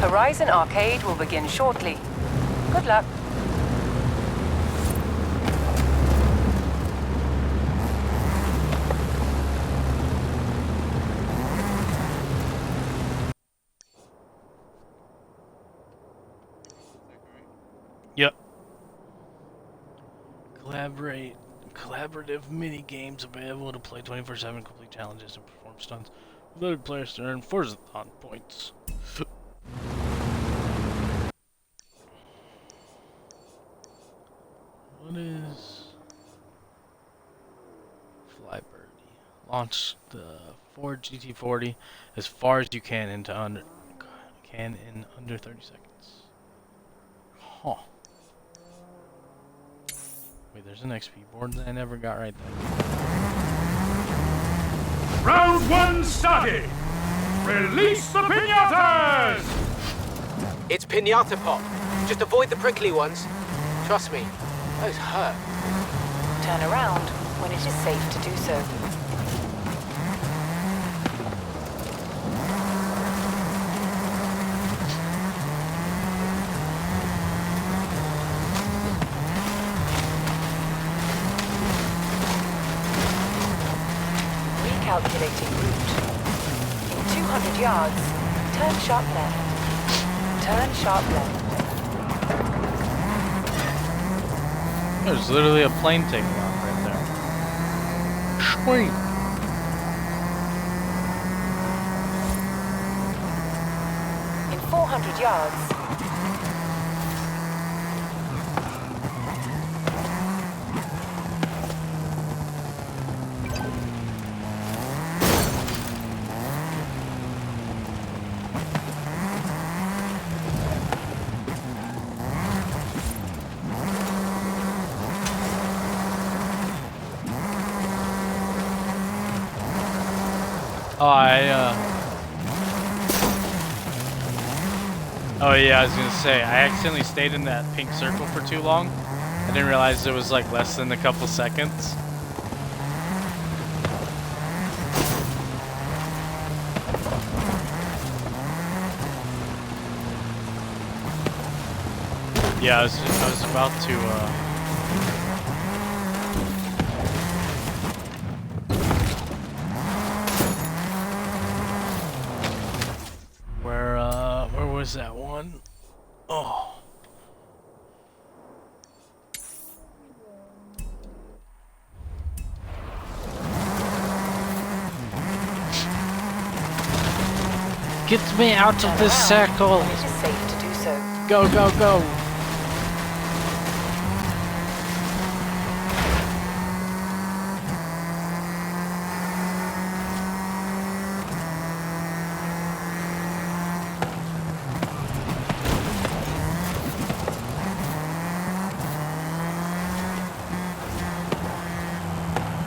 Horizon Arcade will begin shortly. Good luck. Collaborative mini games available to play 24/7, complete challenges, and perform stunts with other players to earn Forza-thon points. What is Fly Birdie? Launch the Ford GT40 as far as you can in under 30 seconds. Huh. Wait, there's an XP board that I never got right there. Round 1 started! Release the pinatas! It's pinata pop. Just avoid the prickly ones. Trust me, those hurt. Turn around when it is safe to do so. Recalculating route. In 200 yards, turn sharp left. Turn sharp left. There's literally a plane taking off right there. Sweet. In 400 yards, Oh yeah, I was gonna say, I accidentally stayed in that pink circle for too long. I didn't realize it was like less than a couple seconds. Yeah, I was about to where was that one? Oh. Get me out of this circle! when it is safe to do so. Go, go, go!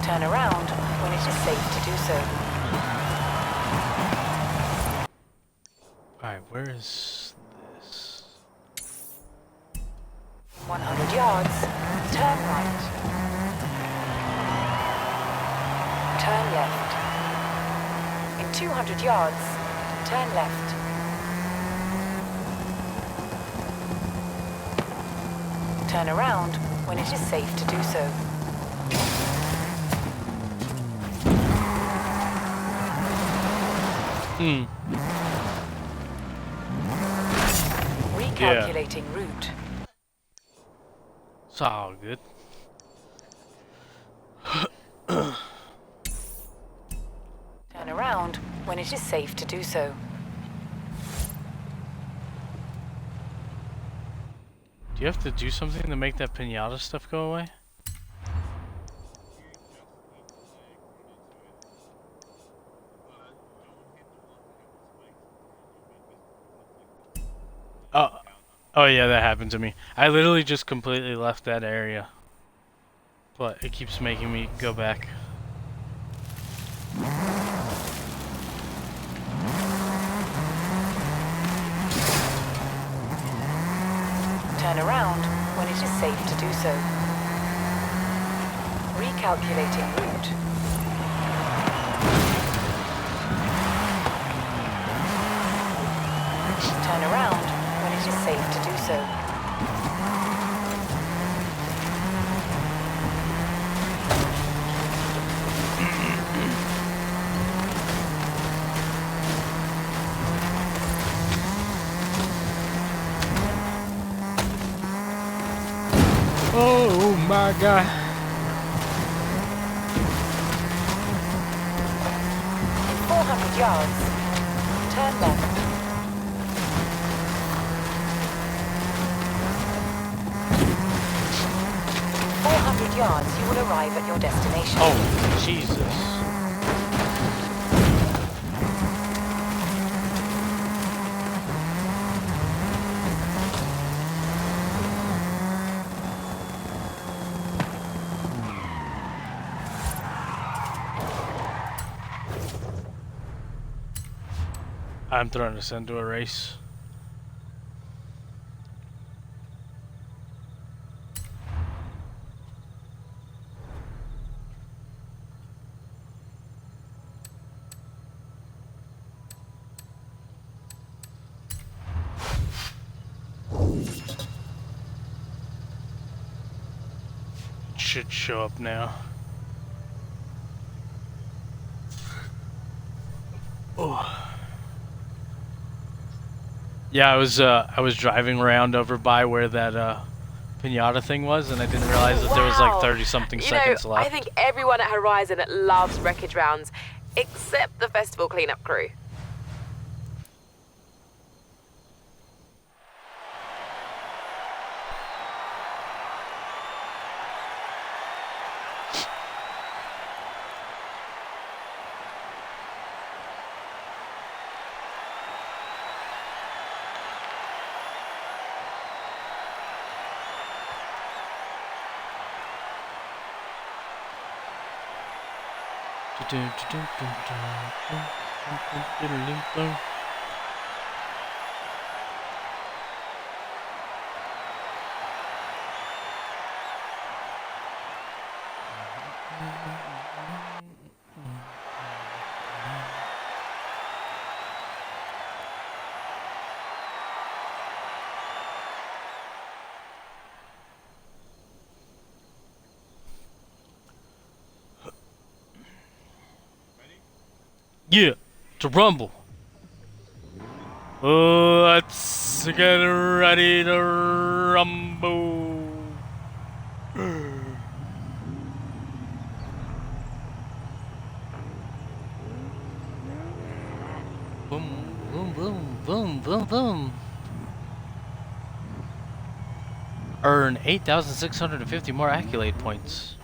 Turn around when it is safe to do so. Alright, where is this? 100 yards, turn right. Turn left. In 200 yards, turn left. Turn around when it is safe to do so. Recalculating route. It's all good. Turn around when it is safe to do so. Do you have to do something to make that pinata stuff go away? Oh yeah, that happened to me. I literally just completely left that area. But it keeps making me go back. Turn around when it is safe to do so. Recalculating route. Turn around when it is safe to do so. Oh! Oh my god. 400 yards, turn left. 400 yards, you will arrive at your destination. Oh, Jesus. I'm throwing us into a race. It should show up now. Oh. Yeah, I was driving around over by where that pinata thing was, and I didn't realize that there was like 30-something seconds left. I think everyone at Horizon loves wreckage rounds, except the festival cleanup crew. Yeah, to rumble. Let's get ready to rumble. Boom, boom, boom, boom, boom, boom. Earn 8,650 more accolade points.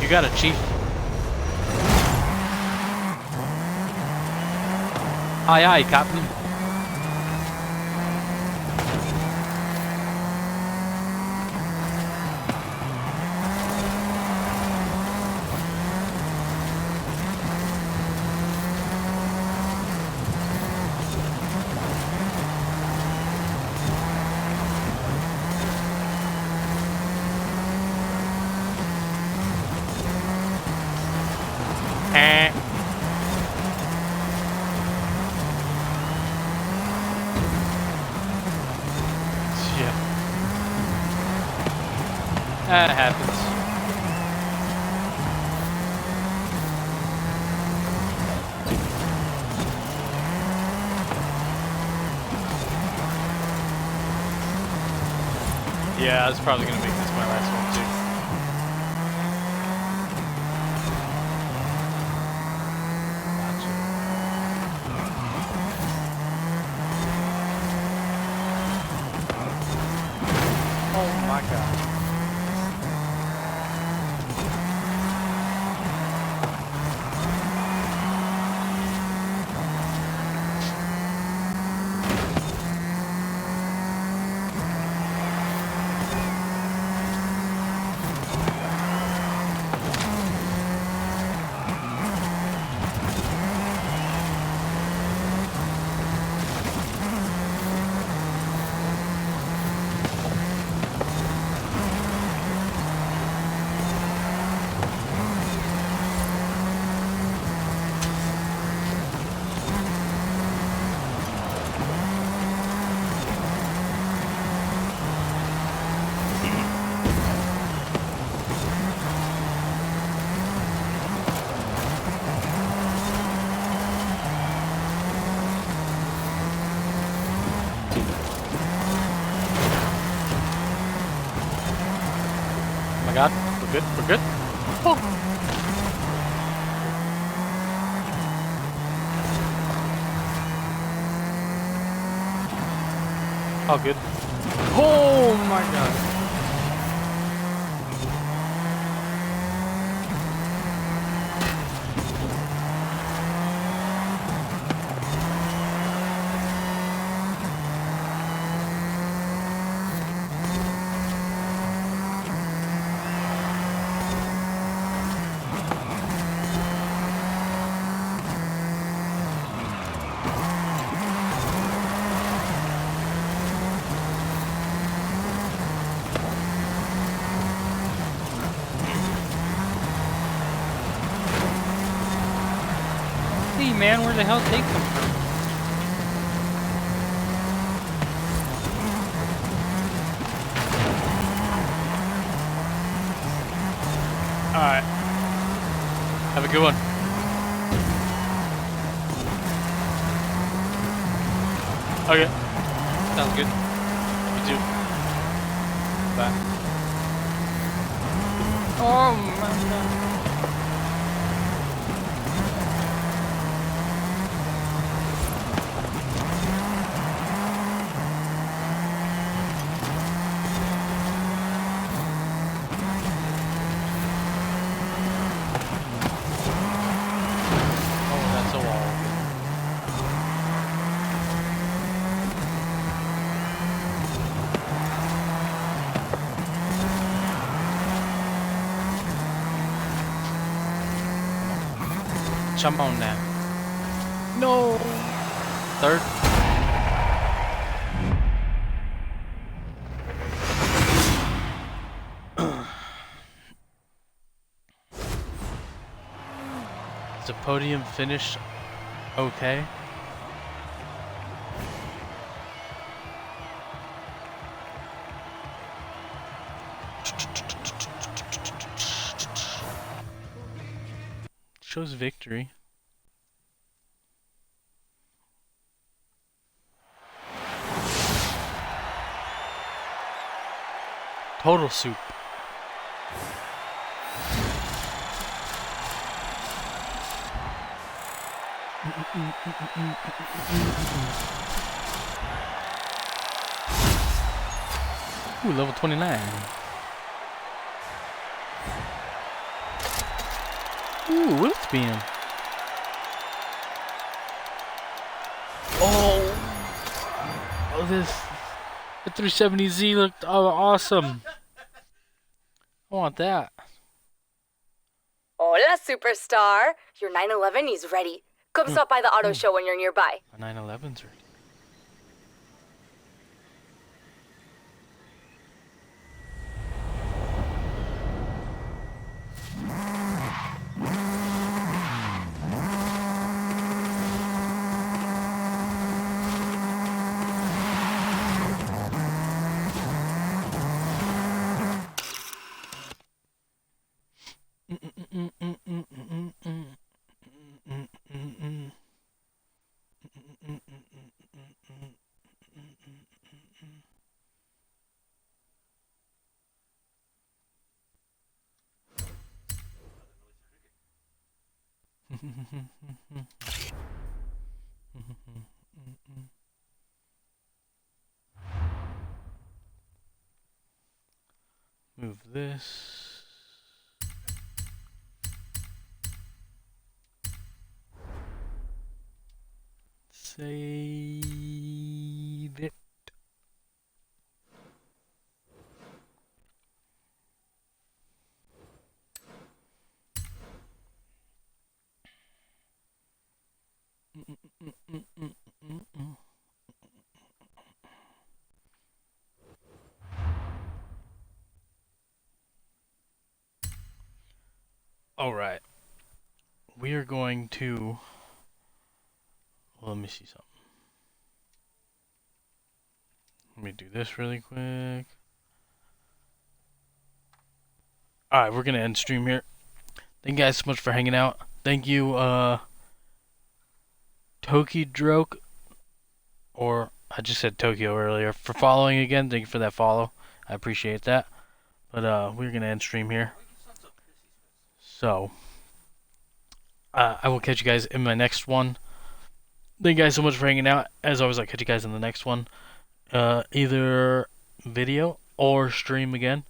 You got it, Chief. Aye, aye, Captain. That happens. Yeah, I was probably gonna make this my last one too. Gotcha. Oh my god. my god, we're good, we're good. Oh. All good. Oh my god. Hey man, where the hell did they come from? Alright. Have a good one. Okay. Sounds good. You too. Bye. Oh my god. Jump on now. No. Third. Is the podium finish okay? Shows victory. Total soup. Ooh, level 29. Ooh, Wolf Beam. Oh, this the 370Z looked awesome. I want that. Hola, superstar. Your 911 is ready. Come stop by the auto show when you're nearby. My 911's ready. Move this. Save it. All right, we are going to, well, let me see something. Let me do this really quick. All right, we're going to end stream here. Thank you guys so much for hanging out. Thank you, Tokidroke, or I just said Tokyo earlier, for following again. Thank you for that follow. I appreciate that. But we're gonna end stream here. So I will catch you guys in my next one. Thank you guys so much for hanging out. As always, I'll catch you guys in the next one. Either video or stream again.